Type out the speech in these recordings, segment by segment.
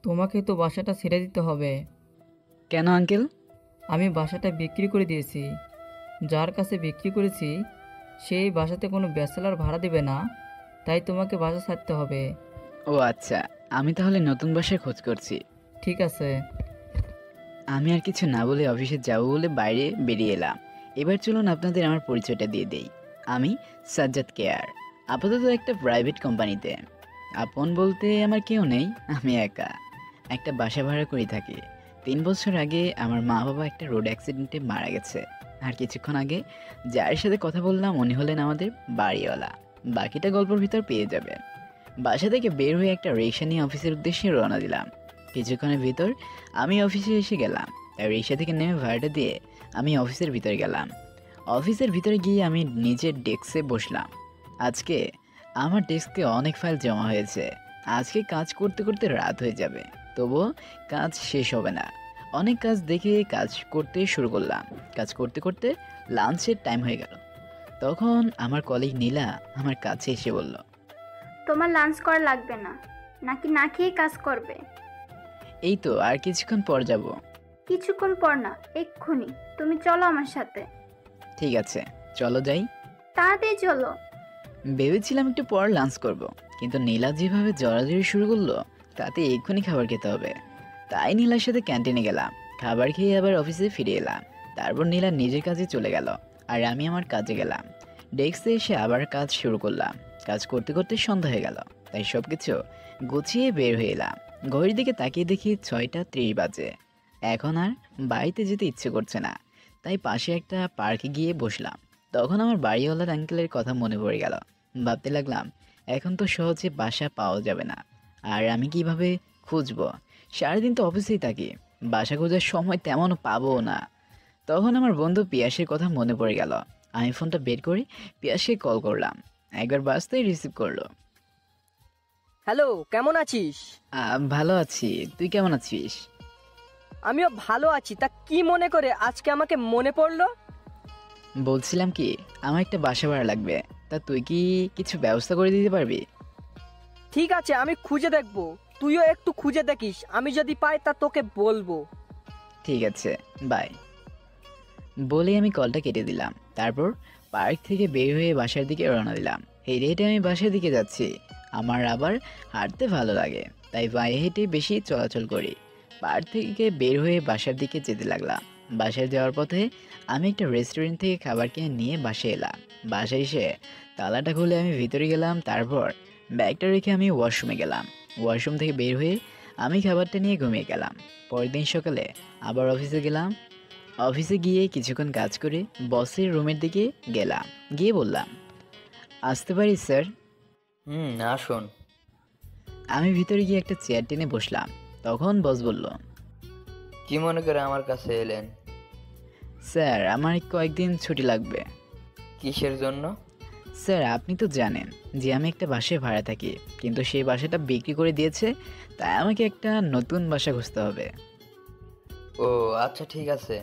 তোমাকে তো বাসাটা ছেড়ে দিতে হবে। কেন আঙ্কেল? আমি বাসাটা বিক্রি করে দিয়েছি। যার কাছে বিক্রি করেছি সেই বাসাতে কোনো ব্যাচেলর ভাড়া দেবে না, তাই তোমাকে বাসা ছাড়তে হবে। ও আচ্ছা, আমি তাহলে নতুন বাসায় খোঁজ করছি। ঠিক আছে। আমি আর কিছু না বলে অফিসে যাব বলে বাইরে বেরিয়ে এলাম। এবার চলুন আপনাদের আমার পরিচয়টা দিয়ে দেই। আমি সাজ্জাদ কেয়ার, আপাতত একটা প্রাইভেট কোম্পানিতে। আপন বলতে আমার কেউ নেই, আমি একা একটা বাসা ভাড়া করে থাকি। 3 বছর আগে আমার মা বাবা একটা রোড অ্যাক্সিডেন্টে মারা গেছে। আর কিছুক্ষণ আগে যার সাথে কথা বললাম উনি হলেন আমাদের বাড়িওয়ালা। বাকিটা গল্পের ভিতর পেয়ে যাবেন। বাসা থেকে বের হয়ে একটা রিক্সা নিয়ে অফিসের উদ্দেশ্যে রওনা দিলাম। কিছুক্ষণের ভিতর আমি অফিসে এসে গেলাম। তাই রিক্সা থেকে নেমে ভাড়াটা দিয়ে আমি অফিসের ভিতরে গেলাম। অফিসের ভিতরে গিয়ে আমি নিজের ডেস্কে বসলাম। আজকে আমার ডেস্কে অনেক ফাইল জমা হয়েছে। আজকে কাজ করতে করতে রাত হয়ে যাবে, তবুও কাজ শেষ হবে না। অনেক কাজ দেখে কাজ করতে শুরু করলাম। কাজ করতে করতে লাঞ্চের টাইম হয়ে গেল। তখন আমার কলিগ নীলা আমার কাছে এসে বলল, তোমার লাঞ্চ করা লাগবে না, নাকি না খেয়ে কাজ করবে? এই তো আর কিছুক্ষণ পর যাব। কিছুক্ষণ পর না, এক্ষুনি। তুমি চলো আমার সাথে। ঠিক আছে, চলো যাই। তাড়াতাড়ি চলো। ভেবেছিলাম একটু পর লাঞ্চ করব, কিন্তু নীলা যেভাবে জড়াজড়ি শুরু করলো তাতে এক্ষুনি খাবার খেতে হবে। তাই নীলার সাথে ক্যান্টিনে গেলাম। খাবার খেয়ে আবার অফিসে ফিরে এলাম। তারপর নীলা নিজের কাজে চলে গেল, আর আমি আমার কাজে গেলাম। ডেস্কে এসে আবার কাজ শুরু করলাম। কাজ করতে করতে সন্ধ্যা হয়ে গেল, তাই সব কিছু গুছিয়ে বের হয়ে এলাম। ঘড়ির দিকে তাকিয়ে দেখি 6টা 30 বাজে। এখন আর বাড়িতে যেতে ইচ্ছে করছে না, তাই পাশে একটা পার্কে গিয়ে বসলাম। তখন আমার বাড়িওয়ালার আঙ্কেলের কথা মনে পড়ে গেল। ভাবতে লাগলাম, এখন তো সহজে বাসা পাওয়া যাবে না, আর আমি কিভাবে খুঁজবো? সারাদিন তো অফিসেই থাকি, বাসা খোঁজার সময় তেমনও পাবো না। তখন আমার বন্ধু পিয়াসের কথা মনে পড়ে গেল। আমি ফোনটা বের করে পিয়াসকে কল করলাম। একবার বাসতেই রিসিভ করলো। হ্যালো, কেমন আছিস? ভালো আছি, তুই কেমন আছিস? আমিও ভালো আছি। তা কি মনে করে আজকে আমাকে মনে পড়লো? বলছিলাম কি, আমার একটা বাসা ভাড়া লাগবে, তা তুই কি কিছু ব্যবস্থা করে দিতে পারবি? ঠিক আছে, আমি খুঁজে দেখব। তুইও একটু খুঁজে দেখিস, আমি যদি পাই তা তোকে বলবো। ঠিক আছে, বাই। বলে আমি কলটা কেটে দিলাম। তারপর পার্ক থেকে বের হয়ে বাসার দিকে রওনা দিলাম। হেঁটে হেঁটে আমি বাসার দিকে যাচ্ছি। আমার আবার হাঁটতে ভালো লাগে, তাই পায়ে হেঁটে বেশি চলাচল করি। পার্ক থেকে বের হয়ে বাসার দিকে যেতে লাগলাম। বাসায় যাওয়ার পথে আমি একটা রেস্টুরেন্ট থেকে খাবার কিনে নিয়ে বাসায় এলাম। বাসায় এসে তালাটা খুলে আমি ভিতরে গেলাম। তারপর ব্যাগটা রেখে আমি ওয়াশরুমে গেলাম। ওয়াশরুম থেকে বের হয়ে আমি খাবারটা নিয়ে ঘুমিয়ে গেলাম। পরের দিন সকালে আবার অফিসে গেলাম। অফিসে গিয়ে কিছুক্ষণ কাজ করে বসের রুমের দিকে গেলাম। গিয়ে বললাম, আসতে পারি স্যার? আসুন। আমি ভিতরে গিয়ে একটা চেয়ার টেনে বসলাম। তখন বস বলল, কি মনে করে আমার কাছে এলেন? স্যার আমার কয়েকদিন ছুটি লাগবে। কিসের জন্য? স্যার আপনি তো জানেন যে আমি একটা বাসায় ভাড়া থাকি, কিন্তু সেই বাসাটা বিক্রি করে দিয়েছে, তাই আমাকে একটা নতুন বাসা খুঁজতে হবে। ও আচ্ছা, ঠিক আছে,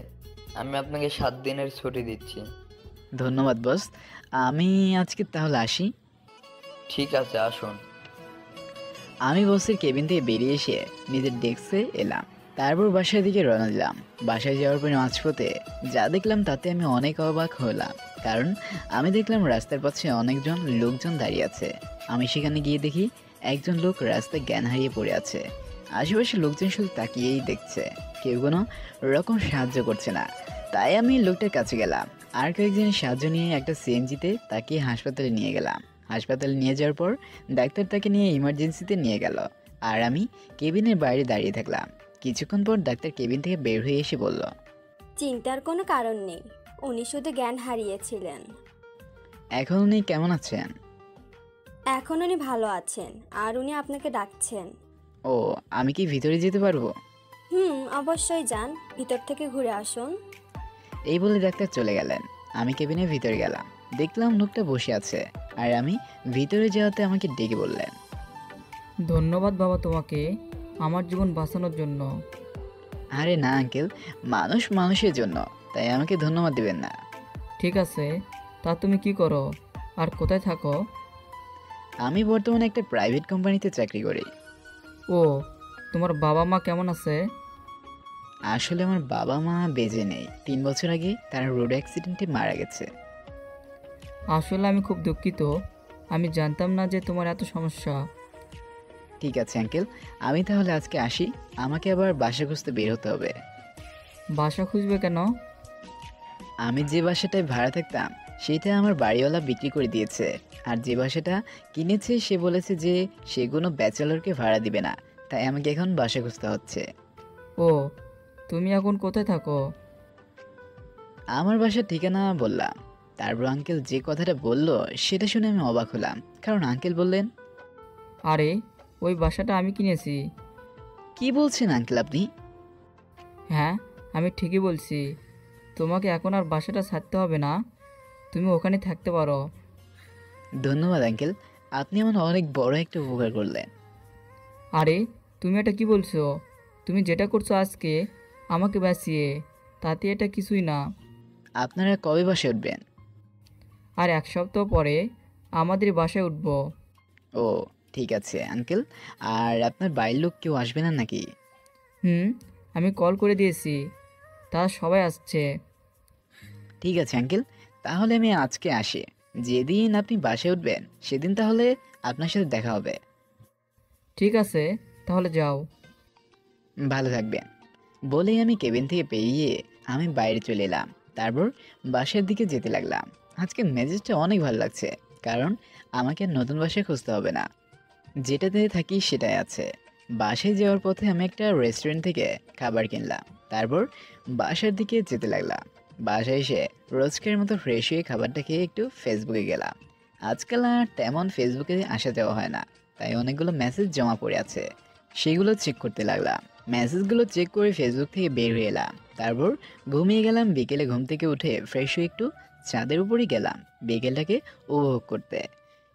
আমি আপনাকে 7 দিনের ছুটি দিচ্ছি। ধন্যবাদ বস, আমি আজকে তাহলে আসি। ঠিক আছে, আসুন। আমি বসের কেবিন থেকে বেরিয়ে এসে নিজের ডেস্কে এলাম। তারপর বাসার দিকে রওনা দিলাম। বাসায় যাওয়ার পরে মাঝপথে যা দেখলাম তাতে আমি অনেক অবাক হলাম, কারণ আমি দেখলাম রাস্তার পাশে অনেকজন লোকজন দাঁড়িয়ে আছে। আমি সেখানে গিয়ে দেখি একজন লোক রাস্তায় জ্ঞান হারিয়ে পড়ে আছে। আশেপাশে লোকজন শুধু তাকিয়েই দেখছে, কেউ কোনো রকম সাহায্য করছে না। তাই আমি লোকটার কাছে গেলাম, আর কয়েকজনের সাহায্য নিয়ে একটা সিএনজিতে তাকে হাসপাতালে নিয়ে গেলাম। হাসপাতালে নিয়ে যাওয়ার পর ডাক্তার তাকে নিয়ে ইমার্জেন্সিতে নিয়ে গেল, আর আমি কেবিনের বাইরে দাঁড়িয়ে থাকলাম। কিছুক্ষণ পর ডাক্তার কেবিন থেকে বের হয়ে এসে বলল, চিন্তার কোনো কারণ নেই, উনি শুধু জ্ঞান হারিয়েছিলেন। এখন উনি কেমন আছেন? এখন উনি ভালো আছেন, আর উনি আপনাকে ডাকছেন। ও, আমি কি ভিতরে যেতে পারবো? অবশ্যই যান, ভিতর থেকে ঘুরে আসুন। এই বলে ডাক্তার চলে গেলেন। আমি কেবিনের ভিতরে গেলাম, দেখলাম লোকটা বসে আছে, আর আমি ভিতরে যাওয়াতে আমাকে ডেকে বললেন, ধন্যবাদ বাবা তোমাকে আমার জীবন বাঁচানোর জন্য। আরে না আঙ্কেল, মানুষ মানুষের জন্য, তাই আমাকে ধন্যবাদ দিবেন না। ঠিক আছে, তা তুমি কি করো আর কোথায় থাকো? আমি বর্তমানে একটা প্রাইভেট কোম্পানিতে চাকরি করি। ও, তোমার বাবা মা কেমন আছে? আসলে আমার বাবা মা বেঁচে নেই, 3 বছর আগে তারা রোড অ্যাক্সিডেন্টে মারা গেছে। আসলে আমি খুব দুঃখিত, আমি জানতাম না যে তোমার এত সমস্যা। ঠিক আছে আঙ্কেল, আমি তাহলে আজকে আসি, আমাকে আবার বাসা খুঁজতে বের হতে হবে। বাসা খুঁজবে কেন? আমি যে বাসাটায় ভাড়া থাকতাম সেটা আমার বাড়িওয়ালা বিক্রি করে দিয়েছে, আর যে বাসাটা কিনেছে সে বলেছে যে সে কোনো ব্যাচেলরকে ভাড়া দিবে না, তাই আমাকে এখন বাসা খুঁজতে হচ্ছে। ও, তুমি এখন কোথায় থাকো? আমার বাসার ঠিকানা বললাম। তারপর আঙ্কেল যে কথাটা বলল সেটা শুনে আমি অবাক হলাম, কারণ আঙ্কেল বললেন, আরে, ওই বাসাটা আমি কিনেছি। কি বলছেন আঙ্কেল আপনি? হ্যাঁ, আমি ঠিকই বলছি। তোমাকে এখন আর বাসাটা ছাড়তে হবে না, তুমি ওখানে থাকতে পারো। ধন্যবাদ আঙ্কেল, আপনি আমার অনেক বড় একটা উপকার করলেন। আরে, তুমি এটা কি বলছো? তুমি যেটা করছো আজকে আমাকে বাঁচিয়ে, তাতে এটা কিছুই না। আপনারা কবে বাসায় উঠবেন? আর 1 সপ্তাহ পরে আমাদের বাসায় উঠবো। ও ঠিক আছে আঙ্কেল, আর আপনার বাড়ির লোক কেউ আসবে না নাকি? হুম, আমি কল করে দিয়েছি, তারা সবাই আসছে। ঠিক আছে আঙ্কেল, তাহলে আমি আজকে আসি, যেদিন আপনি বাসায় উঠবেন সেদিন তাহলে আপনার সাথে দেখা হবে। ঠিক আছে, তাহলে যাও। ভালো থাকবেন। বলেই আমি কেবিন থেকে বেরিয়ে আমি বাইরে চলে এলাম, তারপর বাসার দিকে যেতে লাগলাম। আজকে মেজাজটা অনেক ভালো লাগছে, কারণ আমাকে আর নতুন বাসায় খুঁজতে হবে না, যেটাতে থাকি সেটাই আছে। বাসায় যাওয়ার পথে আমি একটা রেস্টুরেন্ট থেকে খাবার কিনলাম, তারপর বাসার দিকে যেতে লাগলাম। বাসায় এসে রোজকার মতো ফ্রেশ হয়ে খাবারটা খেয়ে একটু ফেসবুকে গেলাম। আজকাল আর তেমন ফেসবুকে আসা যাওয়া হয় না, তাই অনেকগুলো মেসেজ জমা পড়ে আছে, সেগুলো চেক করতে লাগলাম। মেসেজগুলো চেক করে ফেসবুক থেকে বের হয়ে এলাম, তারপর ঘুমিয়ে গেলাম। বিকেলে ঘুম থেকে উঠে ফ্রেশ হয়ে একটু ছাদের উপরই গেলাম বিকেলটাকে উপভোগ করতে।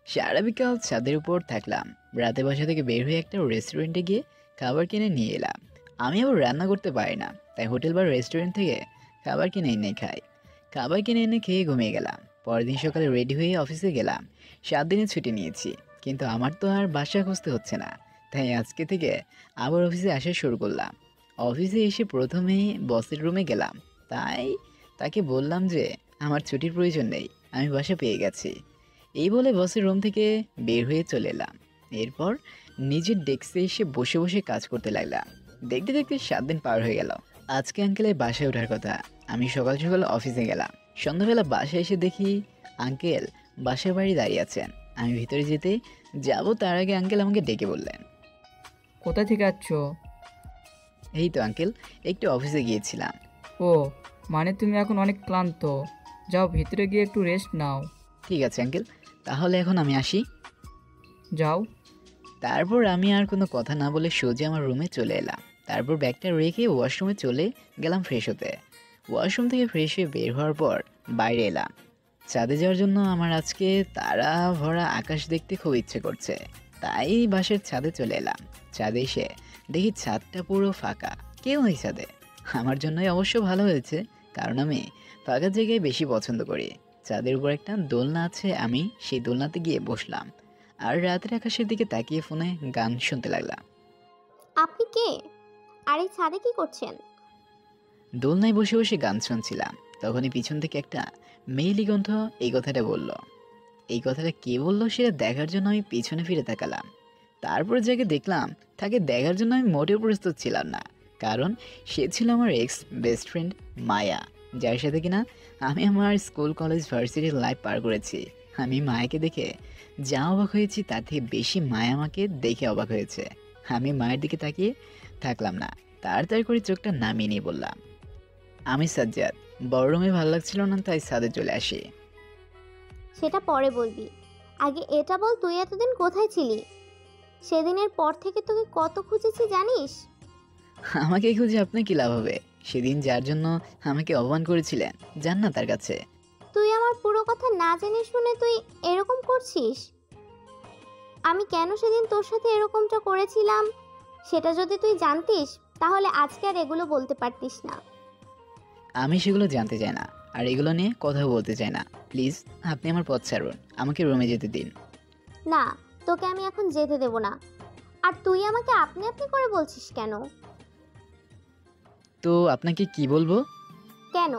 সারা বিকাল ছাদের উপর থাকলাম। রাতে বাসা থেকে বের হয়ে একটা রেস্টুরেন্টে গিয়ে খাবার কিনে নিয়ে এলাম। আমি আবার রান্না করতে পারি না, তাই হোটেল বা রেস্টুরেন্ট থেকে খাবার কিনে এনে খাই। খাবার কিনে এনে খেয়ে ঘুমিয়ে গেলাম। পরের দিন সকালে রেডি হয়ে অফিসে গেলাম। 7 দিনের ছুটি নিয়েছি, কিন্তু আমার তো আর বাসা খুঁজতে হচ্ছে না, তাই আজকে থেকে আবার অফিসে আসা শুরু করলাম। অফিসে এসে প্রথমেই বসের রুমে গেলাম, তাই তাকে বললাম যে আমার ছুটির প্রয়োজন নেই, আমি বাসা পেয়ে গেছি। এই বলে বসের রুম থেকে বের হয়ে চলে এলাম। এরপর নিজের ডেস্কে এসে বসে বসে কাজ করতে লাগলাম। দেখতে দেখতে 7 দিন পার হয়ে গেল। আজকে আঙ্কেলের বাসায় ওঠার কথা। আমি সকাল সকাল অফিসে গেলাম। সন্ধ্যাবেলা বাসায় এসে দেখি আঙ্কেল বাসার বাড়ি দাঁড়িয়ে আছেন। আমি ভিতরে যেতে যাব তার আগে আঙ্কেল আমাকে ডেকে বললেন, কোথায় থেকে আসছো? এই তো আঙ্কেল, একটু অফিসে গিয়েছিলাম। ও, মানে তুমি এখন অনেক ক্লান্ত, যাও ভিতরে গিয়ে একটু রেস্ট নাও। ঠিক আছে আঙ্কেল, তাহলে এখন আমি আসি। যাও। তারপর আমি আর কোনো কথা না বলে সোজা আমার রুমে চলে এলাম। তারপর ব্যাগটা রেখে ওয়াশরুমে চলে গেলাম ফ্রেশ হতে। ওয়াশরুম থেকে ফ্রেশ হয়ে বের হওয়ার পর বাইরে এলাম ছাদে যাওয়ার জন্য। আমার আজকে তারা ভরা আকাশ দেখতে খুব ইচ্ছে করছে, তাই বাসের ছাদে চলে এলাম। ছাদে এসে দেখি ছাদটা পুরো ফাঁকা, কেউ নেই ছাদে। আমার জন্যই অবশ্য ভালো হয়েছে, কারণ আমি ফাঁকা জায়গায় বেশি পছন্দ করি। ছাদের উপর একটা দোলনা আছে, আমি সেই দোলনাতে গিয়ে বসলাম আর রাতের আকাশের দিকে তাকিয়ে ফোনে গান শুনতে লাগলাম। আপনি কে? আর এই ছাদে কি করছেন? দোলনায় বসে বসে গান শুনছিলাম, তখনই পিছন থেকে একটা মেয়েলি কণ্ঠ এই কথাটা বলল। এই কথাটা কে বললো সেটা দেখার জন্য আমি পিছনে ফিরে তাকালাম। তারপর যাকে দেখলাম তাকে দেখার জন্য আমি মোটেও প্রস্তুত ছিলাম না, কারণ সে ছিল আমার এক্স বেস্ট ফ্রেন্ড মায়া, যার সাথে কিনা আমি আমার স্কুল কলেজ ভার্সিটির লাইফ পার করেছি। আমি মায়াকে দেখে যা অবাক হয়েছি তার থেকে বেশি মায়া আমাকে দেখে অবাক হয়েছে। আমি মায়ের দিকে তাকিয়ে থাকলাম না, তাড়াতাড়ি করে চোখটা নামিয়ে নিয়ে বললাম, আমি সাজ্জাদ। বড় রুমে ভালো লাগছিল না, তাই ছাদে চলে আসি। সেটা পরে বলবি, আগে এটা বল তুই এতদিন কোথায় ছিলি? সেদিনের পর থেকে তোকে কত খুঁজেছি জানিস? আমাকে খুঁজে আপনার কি লাভ হবে? সেদিন যার জন্য আমাকে অপমান করেছিলেন, যান না তার কাছে। তুই আমার পুরো কথা না জেনে শুনে তুই এরকম করছিস? আমি কেন সেদিন তোর সাথে এরকমটা করেছিলাম সেটা যদি তুই জানতিস তাহলে আজকে আর এগুলো বলতে পারতিস না। আমি সেগুলো জানতে চাই না, আর এগুলো নিয়ে কথা বলতে চাই না। প্লিজ আপনি আমার পথ ছাড়ুন, আমাকে রুমে যেতে দিন। না, তোকে আমি এখন যেতে দেব না। আর তুই আমাকে আপনি আপনি করে বলছিস কেন? তো আপনাকে কি বলবো? কেন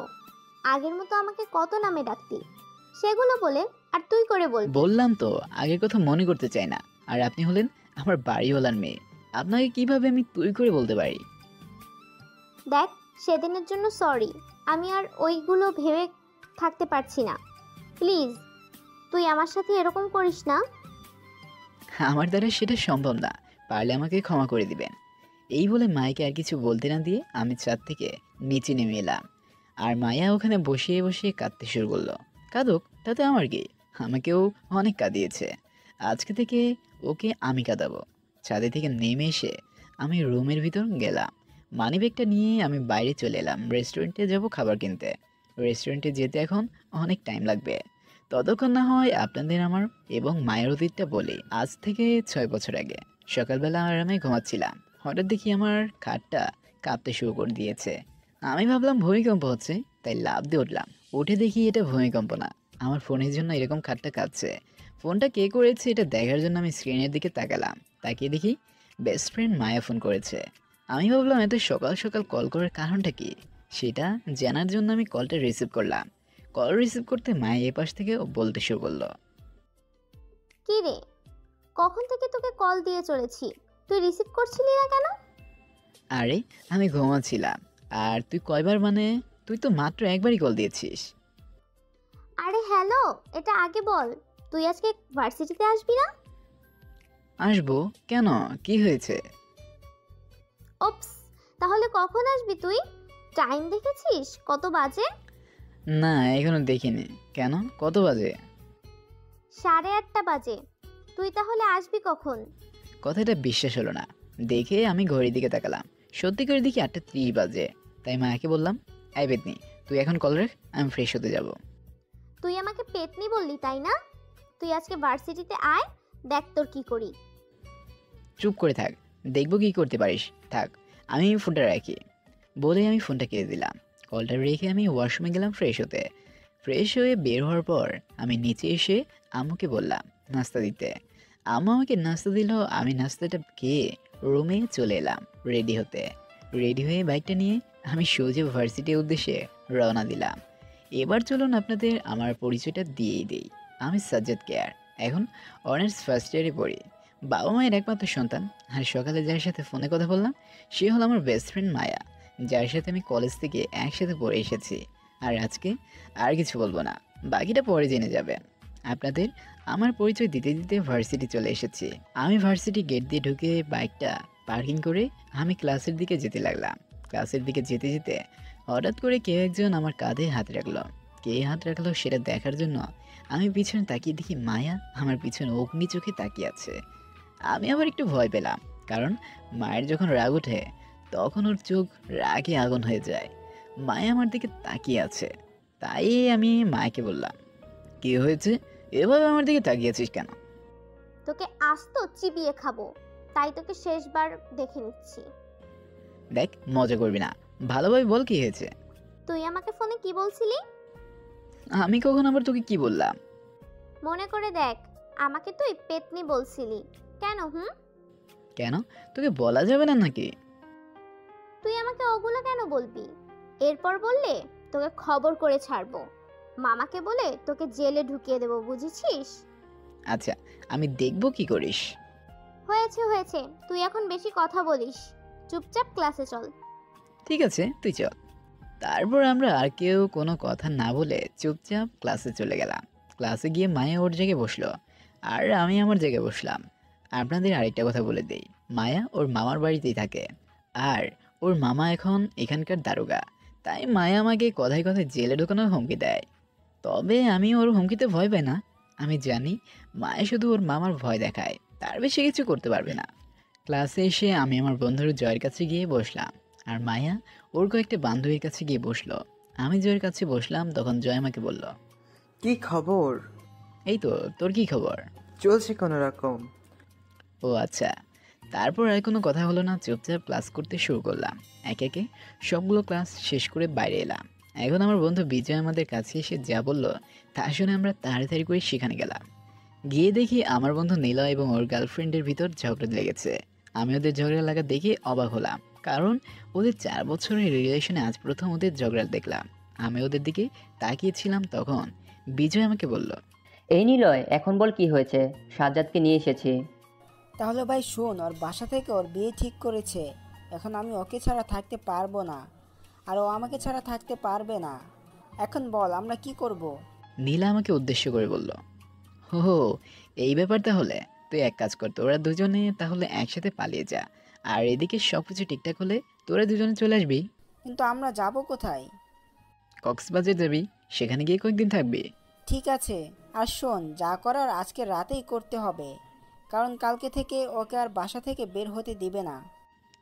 আগের মতো আমাকে কত নামে ডাকতি, সেগুলো বলে আর তুই করে বলবি। বললাম তো আগের কথা মনে করতে চাই না। আর আপনি হলেন আমার বাড়িওয়ালার মেয়ে, আপনাকে কিভাবে আমি তুই করে বলতে পারি? দেখ, সেদিনের জন্য সরি, আমি আর ওইগুলো ভেবে থাকতে পারছি না। প্লিজ তুই আমার সাথে এরকম করিস না। আমার দ্বারা সেটা সম্ভব না, পারলে আমাকে ক্ষমা করে দিবেন। এই বলে মায়াকে আর কিছু বলতে না দিয়ে আমি ছাদ থেকে নিচে নেমে এলাম। আর মায়া ওখানে বসিয়ে বসিয়ে কাঁদতে শুরু করলো। কাঁদুক, তাতে আমার কি, আমাকেও অনেক কাঁদিয়েছে। আজকে থেকে ওকে আমি কাঁদাবো। ছাদে থেকে নেমে এসে আমি রুমের ভিতর গেলাম। মানিব্যাগটা নিয়ে আমি বাইরে চলে এলাম রেস্টুরেন্টে যাব খাবার কিনতে। রেস্টুরেন্টে যেতে এখন অনেক টাইম লাগবে। ততক্ষণ না হয় আপনাদের আমার এবং মায়ের অতীতটা বলি। আজ থেকে 6 বছর আগে সকালবেলা আরামে ঘুমাচ্ছিলাম, হঠাৎ দেখি আমার খাটটা কাঁপতে শুরু করে দিয়েছে। আমি ভাবলাম ভূমিকম্প হচ্ছে, তাই লাফ দিয়ে উঠলাম। উঠে দেখি এটা ভূমিকম্প না, আমার ফোনের জন্য এরকম খাটটা কাঁপছে। ফোনটা কে করেছে এটা দেখার জন্য আমি স্ক্রিনের দিকে তাকালাম। তাকিয়ে দেখি বেস্ট ফ্রেন্ড মায়া ফোন করেছে। আমি ভাবলাম এত সকাল সকাল কল করার কারণটা কি, সেটা জানার জন্য আমি কলটা রিসিভ করলাম। কল রিসিভ করতে মায়া এপাশ থেকে বলতে শুরু করলো। কি রে, কখন থেকে তোকে কল দিয়ে চলেছি, তুই রিসিভ করছিলি না কেন? আরে আমি ঘুমাচ্ছিলাম। আর তুই কয়বার, মানে তুই তো মাত্র একবারই কল দিয়েছিস। আরে হ্যালো, এটা আগে বল, তুই আজকে ভার্সিটিতে আসবি না? আসবো কেন, কি হয়েছে? ওপস, তাহলে কখন আসবি তুই? টাইম দেখেছিস কত বাজে? না এখনো দেখিনি। কেন, কত বাজে? 8:30 বাজে। তুই তাহলে আসবি কখন? কথাটা বিশ্বাস হলো না। দেখে আমি ঘড়ির দিকে তাকালাম, সত্যি করে দেখি 8:30 বাজে। তাই মায়াকে বললাম, এই বেতনি তুই এখন কল রাখ, আমি ফ্রেশ হতে যাব। তুই আমাকে পেতনি বললি তাই না? তুই আজকে ভার্সিটিতে আয়, দেখ তোর কি করি। চুপ করে থাক, দেখবো কি করতে পারিস। থাক, আমি ফোনটা রাখি। বলে আমি ফোনটা কেটে দিলাম। কলটা রেখে আমি ওয়াশরুমে গেলাম ফ্রেশ হতে। ফ্রেশ হয়ে বের হওয়ার পর আমি নিচে এসে আম্মুকে বললাম নাস্তা দিতে। আম্মু আমাকে নাস্তা দিল। আমি নাস্তাটা খেয়ে রুমে চলে এলাম রেডি হতে। রেডি হয়ে বাইকটা নিয়ে আমি সোজা ভার্সিটির উদ্দেশ্যে রওনা দিলাম। এবার চলুন আপনাদের আমার পরিচয়টা দিয়েই দিই। আমি সাজ্জাদ কেয়ার, এখন অনার্স ফার্স্ট ইয়ারে পড়ি। বাবা মায়ের একমাত্র সন্তান। আর সকালে যার সাথে ফোনে কথা বললাম সে হলো আমার বেস্ট ফ্রেন্ড মায়া, যার সাথে আমি কলেজ থেকে একসাথে পড়ে এসেছি। আর আজকে আর কিছু বলবো না, বাকিটা পরে জেনে যাবেন। আপনাদের আমার পরিচয় দিতে দিতে ভার্সিটি চলে এসেছি। আমি ভার্সিটি গেট দিয়ে ঢুকে বাইকটা পার্কিং করে আমি ক্লাসের দিকে যেতে লাগলাম। ক্লাসের দিকে যেতে যেতে হঠাৎ করে কেউ একজন আমার কাঁধে হাত রাখলো। কে হাত রাখলো সেটা দেখার জন্য আমি পিছনে তাকিয়ে দেখি মায়া আমার পিছনে অগ্নি চোখে তাকিয়ে আছে। আমি আবার একটু ভয় পেলাম, কারণ মায়ের যখন রাগ ওঠে তখন ওর চোখ রাগে আগুন হয়ে যায়। মায়া আমার দিকে তাকিয়ে আছে, তাই আমি মায়াকে বললাম, কি হয়েছে, এভাবে আমার দিকে তাকিয়ে আছিস কেন? তোকে আস্ত চিবিয়ে খাবো, তাই তোকে শেষবার দেখে নিচ্ছি। দেখ, মজা করবি না, ভালোভাবে বল কি হয়েছে। তুই আমাকে ফোনে কি বলছিলি? আমি কখন আবার তোকে কি বললাম? মনে করে দেখ, আমাকে তুই পেতনি বলছিলি কেন? কেন, তোকে বলা যাবে না নাকি? তুই আমাকে ওগুলো কেন বলবি? এরপর বললে তোকে খবর করে ছাড়বো, মামাকে বলে তোকে জেলে ঢুকিয়ে দেবো, বুঝেছিস? আচ্ছা, আমি দেখবো কি করিস। হয়েছে হয়েছে, তুই এখন বেশি কথা বলিস, চুপচাপ ক্লাসে চল। ঠিক আছে, তুই চল। তারপর আমরা আর কেউ কোনো কথা না বলে চুপচাপ ক্লাসে চলে গেলাম। ক্লাসে গিয়ে মায়া ওর জায়গায় বসলো আর আমি আমার জায়গায় বসলাম। আপনাদের আরেকটা কথা বলে দেই, মায়া ওর মামার বাড়িতেই থাকে। আর ওর মামা এখন এখানকার দারোগা, তাই মায়া আমাকে কথায় কথায় জেলে ঢোকানোর হুমকি দেয়। তবে আমি ওর হুমকিতে ভয় পাই না। আমি জানি মায়া শুধু ওর মামার ভয় দেখায়, তার বেশি কিছু করতে পারবে না। ক্লাসে এসে আমি আমার বন্ধুর জয়ের কাছে গিয়ে বসলাম, আর মায়া ওর কয়েকটা বান্ধবীর কাছে গিয়ে বসলো। আমি জয়ের কাছে বসলাম, তখন জয় আমাকে বলল, কি খবর? এই তো, তোর কি খবর? চলছে কোনো রকম। ও আচ্ছা। তারপর আর কোনো কথা হলো না, চুপচাপ ক্লাস করতে শুরু করলাম। একে একে সবগুলো ক্লাস শেষ করে বাইরে এলাম। এখন আমার বন্ধু বিজয় আমাদের কাছে এসে যা বললো তা শুনে আমরা তাড়াতাড়ি করে সেখানে গেলাম। গিয়ে দেখি আমার বন্ধু নীলা এবং ওর গার্লফ্রেন্ডের ভিতর ঝগড়া লেগেছে। আমি ওদের ঝগড়া লাগা দেখে অবাক হলাম, কারণ ওদের 4 বছরের রিলেশনে আজ প্রথম ওদের ঝগড়া দেখলাম। আমি ওদের দিকে তাকিয়েছিলাম, তখন বিজয় আমাকে বলল, এই নিলয়, এখন বল কি হয়েছে? সাজ্জাদকে নিয়ে এসেছি। তাহলে ভাই শোন, ওর বাসা থেকে ওর বিয়ে ঠিক করেছে। এখন আমি ওকে ছাড়া থাকতে পারবো না, আর ও আমাকে ছাড়া থাকতে পারবে না। এখন বল আমরা কি করব? নীলা আমাকে উদ্দেশ্য করে বলল, হো এই ব্যাপার, তাহলে তুই এক কাজ কর, তোরা দুজনে তাহলে একসাথে পালিয়ে যা, আর এদিকে সবকিছু ঠিকঠাক হলে তোরা দুজনে চলে আসবি। কিন্তু আমরা যাব কোথায়? কক্সবাজার যাবি, সেখানে গিয়ে কয়েকদিন থাকবি। ঠিক আছে, আর শোন, যা করার আজকে রাতেই করতে হবে, কারণ কালকে থেকে ওকে আর বাসা থেকে বের হতে দিবে না।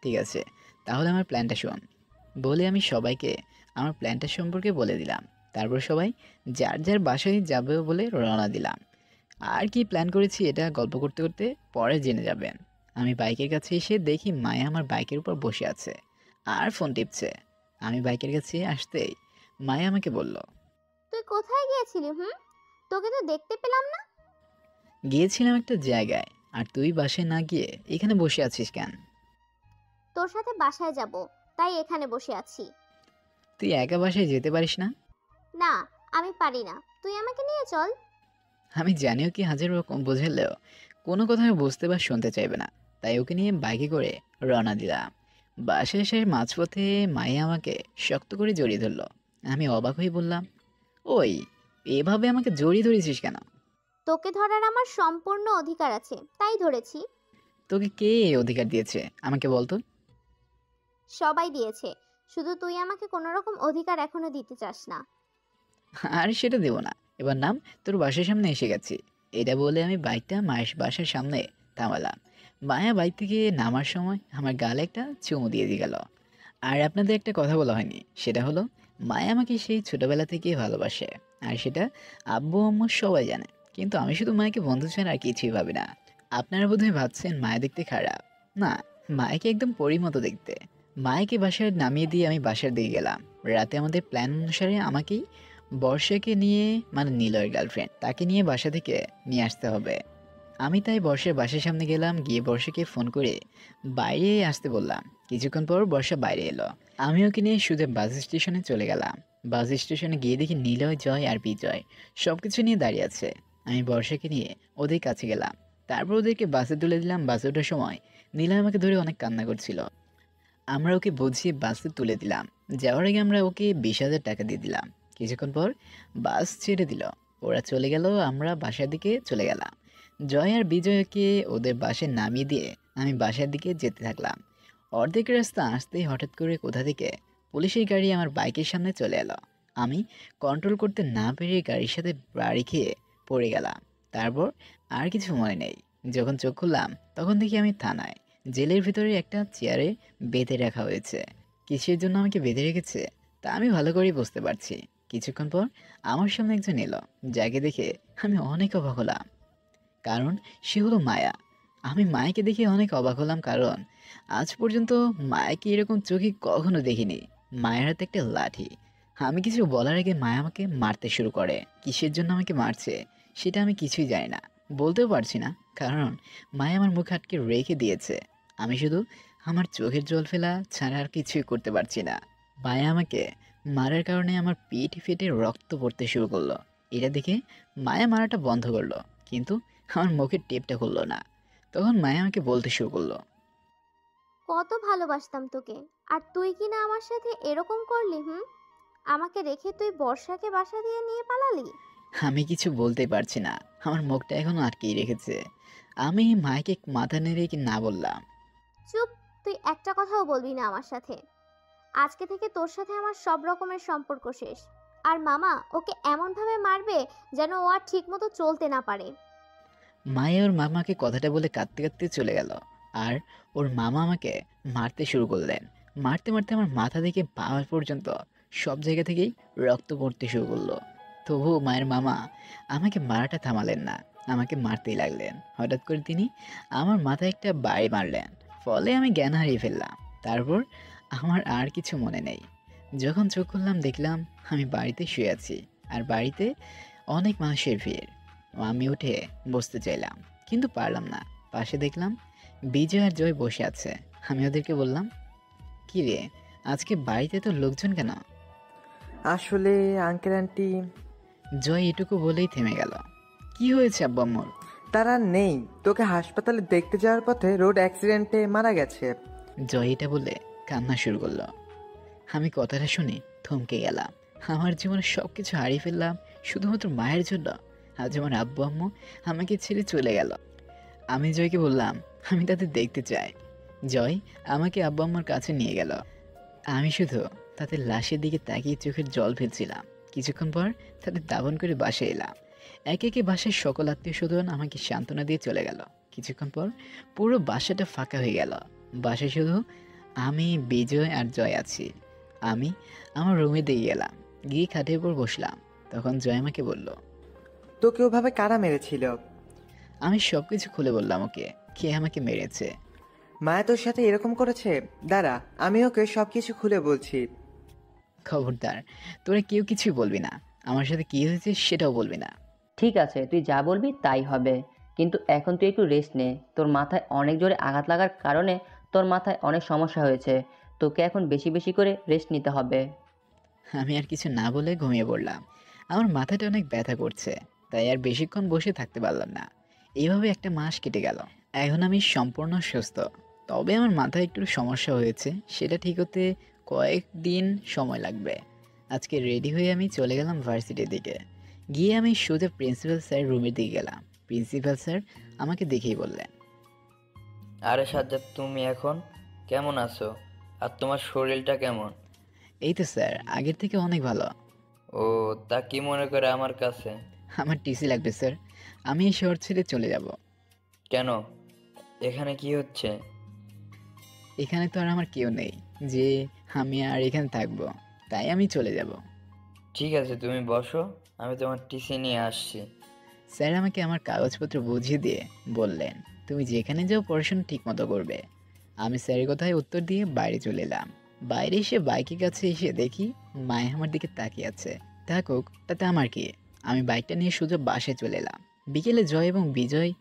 ঠিক আছে, তাহলে আমার প্ল্যানটা শোন। বলে আমি সবাইকে আমার প্ল্যানটা সম্পর্কে বলে দিলাম। তারপর সবাই যার যার বাসায় যাবে বলে রওনা দিলাম। আর কি প্ল্যান করেছি এটা গল্প করতে করতে পরে জেনে যাবেন। আমি বাইকের কাছে এসে দেখি মায়া আমার বাইকের উপর বসে আছে আর ফোন টিপছে। আমি বাইকের কাছে আসতেই মায়া আমাকে বলল, তুই কোথায় গিয়েছিলি? তোকে তো দেখতে পেলাম না। গিয়েছিলাম একটা জায়গায়, আর তুই বাসায় না গিয়ে এখানে বসে আছিস কেন? তোর সাথে বাসায় যাব, তাই এখানে বসে আছি। তুই একা বাসায় যেতে পারিস না? না, আমি পারি না, তুই আমাকে নিয়ে চল। আমি জানিও কি হাজার রকম বোঝালেও কোনো কথা আমি বুঝতে বা শুনতে চাইবে না, তাই ওকে নিয়ে বাইকে করে রওনা দিলাম। বাসায় এসে মাঝপথে মায়া আমাকে শক্ত করে জড়িয়ে ধরলো। আমি অবাক হয়ে বললাম, ওই এভাবে আমাকে জড়িয়ে ধরেছিস কেন? তোকে ধরার আমার সম্পূর্ণ অধিকার আছে, তাই ধরেছি। তোকে কে এই অধিকার দিয়েছে আমাকে বলতো? সবাই দিয়েছে, শুধু তুই আমাকে কোনো রকম অধিকার এখনো দিতে চাস না। আর সেটা দেবো না, এবার নাম, তোর বাসার সামনে এসে গেছি। এটা বলে আমি বাইকটা মায়ের বাসার সামনে থামালাম। মায়া বাইক থেকে নামার সময় আমার গালে একটা চুমু দিয়ে গেল। আর আপনাদের একটা কথা বলা হয়নি, সেটা হলো মায়া আমাকে সেই ছোটবেলা থেকে ভালোবাসে, আর সেটা আব্বু আম্মু সবাই জানে। কিন্তু আমি শুধু মায়াকে বন্ধু ছাড়া আর কিছুই ভাবি না। আপনারা বোধহয় ভাবছেন মায়া দেখতে খারাপ। না, মায়াকে একদম পরীর মতো দেখতে। মায়াকে বাসায় নামিয়ে দিয়ে আমি বাসার দিকে গেলাম। রাতে আমাদের প্ল্যান অনুসারে আমাকেই বর্ষাকে নিয়ে, মানে নীলয়ের গার্লফ্রেন্ড, তাকে নিয়ে বাসা থেকে নিয়ে আসতে হবে। আমি তাই বর্ষার বাসার সামনে গেলাম, গিয়ে বর্ষাকে ফোন করে বাইরে আসতে বললাম। কিছুক্ষণ পর বর্ষা বাইরে এলো। আমি ওকে নিয়ে সোজা বাস স্টেশনে চলে গেলাম। বাস স্টেশনে গিয়ে দেখি নীলয়, জয় আর বিজয় সব কিছু নিয়ে দাঁড়িয়ে আছে। আমি বর্ষাকে নিয়ে ওদের কাছে গেলাম, তারপর ওদেরকে বাসে তুলে দিলাম। বাসে ওঠার সময় নীলয় আমাকে ধরে অনেক কান্না করছিল। আমরা ওকে বুঝিয়ে বাসে তুলে দিলাম। যাওয়ার আগে আমরা ওকে 20,000 টাকা দিয়ে দিলাম। কিছুক্ষণ পর বাস ছেড়ে দিল, ওরা চলে গেল, আমরা বাসার দিকে চলে গেলাম। জয় আর বিজয়কে ওদের বাসায় নামিয়ে দিয়ে আমি বাসার দিকে যেতে থাকলাম। অর্ধেক রাস্তা আসতেই হঠাৎ করে কোথা থেকে পুলিশের গাড়ি আমার বাইকের সামনে চলে এলো। আমি কন্ট্রোল করতে না পেরে গাড়ির সাথে বাড়ি খেয়ে পড়ে গেলাম। তারপর আর কিছু মনে নেই। যখন চোখ খুললাম তখন দেখি আমি থানায়, জেলের ভিতরে একটা চেয়ারে বেঁধে রাখা হয়েছে। কিসের জন্য আমাকে বেঁধে রেখেছে তা আমি ভালো করেই বুঝতে পারছি। কিছুক্ষণ পর আমার সামনে একজন এলো, যাকে দেখে আমি অনেক অবাক হলাম, কারণ সে হলো মায়া। আমি মায়াকে দেখে অনেক অবাক হলাম, কারণ আজ পর্যন্ত মায়াকে এরকম চোখে কখনো দেখিনি। মায়ের হাতে একটা লাঠি। আমি কিছু বলার আগে মায়া আমাকে মারতে শুরু করে। কিসের জন্য আমাকে মারছে সেটা আমি কিছুই জানি না, বলতেও পারছি না, কারণ মায়া আমার মুখ আটকে রেখে দিয়েছে। আমি শুধু আমার চোখের জল ফেলা ছাড়া আর কিছুই করতে পারছি না। মায়া আমাকে মারার কারণে আমার পিঠ ফেটে রক্ত পড়তে শুরু করলো। এটা দেখে মায়া মারাটা বন্ধ করলো, কিন্তু আমার মুখের টেপটা খুললো না। তখন মায়া আমাকে বলতে শুরু করলো, কত ভালোবাসতাম তোকে, আর তুই কি না আমার সাথে এরকম করলি? আমাকে রেখে তুই বর্ষাকে বাসা দিয়ে নিয়ে পালালি। আমি কিছু বলতেই পারছি না, আমার মুখটা এখনো আটকেই রেখেছে। আমি মায়াকে মাথা নেড়ে কি না বললাম, চুপ, তুই একটা কথাও বলবি না আমার সাথে। আজকে থেকে তোর সাথে আমার সব রকমের সম্পর্ক শেষ। আর মামা ওকে এমনভাবে মারবে যেন ও আর ঠিক মতো চলতে না পারে। মায়া ওর মামাকে কথাটা বলে কাঁদতে কাঁদতে চলে গেল, আর ওর মামা আমাকে মারতে শুরু করলেন। মারতে মারতে আমার মাথা থেকে পা পর্যন্ত সব জায়গা থেকেই রক্ত পড়তে শুরু করলো। তবুও মায়ের মামা আমাকে মারাটা থামালেন না, আমাকে মারতেই লাগলেন। হঠাৎ করে তিনি আমার মাথায় একটা বাড়ি মারলেন, ফলে আমি জ্ঞান হারিয়ে ফেললাম। তারপর আমার আর কিছু মনে নেই। যখন চোখ খুললাম দেখলাম আমি বাড়িতে শুয়ে আছি, আর বাড়িতে অনেক মানুষের ভিড়। আমি উঠে বসতে চাইলাম, কিন্তু পারলাম না। পাশে দেখলাম বিজয় আর জয় বসে আছে। আমি ওদেরকে বললাম, কি রে, আজকে বাড়িতে তো লোকজন কেন? আসলে আঙ্কেল আন্টি জয় এটুকু বলেই থেমে গেল। কি হয়েছে আব্বু আম্মুর? তারা নেই, তোকে হাসপাতালে দেখতে যাওয়ার পথে রোড অ্যাক্সিডেন্টে মারা গেছে। জয় এটা বলে কান্না শুরু করলো। আমি কথাটা শুনে থমকে গেলাম। আমার জীবনে সব কিছু হারিয়ে ফেললাম শুধুমাত্র মায়ের জন্য। আজ আমার আব্বু আম্মু আমাকে ছেড়ে চলে গেল। আমি জয়কে বললাম আমি তাদের দেখতে চাই। জয় আমাকে আব্বু আম্মুর কাছে নিয়ে গেল। আমি শুধু তাদের লাশের দিকে তাকিয়ে চোখের জল ফেলছিলাম। কিছুক্ষণ পর তাদের দাফন করে বাসায় এলাম। একে একে বাসায় সকল আত্মীয় স্বজন আমাকে সান্ত্বনা দিয়ে চলে গেল। কিছুক্ষণ পর পুরো বাসাটা ফাঁকা হয়ে গেল। বাসায় শুধু আমি, বিজয় আর জয় আছি। আমি আমার রুমে দিয়ে গেলাম, গিয়ে খাটের উপর বসলাম। তখন জয় আমাকে বলল, তোকে ওভাবে কারা মেরেছিল? আমি সব কিছু খুলে বললাম ওকে, কে আমাকে মেরেছে। মায়া তোর সাথে এরকম করেছে? দাঁড়া, আমি ওকে সবকিছু খুলে বলছি। খবরদার, তোরা কেউ কিছুই বলবি না। আমার সাথে কি হয়েছে সেটাও বলবি না। ঠিক আছে, তুই যা বলবি তাই হবে, কিন্তু এখন তুই একটু রেস্ট নে। তোর মাথায় অনেক জোরে আঘাত লাগার কারণে তোর মাথায় অনেক সমস্যা হয়েছে। তোকে এখন বেশি বেশি করে রেস্ট নিতে হবে। আমি আর কিছু না বলে ঘুমিয়ে পড়লাম। আমার মাথাটা অনেক ব্যথা করছে, তাই আর বেশিক্ষণ বসে থাকতে পারলাম না। এইভাবে একটা মাস কেটে গেল। এখন আমি সম্পূর্ণ সুস্থ, তবে আমার মাথায় একটু সমস্যা হয়েছে, সেটা ঠিক হতে কয়েকদিন সময় লাগবে। আজকে রেডি হয়ে আমি চলে গেলাম ভার্সিটির দিকে। গিয়ে আমি সোজা প্রিন্সিপাল স্যারের রুমের দিকে গেলাম। প্রিন্সিপাল স্যার আমাকে দেখেই বললেন, আরে সাজ্জাদ, তুমি এখন কেমন আছো? আর তোমার শরীরটা কেমন? এই তো স্যার, আগের থেকে অনেক ভালো। ও, তা কি মনে করে আমার কাছে? আমার টিসি লাগবে স্যার, আমি এই শহর ছেড়ে চলে যাব। কেন? এখানে কি হচ্ছে? এখানে তো আর আমার কেউ নেই যে আমি আর এখানে থাকবো, তাই আমি চলে যাব। ঠিক আছে, তুমি বসো, আমি তোমার টিসি নিয়ে আসছি। স্যার আমাকে আমার কাগজপত্র বুঝিয়ে দিয়ে বললেন, তুমি যেখানে যাও পড়াশোনা ঠিক মতো করবে। আমি স্যারের কথায় উত্তর দিয়ে বাইরে চলে এলাম। বাইরে এসে বাইকের কাছে এসে দেখি মায়ে আমার দিকে তাকিয়ে আছে। থাকুক, তাতে আমার কি। আমি বাইকটা নিয়ে সোজা বাসায় চলে এলাম। বিকেলে জয় এবং বিজয়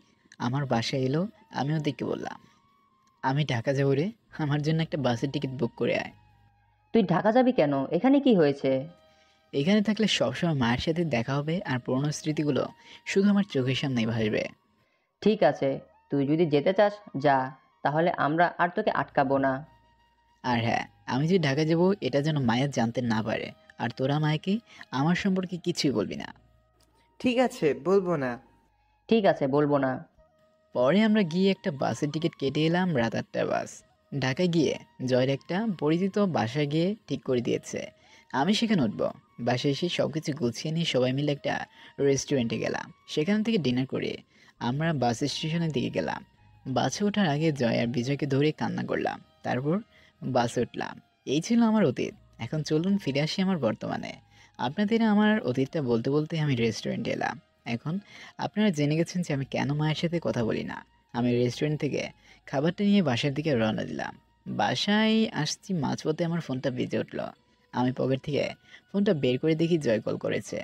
আমার বাসায় এলো। আমি ওদেরকে বললাম, আমি ঢাকা যাবো রে, আমার জন্য একটা বাসের টিকিট বুক করে আয়। তুই ঢাকা যাবি কেন? এখানে কি হয়েছে? এখানে থাকলে সবসময় মায়ের সাথে দেখা হবে আর পুরনো স্মৃতিগুলো শুধু আমার চোখের সামনেই ভাসবে। ঠিক আছে, তুই যদি যেতে চাস যা, তাহলে আমরা আর তোকে আটকাবো না। আর হ্যাঁ, আমি যে ঢাকা যাব এটা যেন মায়ের জানতে না পারে। আর তোরা মায়েকে আমার সম্পর্কে কিছুই বলবি না। ঠিক আছে, বলবো না। ঠিক আছে, বলবো না। পরে আমরা গিয়ে একটা বাসের টিকিট কেটে এলাম, রাত 8টার বাস। ঢাকায় গিয়ে জয়ের একটা পরিচিত বাসায় গিয়ে ঠিক করে দিয়েছে আমি সেখানে উঠবো। বাসায় এসে সব কিছু গুছিয়ে নিয়ে সবাই মিলে একটা রেস্টুরেন্টে গেলাম। সেখান থেকে ডিনার করে আমরা বাস স্টেশনের দিকে গেলাম। বাসে ওঠার আগে জয় আর বিজয়কে ধরে কান্না করলাম, তারপর বাসে উঠলাম। এই ছিল আমার অতীত। এখন চলুন ফিরে আসি আমার বর্তমানে। আপনাদের আমার অতীতটা বলতে বলতে আমি রেস্টুরেন্টে এলাম। এখন আপনারা জেনে গেছেন যে আমি কেন মায়ের সাথে কথা বলি না। আমি রেস্টুরেন্ট থেকে খাবারটা নিয়ে বাসার দিকে রওনা দিলাম। বাসায় আসছি, মাঝপথে আমার ফোনটা বেজে উঠল। আমি পকেট থেকে ফোনটা বের করে দেখি জয় কল করেছে।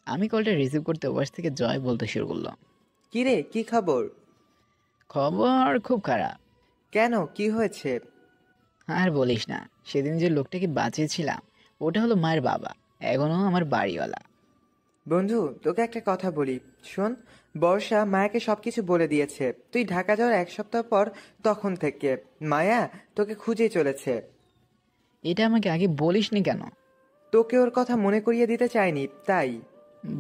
আমি কলটা রিসিভ করতে ওপাশ থেকে জয় বলতে শুরু করলো, কি রে, কি খবর? খবর খুব খারাপ। কেন, কি হয়েছে? আর বলিস না, সেদিন যে লোকটাকে বাঁচিয়েছিলাম ওটা হলো মায়ের বাবা, এখনও আমার বাড়িওয়ালা। বন্ধু, তোকে একটা কথা বলি শোন। বর্ষা মায়াকে সবকিছু বলে দিয়েছে। তুই ঢাকা যাওয়ার 1 সপ্তাহ পর তখন থেকে মায়া তোকে খুঁজে চলেছে। এটা আমাকে আগে বলিসনি কেন? তোকে ওর কথা মনে করিয়ে দিতে চাইনি, তাই।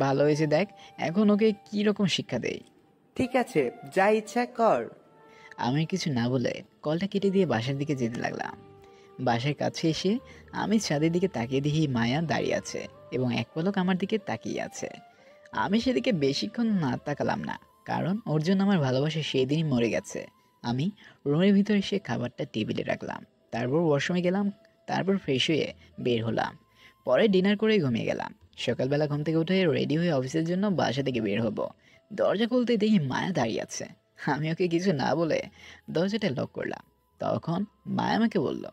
ভালো হয়েছে, দেখ এখন ওকে কি রকম শিক্ষা দেই। ঠিক আছে, যা ইচ্ছা কর। আমি কিছু না বলে কলটা কেটে দিয়ে বাসার দিকে যেতে লাগলাম। বাসার কাছে এসে আমি ছাদের দিকে তাকিয়ে দেখি মায়া দাঁড়িয়ে আছে এবং এক পলক আমার দিকে তাকিয়ে আছে। আমি সেদিকে বেশিক্ষণ না তাকালাম না, কারণ ওর জন্য আমার ভালোবাসা সেই দিনই মরে গেছে। আমি রুমের ভিতরে এসে খাবারটা টেবিলে রাখলাম, তারপর ওয়াশরুমে গেলাম, তারপর ফ্রেশ হয়ে বের হলাম। পরে ডিনার করে ঘুমিয়ে গেলাম। সকালবেলা ঘুম থেকে উঠে রেডি হয়ে অফিসের জন্য বাসা থেকে বের হব। দরজা খুলতে দেখি মায়া দাঁড়িয়ে আছে। আমি ওকে কিছু না বলে দরজাটা লক করলাম। তখন মায়া আমাকে বলল,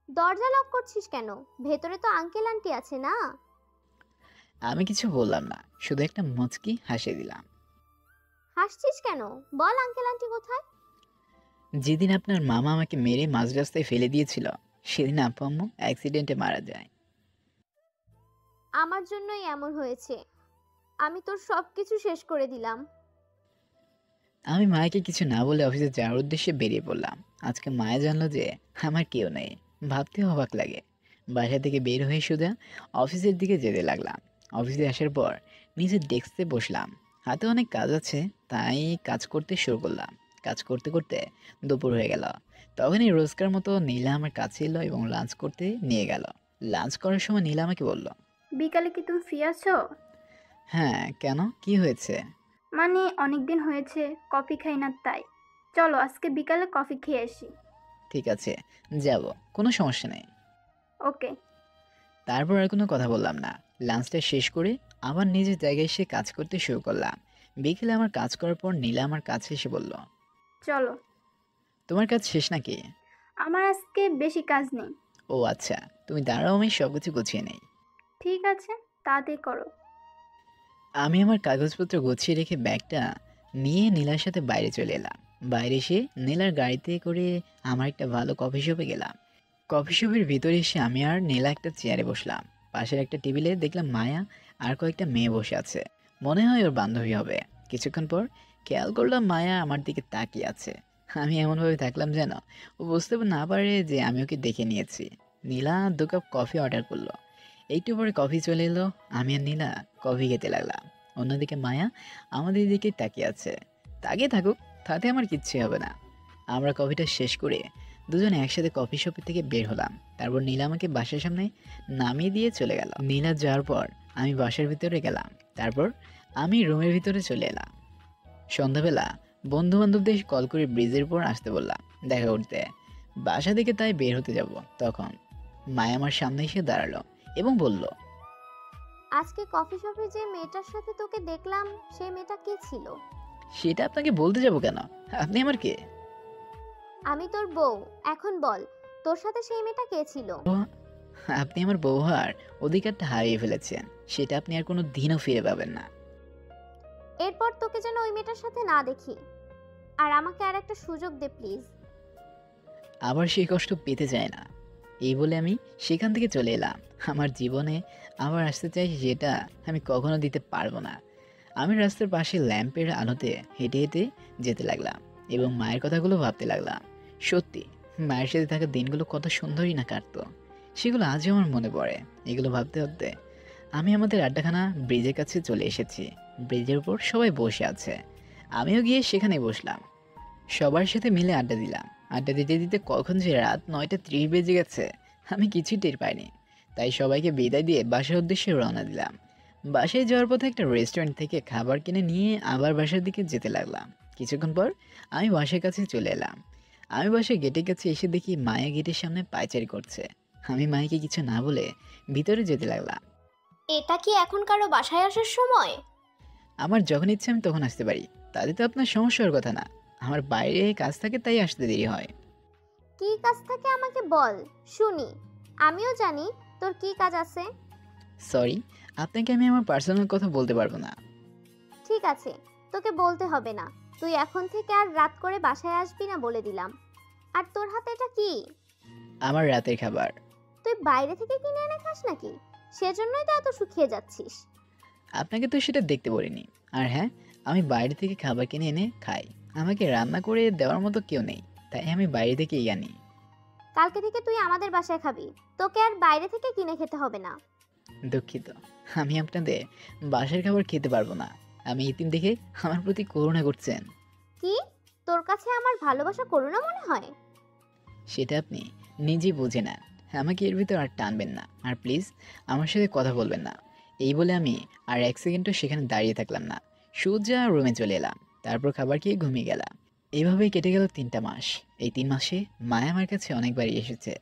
দরজা লক করছিস কেন? ভেতরে তো আঙ্কেল আন্টি আছে না? আমি কিছু বললাম না, শুধু একটা মুচকি হাসি দিলাম। হাসছিস কেন? বল আঙ্কেল আন্টি কোথায়? যেদিন আপনার মামা আমাকে মেরে মাঝ রাস্তায় ফেলে দিয়েছিল, সেদিন আপু আম্মু অ্যাক্সিডেন্টে মারা যায়। আমার জন্যই এমন হয়েছে। আমি তোর সব কিছু শেষ করে দিলাম। আমি মায়াকে কিছু না বলে অফিসে যাওয়ার উদ্দেশ্যে বেরিয়ে পড়লাম। আজকে মায়া জানলো যে আমার কেউ নেই, ভাবতে অবাক লাগে। বাসা থেকে বের হয়ে সোজা অফিসের দিকে যেতে লাগলাম। অফিসে আসার পর নিজের ডেস্কে বসলাম। হাতে অনেক কাজ আছে, তাই কাজ করতে শুরু করলাম। কাজ করতে করতে দুপুর হয়ে গেল। তখনই রোজকার মতো নীলা আমার কাছে এলো এবং লাঞ্চ করতে নিয়ে গেল। লাঞ্চ করার সময় নীলা আমাকে বলল, বিকালে কি তুমি ফ্রি আছো? হ্যাঁ, কেন, কি হয়েছে? মানে অনেকদিন হয়েছে কফি খাই না, তাই চলো আজকে বিকালে কফি খেয়ে আসি। ঠিক আছে, যাব, কোনো সমস্যা নেই। ওকে। তারপর আর কোনো কথা বললাম না। লাঞ্চটা শেষ করে আবার নিজের জায়গায় এসে কাজ করতে শুরু করলাম। বিকেলে আমার কাজ করার পর নীলা আমার কাছে এসে বলল, চলো। তোমার কাজ শেষ নাকি? আমার আজকে বেশি কাজ নেই। ও আচ্ছা, তুমি দাঁড়াও, আমি সব কিছু গুছিয়ে নেই। ঠিক আছে, তাড়াতাড়ি করো। আমি আমার কাগজপত্র গুছিয়ে রেখে ব্যাগটা নিয়ে নীলার সাথে বাইরে চলে এলাম। বাইরে এসে নীলার গাড়িতে করে আমার একটা ভালো কফি শপে গেলাম। কফি শপের ভিতরে এসে আমি আর নীলা একটা চেয়ারে বসলাম। পাশের একটা টেবিলে দেখলাম মায়া আর কয়েকটা মেয়ে বসে আছে। মনে হয় ওর বান্ধবী হবে। কিছুক্ষণ পর খেয়াল করলাম মায়া আমার দিকে তাকিয়ে আছে। আমি এমনভাবে থাকলাম যেন ও বুঝতে না পারে যে আমি ওকে দেখে নিয়েছি। নীলা 2 কাপ কফি অর্ডার করলো। একটু পরে কফি চলে এলো। আমি আর নীলা কফি খেতে লাগলাম। অন্যদিকে মায়া আমাদের দিকে তাকিয়ে আছে। তাকিয়ে থাকুক, তাতে আমার কিচ্ছু হবে না। আমরা কফিটা শেষ করে দুজনে একসাথে কফি শপের থেকে বের হলাম। তারপর নীলা আমাকে বাসার সামনে নামিয়ে দিয়ে চলে গেল। নীলা যাওয়ার পর আমি বাসার ভিতরে গেলাম। তারপর আমি রুমের ভিতরে চলে এলাম। সন্ধ্যাবেলা বন্ধু বান্ধবদের কল করে ব্রিজের উপর আসতে বললাম দেখা করতে। বাসা থেকে তাই বের হতে যাব। তখন মায়া আমার সামনে এসে দাঁড়ালো এবং বলল, আজকে কফি শপে যে মেয়েটার সাথে তোকে দেখলাম, সেই মেয়েটা কে ছিল? সেটা আপনাকে বলতে যাব কেন? আপনি আমার কে? আমি তোর বউ। এখন বল, তোর সাথে সেই মেয়েটা কে ছিল? আপনি আমার বউ হওয়ার অধিকারটা হারিয়ে ফেলেছেন। সেটা আপনি আর কোনো দিনও ফিরে পাবেন না। এরপর তোকে যেন ওই মেয়েটার সাথে না দেখি। আর আমাকে আর একটা সুযোগ দে প্লিজ। আবার সেই কষ্ট পেতে চায় না। এই বলে আমি সেখান থেকে চলে এলাম। আমার জীবনে আবার আসতে চাই যেটা আমি কখনো দিতে পারবো না। আমি রাস্তার পাশে ল্যাম্পের আলোতে হেঁটে হেঁটে যেতে লাগলাম এবং মায়ের কথাগুলো ভাবতে লাগলাম। সত্যি মায়ের সাথে থাকা দিনগুলো কত সুন্দরই না কাটতো, সেগুলো আজও আমার মনে পড়ে। এগুলো ভাবতে ভাবতে আমি আমাদের আড্ডাখানা ব্রিজের কাছে চলে এসেছি। ব্রিজের উপর সবাই বসে আছে, আমিও গিয়ে সেখানে বসলাম। সবার সাথে মিলে আড্ডা দিলাম। আড্ডা দিতে দিতে কখন যে রাত 9:30 বেজে গেছে আমি কিছুই টের পাইনি। তাই সবাইকে বিদায় দিয়ে বাসার উদ্দেশ্যে রওনা দিলাম। বাসায় যাওয়ার পথে একটা রেস্টুরেন্ট থেকে খাবার কিনে নিয়ে আবার বাসার দিকে যেতে লাগলাম। কিছুক্ষণ পর আমি বাসার কাছে চলে এলাম। আমি বাসার গেটের কাছে এসে দেখি মায়া গেটের সামনে পায়চারি করছে। আমি মায়াকে কিছু না বলে ভিতরে যেতে লাগলাম। এটা কি এখন কারো বাসায় আসার সময়? আমার যখন ইচ্ছে আমি তখন আসতে পারি, তাতে তো আপনার সমস্যার কথা না। আমার বাইরে কাজ থাকে তাই আসতে দেরি হয়। কি কাজ থাকে আমাকে বল, শুনি। আমিও জানি তোর কি কাজ আছে। সরি, আপনাকে আমি আমার পার্সোনাল কথা বলতে পারবো না। ঠিক আছে, তোকে বলতে হবে না। তুই এখন থেকে আর রাত করে বাসায় আসবি না বলে দিলাম। আর তোর হাতে এটা কি? আমার রাতের খাবার। তুই বাইরে থেকে কিনে এনে খাস নাকি? সেজন্যই তো এত শুকিয়ে যাচ্ছিস। আপনাকে তো সেটা দেখতে বলিনি। আর হ্যাঁ, আমি বাইরে থেকে খাবার কিনে এনে খাই। আমাকে রান্না করে দেওয়ার মতো কেউ নেই, তাই আমি বাইরে থেকেই আনি। কালকে থেকে তুই আমাদের বাসায় খাবি। তোকে আর বাইরে থেকে কিনে খেতে হবে না। দুঃখিত, আমি আপনাদের বাসার খাবার খেতে পারবো না। আমি এতিম দেখে আমার প্রতি করুণা করছেন। কি তোর কাছে আমার ভালোবাসা করুণা মনে হয়? সেটা আপনি নিজেই বুঝে নেন। আমাকে এর ভিতর আর টানবেন না, আর প্লিজ আমার সাথে কথা বলবেন না। এই বলে আমি আর 1 সেকেন্ডও সেখানে দাঁড়িয়ে থাকলাম না, সোজা রুমে চলে এলাম। তারপর খাবার খেয়ে ঘুমিয়ে গেলাম। এইভাবেই কেটে গেল 3টা মাস। এই 3 মাসে মায়া আমার কাছে অনেকবারই এসেছে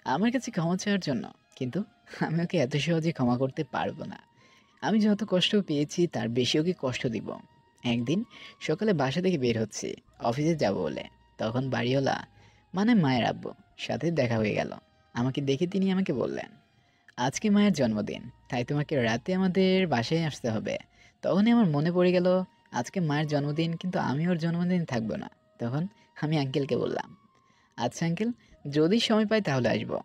আমার কাছে ক্ষমা চাওয়ার জন্য, কিন্তু আমি ওকে এত সহজে ক্ষমা করতে পারবো না। আমি যত কষ্ট পেয়েছি তার বেশি ওকে কষ্ট দিব। একদিন সকালে বাসা থেকে বের হচ্ছি অফিসে যাব বলে, তখন বাড়িওয়ালা মানে মায়ের আব্বু সাথে দেখা হয়ে গেল। আমাকে দেখে তিনি আমাকে বললেন, আজকে মায়ের জন্মদিন, তাই তোমাকে রাতে আমাদের বাসায় আসতে হবে। তখনই আমার মনে পড়ে গেল আজকে মায়ের জন্মদিন, কিন্তু আমি ওর জন্মদিন থাকবো না। তখন আমি আঙ্কেলকে বললাম, আচ্ছা আঙ্কেল, যদি সময় পাই তাহলে আসবো।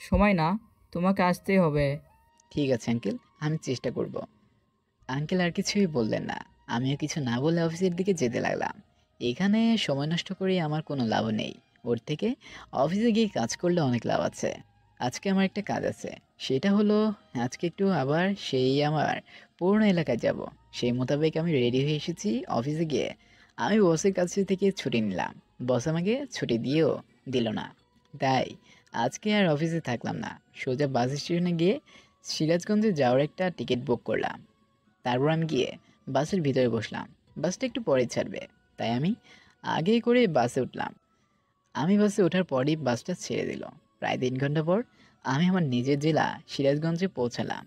সময় না, তোমাকে আসতেই হবে। ঠিক আছে আঙ্কেল, আমি চেষ্টা করব। আঙ্কেল আর কিছুই বললেন না। আমিও কিছু না বলে অফিসের দিকে যেতে লাগলাম। এখানে সময় নষ্ট করে আমার কোনো লাভ নেই। ওর থেকে অফিসে গিয়ে কাজ করলে অনেক লাভ আছে। আজকে আমার একটা কাজ আছে, সেটা হলো আজকে একটু আবার সেই আমার পুরোনো এলাকায় যাব। সেই মোতাবেক আমি রেডি হয়ে এসেছি। অফিসে গিয়ে আমি বসের কাছ থেকে ছুটি নিলাম। বস আমাকে ছুটি দিয়েও দিল না, তাই আজকে আর অফিসে থাকলাম না। সোজা বাস স্টেশনে গিয়ে সিরাজগঞ্জে যাওয়ার একটা টিকিট বুক করলাম। তারপর আমি গিয়ে বাসের ভিতরে বসলাম। বাসটা একটু পরে ছাড়বে, তাই আমি আগে করে বাসে উঠলাম। আমি বাসে ওঠার পরই বাসটা ছেড়ে দিল। প্রায় 3 ঘন্টা পর আমি আমার নিজের জেলা সিরাজগঞ্জে পৌঁছালাম।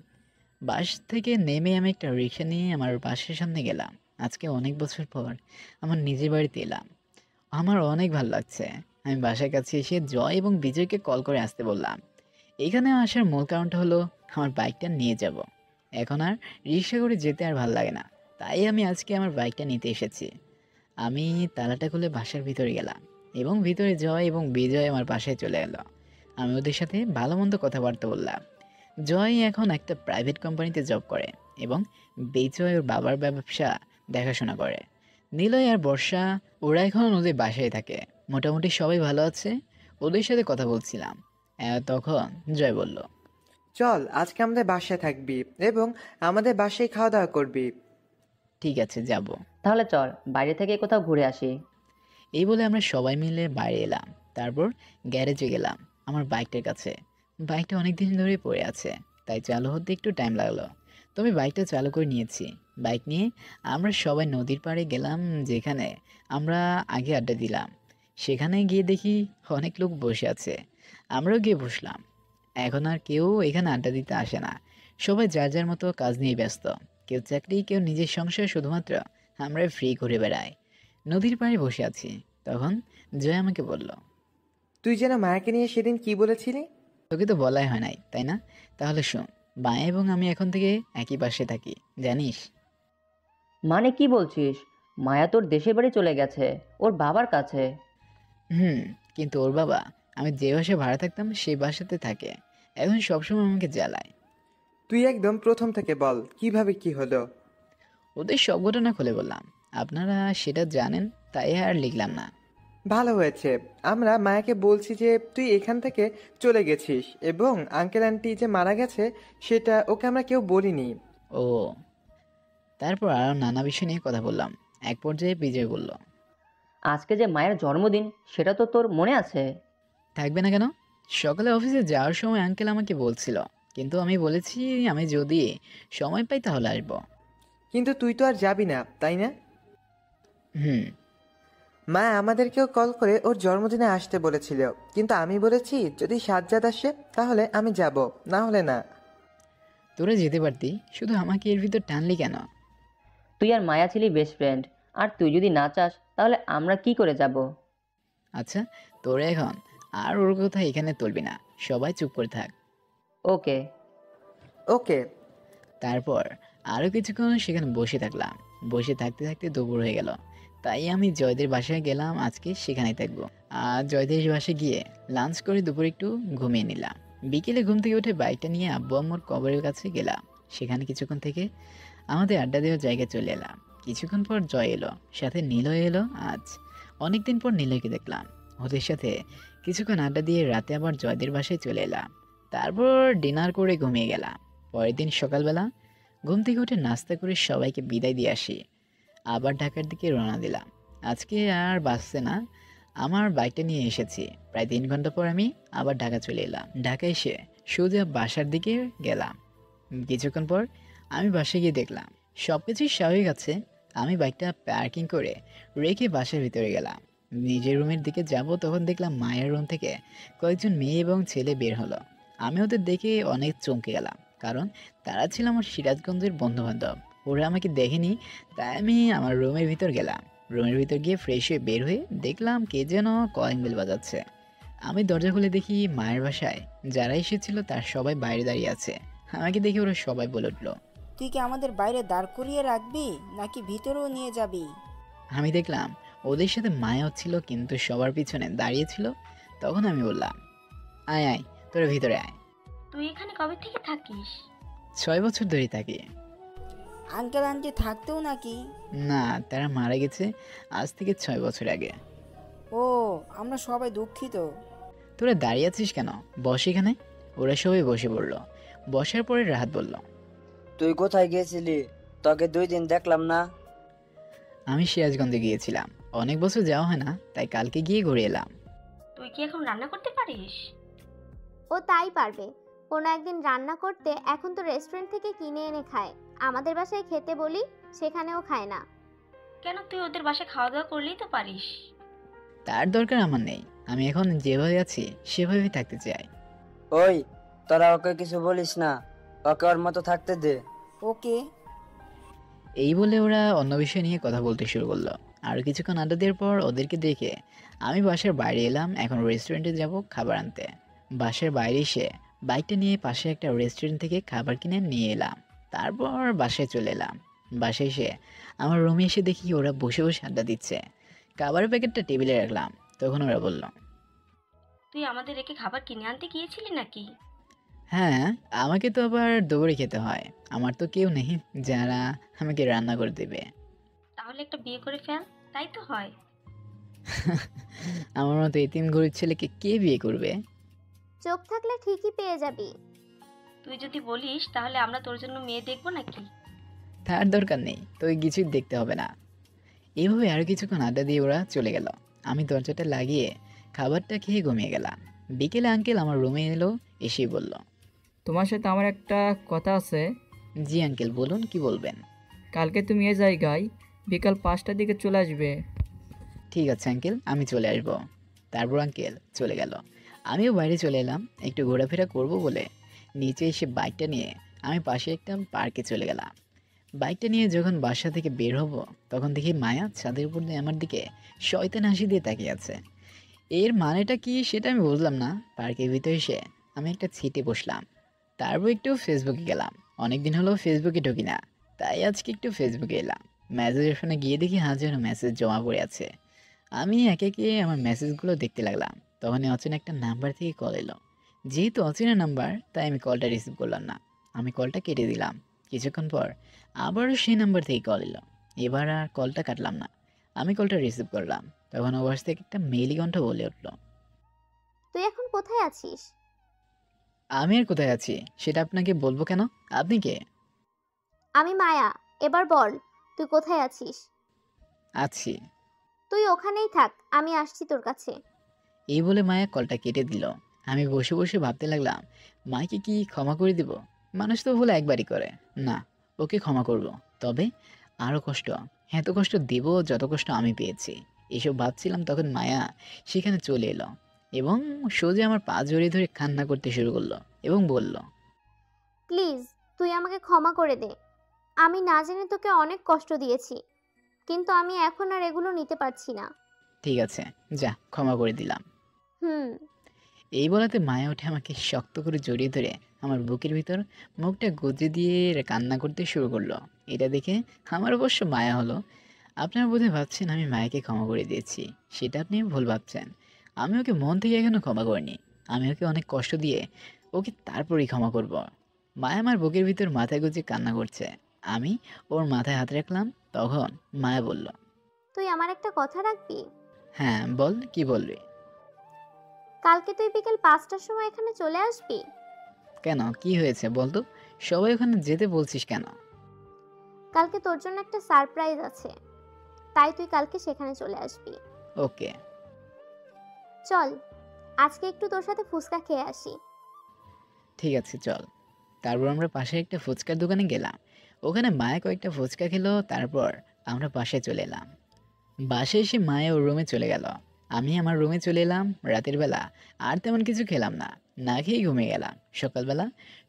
বাস থেকে নেমে আমি একটা রিক্সা নিয়ে আমার বাসের সামনে গেলাম। আজকে অনেক বছর পর আমার নিজের বাড়িতে এলাম। আমার অনেক ভালো লাগছে। আমি বাসার কাছে এসে জয় এবং বিজয়কে কল করে আসতে বললাম। এখানে আসার মূল কারণটা হলো আমার বাইকটা নিয়ে যাব। এখন আর রিক্সা করে যেতে আর ভালো লাগে না, তাই আমি আজকে আমার বাইকটা নিতে এসেছি। আমি তালাটা খুলে বাসার ভিতরে গেলাম এবং ভিতরে জয় এবং বিজয় আমার বাসায় চলে এলো। আমি ওদের সাথে ভালো মন্দ কথাবার্তা বললাম। জয় এখন একটা প্রাইভেট কোম্পানিতে জব করে এবং বিজয় ওর বাবার ব্যবসা দেখাশোনা করে। নিলয় আর বর্ষা ওরা এখন ওদের বাসায় থাকে। মোটামুটি সবাই ভালো আছে। ওদের সাথে কথা বলছিলাম, তখন জয় বলল, চল আজকে আমাদের বাসায় থাকবি এবং আমাদের বাসায় খাওয়া দাওয়া করবি। ঠিক আছে, যাব। তাহলে চল বাইরে থেকে কোথাও ঘুরে আসি। এই বলে আমরা সবাই মিলে বাইরে এলাম। তারপর গ্যারেজে গেলাম আমার বাইকটার কাছে। বাইকটা অনেক দিন ধরেই পড়ে আছে, তাই চালু হতে একটু টাইম লাগলো। তবে বাইকটা চালু করে নিয়েছি। বাইক নিয়ে আমরা সবাই নদীর পাড়ে গেলাম, যেখানে আমরা আগে আড্ডা দিলাম। সেখানে গিয়ে দেখি অনেক লোক বসে আছে। আমরাও গিয়ে বসলাম। এখন আর কেউ এখানে আড্ডা দিতে আসে না। সবাই যার যার মতো কাজ নিয়ে ব্যস্ত। কেউ চাকরি, কেউ নিজের সংসার। শুধুমাত্র আমরা ফ্রি ঘুরে বেড়াই। নদীর পাড়ে বসে আছি। তখন জয় আমাকে বলল, তুই যেন মায়াকে নিয়ে সেদিন কি বলেছিলি? তোকে তো বলাই হয় নাই, তাই না? তাহলে শোন, মায়া এবং আমি এখন থেকে একই পাশে থাকি, জানিস? মানে কি বলছিস? মায়া তোর দেশের বাড়ি চলে গেছে, ওর বাবার কাছে। কিন্তু ওর বাবা আমি যে বাসায় ভাড়া থাকতাম সেই বাসাতে থাকে। এখন সবসময় আমাকে জ্বালায়। তুই একদম প্রথম থেকে বল, কিভাবে কি হলো? ওদের সব ঘটনা খুলে বললাম। আপনারা সেটা জানেন, তাই আর লিখলাম না। ভালো হয়েছে। আমরা মায়াকে বলছি যে তুই এখান থেকে চলে গেছিস এবং আঙ্কেল আন্টি যে মারা গেছে সেটা ওকে আমরা কেউ বলিনি। ও, তারপর আরও নানা বিষয় নিয়ে কথা বললাম। এক পর্যায়ে বিজয় বলল, আজকে যে মায়ের জন্মদিন, সেটা তো তোর মনে আছে? থাকবে না কেন? সকালে অফিসে যাওয়ার সময় আঙ্কেল আমাকে বলছিল, কিন্তু আমি বলেছি আমি যদি সময় পাই তাহলে আসবো। কিন্তু তুই তো আর যাবি না, তাই না? হুম। মা আমাদেরকেও কল করে ওর জন্মদিনে আসতে বলেছিল, কিন্তু আমি বলেছি যদি সাজ্জাদ আসে তাহলে আমি যাব, না হলে না। তোরা যেতে পারতি, শুধু আমাকে এর ভিতর টানলি কেন? তুই আর মায়া ছিলি বেস্ট ফ্রেন্ড, আর তুই যদি না চাস তাহলে আমরা কি করে যাব? আচ্ছা, তোরা এখন আর ওর কথা এখানে তুলবি না। সবাই চুপ করে থাক। ওকে। ওকে। তারপর আরও কিছুক্ষণ সেখানে বসে থাকলাম। বসে থাকতে থাকতে দুপুর হয়ে গেল, তাই আমি জয়দের বাসায় গেলাম। আজকে সেখানেই থাকবো। আর জয়দের বাসায় গিয়ে লাঞ্চ করে দুপুরে একটু ঘুমিয়ে নিলাম। বিকেলে ঘুম থেকে উঠে বাইকটা নিয়ে আব্বু আম্মুর কবরের কাছে গেলাম। সেখানে কিছুক্ষণ থেকে আমাদের আড্ডা দেওয়ার জায়গায় চলে এলাম। কিছুক্ষণ পর জয় এলো, সাথে নীলয় এলো। আজ অনেকদিন পর নীলয়কে দেখলাম। ওদের সাথে কিছুক্ষণ আড্ডা দিয়ে রাতে আবার জয়দের বাসায় চলে এলাম। তারপর ডিনার করে ঘুমিয়ে গেলাম। পরের দিন সকালবেলা ঘুম থেকে উঠে নাস্তা করে সবাইকে বিদায় দিয়ে আসি। আবার ঢাকার দিকে রওনা দিলাম। আজকে আর বাসছে না, আমার বাইকটা নিয়ে এসেছি। প্রায় 3 ঘন্টা পর আমি আবার ঢাকা চলে এলাম। ঢাকা এসে সোজা বাসার দিকে গেলাম। কিছুক্ষণ পর আমি বাসায় গিয়ে দেখলাম সব কিছুই স্বাভাবিক আছে। আমি বাইকটা পার্কিং করে রেখে বাসার ভিতরে গেলাম। নিজের রুমের দিকে যাব, তখন দেখলাম মায়ের রুম থেকে কয়েকজন মেয়ে এবং ছেলে বের হলো। আমি ওদের দেখে অনেক চমকে গেলাম, কারণ তারা ছিল আমার সিরাজগঞ্জের বন্ধুবান্ধব। ওরা আমাকে দেখেনি, তাই আমি আমার রুমের ভিতর গেলাম। রুমের ভিতর গিয়ে ফ্রেশ হয়ে বের হয়ে দেখলাম কে যেন কলিং বেল বাজাচ্ছে। আমি দরজা খুলে দেখি মায়ের বাসায় যারা এসেছিল তার সবাই বাইরে দাঁড়িয়ে আছে। আমাকে দেখে ওরা সবাই বলে উঠল, তুই কি আমাদের বাইরে দাঁড় করিয়ে রাখবি নাকি ভিতরেও নিয়ে যাবি? আমি দেখলাম ওদের সাথে মায়াও ছিল, কিন্তু সবার পিছনে দাঁড়িয়েছিল। তখন আমি বললাম, আয় আয়, তোরা ভিতরে আয়। তুই এখানে কবে থেকে থাকিস? 6 বছর ধরে থাকি। আঙ্কেল আন্টি থাকতেও নাকি? না, তারা মারা গেছে আজ থেকে 6 বছর আগে। ও, আমরা সবাই দুঃখিত। তোরা দাঁড়িয়ে আছিস কেন? বস এখানে। ওরা সবাই বসে পড়লো। বসার পরে রাহাত বলল, তুই কোথায় গিয়েছিলি? তোকে 2 দিন দেখলাম না। আমি সিরাজগঞ্জে গিয়েছিলাম, অনেক বছর যাওয়া হয় না, তাই কালকে গিয়ে ঘুরে এলাম। তুই কি এখন রান্না করতে পারিস? ও তাই পারবে, কোনো একদিন রান্না করতে। এখন তো রেস্টুরেন্ট থেকে কিনে এনে খায়। আমাদের বাসায় খেতে বলি, সেখানেও খায় না। কেন, তুই ওদের বাসায় খাওয়া দাওয়া করলেই তো পারিস। তার দরকার আমার নেই, আমি এখন যেভাবে আছি সেভাবেই থাকতে চাই। ওই, তোরা ওকে কিছু বলিস না, ওকে ওর মতো থাকতে দে। ওকে। এই বলে ওরা অন্য বিষয় নিয়ে কথা বলতে শুরু করলো। আর কিছুক্ষণ আড্ডা দেওয়ার পর ওদেরকে দেখে আমি বাসার বাইরে এলাম। এখন রেস্টুরেন্টে যাব খাবার আনতে। বাসার বাইরে এসে বাইকটা নিয়ে পাশে একটা রেস্টুরেন্ট থেকে খাবার কিনে নিয়ে এলাম। তারপর বাসায় চলে এলাম। বাসায় এসে আমার রুমে এসে দেখি ওরা বসে বসে আড্ডা দিচ্ছে। খাবারের প্যাকেটটা টেবিলে রাখলাম। তখন ওরা বলল, তুই আমাদের রেখে খাবার কিনে আনতে গিয়েছিলি নাকি? হ্যাঁ, আমাকে তো আবার দৌড়ে খেতে হয়, আমার তো কেউ নেই যারা আমাকে রান্না করে দেবে। তাহলে একটা বিয়ে করে ফেল, তাই তো হয়। আমার মতো এতিম গরিব ছেলেকে কে বিয়ে করবে? চোখ থাকলে ঠিকই পেয়ে যাবি। তুই যদি বলিস তাহলে আমরা তোর জন্য মেয়ে দেখবো নাকি? তার দরকার নেই, তোকে কিছুই দেখতে হবে না। এইভাবে আরও কিছুক্ষণ আড্ডা দিয়ে ওরা চলে গেল। আমি দরজাটা লাগিয়ে খাবারটা খেয়ে ঘুমিয়ে গেলাম। বিকেলে আঙ্কেল আমার রুমে এলো, এসেই বলল, তোমার সাথে আমার একটা কথা আছে। জি আঙ্কেল, বলুন, কি বলবেন? কালকে তুমি এ জায়গায় বিকাল 5টার দিকে চলে আসবে। ঠিক আছে আঙ্কেল, আমি চলে আসবো। তারপর আঙ্কেল চলে গেল। আমিও বাইরে চলে এলাম একটু ঘোরাফেরা করব বলে। নিচে এসে বাইকটা নিয়ে আমি পাশে একটা পার্কে চলে গেলাম। বাইকটা নিয়ে যখন বাসা থেকে বের হব তখন দেখি মায়া ছাদের উপর দিয়ে আমার দিকে শয়তান হাসি দিয়ে তাকিয়ে আছে। এর মানেটা কি সেটা আমি বুঝলাম না। পার্কের ভিতরে এসে আমি একটা সিটে বসলাম। তারপর একটু ফেসবুকে গেলাম। অনেক দিন হলো ফেসবুকে ঢুকি না, তাই আজকে একটু ফেসবুকে এলাম। মেসেজ অপশনে গিয়ে দেখি হাজারো মেসেজ জমা পড়ে আছে। আমি একে একে আমার মেসেজগুলো দেখতে লাগলাম। তখনই অচেনা একটা নাম্বার থেকে কল এলো। যেহেতু অচেনা নাম্বার, তাই আমি কলটা রিসিভ করলাম না। আমি কলটা কেটে দিলাম। কিছুক্ষণ পর আবারও সেই নাম্বার থেকে কল এলো। এবার আর কলটা কাটলাম না, আমি কলটা রিসিভ করলাম। তখন ওভার থেকে একটা মেইলি কণ্ঠ বলে উঠল, তুই এখন কোথায় আছিস? আমি আর কোথায় আছি সেটা আপনাকে বলবো কেন? আপনি কে? আমি মায়া। এবার বল, তুই কোথায় আছিস? আছি। তুই ওখানেই থাক, আমি আসছি তোর কাছে। এই বলে মায়া কলটা কেটে দিল। আমি বসে বসে ভাবতে লাগলাম, মাকে কি ক্ষমা করে দিব? মানুষ তো ভুল একবারই করে। না, ওকে ক্ষমা করব, তবে আরও কষ্ট, এত কষ্ট দেব যত কষ্ট আমি পেয়েছি। এসব ভাবছিলাম তখন মায়া সেখানে চলে এলো এবং সোজা আমার পা জড়িয়ে ধরে কান্না করতে শুরু করলো এবং বলল, প্লিজ তুই আমাকে ক্ষমা করে দে। আমি না জেনে তোকে অনেক কষ্ট দিয়েছি, কিন্তু আমি এখন আর এগুলো নিতে পারছি না। ঠিক আছে, যা, ক্ষমা করে দিলাম। হুম। এই বলাতে মায়া উঠে আমাকে শক্ত করে জড়িয়ে ধরে আমার বুকের ভিতর মুখটা গুজে দিয়ে কান্না করতে শুরু করলো। এটা দেখে আমার অবশ্য মায়া হলো। আপনারা বোধহয় ভাবছেন আমি মায়াকে ক্ষমা করে দিয়েছি, সেটা আপনি ভুল ভাবছেন। আমি ওকে মন থেকে এখনো ক্ষমা করিনি। আমি ওকে অনেক কষ্ট দিয়ে ওকে তারপরেই ক্ষমা করব। মায়া আমার বুকের ভিতর মাথা গুজে কান্না করছে। আমি ওর মাথায় হাত রাখলাম। তখন মায়া বলল, তুই আমার একটা কথা রাখবি? হ্যাঁ বল, কি বলবি? কালকে তুই বিকেল 5টার সময় এখানে চলে আসবি। কেন, কি হয়েছে বলতো? সবাই ওখানে যেতে বলছিস কেন? কালকে তোর জন্য একটা সারপ্রাইজ আছে, তাই তুই কালকে সেখানে চলে আসবি। ওকে। চল আজকে একটু তোর সাথে ফুচকা খেয়ে আসি। ঠিক আছে, চল। তারপর আমরা পাশে একটা ফুচকার দোকানে গেলাম। ওখানে মায়া কয়েকটা ফুচকা খেলো। তারপর আমরা বাসায় চলে এলাম। বাসায় এসে মায়া ওর রুমে চলে গেল। আমি আমার রুমে চলে এলাম। রাতের বেলা আর তেমন কিছু খেলাম না, না খেয়েই ঘুমিয়ে গেলাম।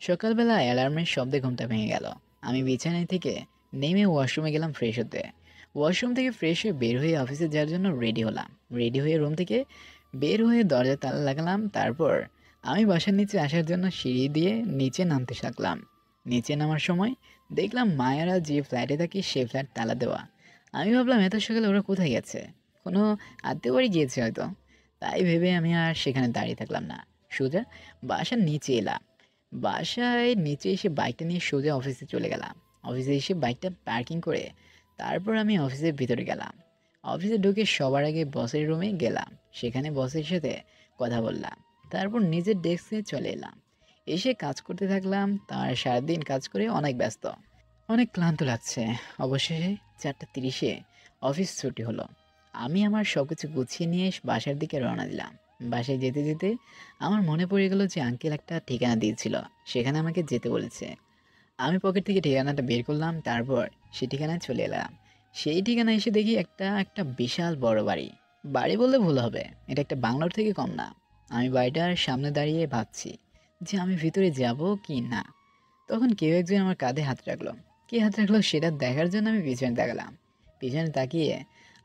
সকালবেলা অ্যালার্মের শব্দে ঘুমটা ভেঙে গেল। আমি বিছানায় থেকে নেমে ওয়াশরুমে গেলাম ফ্রেশ হতে। ওয়াশরুম থেকে ফ্রেশ হয়ে বের হয়ে অফিসে যাওয়ার জন্য রেডি হলাম। রেডি হয়ে রুম থেকে বের হয়ে দরজা তালা লাগালাম। তারপর আমি বাসার নিচে আসার জন্য সিঁড়ি দিয়ে নিচে নামতে থাকলাম। নিচে নামার সময় দেখলাম মায়ারা যে ফ্ল্যাটে থাকি সে ফ্ল্যাট তালা দেওয়া। আমি ভাবলাম এত সকালে ওরা কোথায় গেছে, কোনো আত্মীয় বাড়ি গিয়েছে হয়তো। তাই ভেবে আমি আর সেখানে দাঁড়িয়ে থাকলাম না, সোজা বাসার নিচে এলাম। বাসায় নিচে এসে বাইকটা নিয়ে সোজা অফিসে চলে গেলাম। অফিসে এসে বাইকটা পার্কিং করে তারপর আমি অফিসের ভিতরে গেলাম। অফিসে ঢুকে সবার আগে বসের রুমে গেলাম, সেখানে বসের সাথে কথা বললাম। তারপর নিজের ডেস্কে চলে এলাম, এসে কাজ করতে থাকলাম। তার সারাদিন কাজ করে অনেক ব্যস্ত, অনেক ক্লান্ত লাগছে। অবশেষে 4:30-এ অফিস ছুটি হলো। আমি আমার সব কিছু গুছিয়ে নিয়ে বাসার দিকে রওনা দিলাম। বাসায় যেতে যেতে আমার মনে পড়ে গেল যে আঙ্কেল একটা ঠিকানা দিয়েছিল, সেখানে আমাকে যেতে বলেছে। আমি পকেট থেকে ঠিকানাটা বের করলাম, তারপর সেই ঠিকানায় চলে এলাম। সেই ঠিকানায় এসে দেখি একটা বিশাল বড় বাড়ি। বাড়ি বললে ভুল হবে, এটা একটা বাংলোর থেকে কম না। আমি বাড়িটার সামনে দাঁড়িয়ে ভাবছি যে আমি ভিতরে যাব কি না। তখন কেউ একজন আমার কাঁধে হাত রাখলো। কে হাত রাখলো সেটা দেখার জন্য আমি পিছনে তাকালাম। পিছনে তাকিয়ে